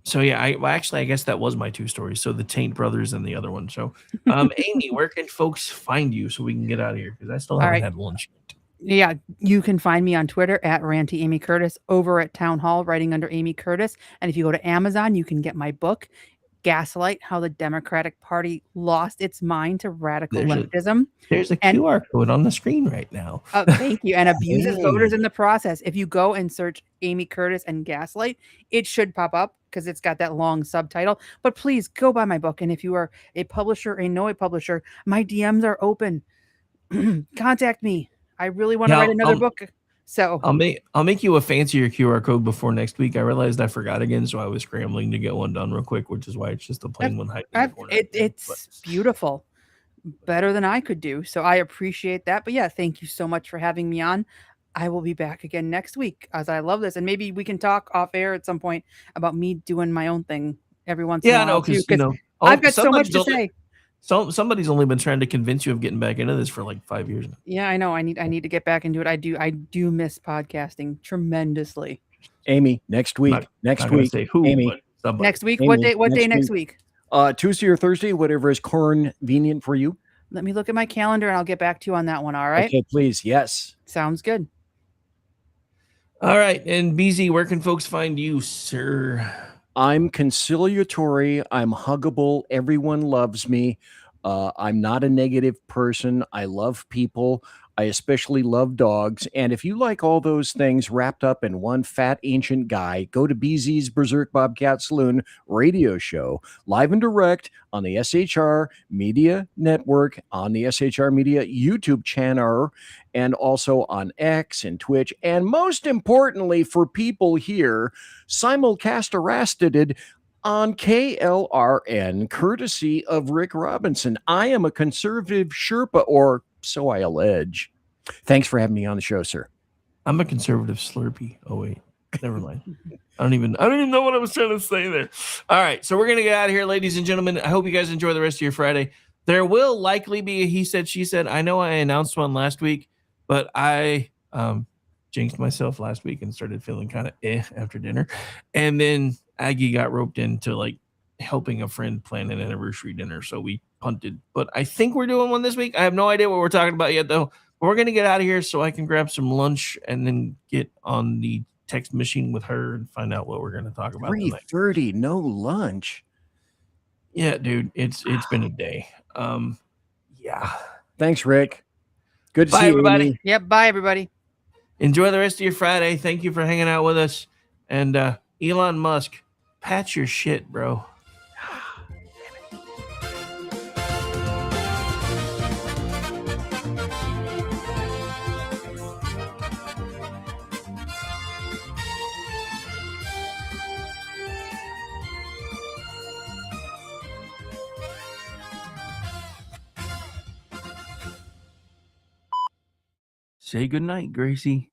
So yeah, I guess that was my two stories. So the Taint brothers and the other one. So, Amy, where can folks find you so we can get out of here? Because I still haven't had lunch yet. Yeah, you can find me on Twitter at Ranty Amy Curtis, over at Town Hall writing under Amy Curtis. And if you go to Amazon, you can get my book, gaslight how the Democratic Party lost its mind to radical There's a- leftism. There's a And- QR code on the screen right now. Thank you. And abuses Hey. voters in the process. If you go and search Amy Curtis and gaslight, it should pop up because it's got that long subtitle. But please go buy my book. And if you are a publisher, a publisher, my DMs are open. Contact me. I really want to write another book. So I'll make you a fancier QR code before next week. I realized I forgot again, so I was scrambling to get one done real quick, which is why it's just a plain one hiding in the corner. it's beautiful. Better than I could do. So I appreciate that. But yeah, thank you so much for having me on. I will be back again next week as I love this. And maybe we can talk off air at some point about me doing my own thing every once in a while. Yeah, no, because I've got so much to say. So somebody's only been trying to convince you of getting back into this for like 5 years now. Yeah, I know. I need to get back into it. I do miss podcasting tremendously. Amy, next week. Say who, Amy. Next week. Amy, What day next week? Tuesday or Thursday, whatever is convenient for you. Let me look at my calendar and I'll get back to you on that one. All right. Okay, please. Yes. Sounds good. All right. And BZ, where can folks find you, sir? I'm conciliatory. I'm huggable. Everyone loves me. I'm not a negative person. I love people. I especially love dogs. And if you like all those things wrapped up in one fat ancient guy, go to BZ's Berserk Bobcat Saloon radio show, live and direct on the SHR Media Network, on the SHR Media YouTube channel, and also on X and Twitch. And most importantly, for people here, simulcast arrested on KLRN, courtesy of Rick Robinson. I am a conservative Sherpa, or so I allege. Thanks for having me on the show, sir. I'm a conservative Slurpee. Oh wait, never mind. I don't even know what I was trying to say there. All right, so we're gonna get out of here, ladies and gentlemen. I hope you guys enjoy the rest of your Friday. There will likely be a he said, she said. I know I announced one last week, but I jinxed myself last week and started feeling kind of after dinner, and then Aggie got roped into like helping a friend plan an anniversary dinner, so we punted. But I think we're doing one this week. I have no idea what we're talking about yet, though. But we're gonna get out of here so I can grab some lunch and then get on the text machine with her and find out what we're gonna talk about. 3:30, no lunch. Yeah, dude, it's been a day. Yeah. Thanks, Rick. Good to Bye, see you, everybody. Amy. Yep. Bye, everybody. Enjoy the rest of your Friday. Thank you for hanging out with us. And Elon Musk, patch your shit, bro. Say goodnight, Gracie.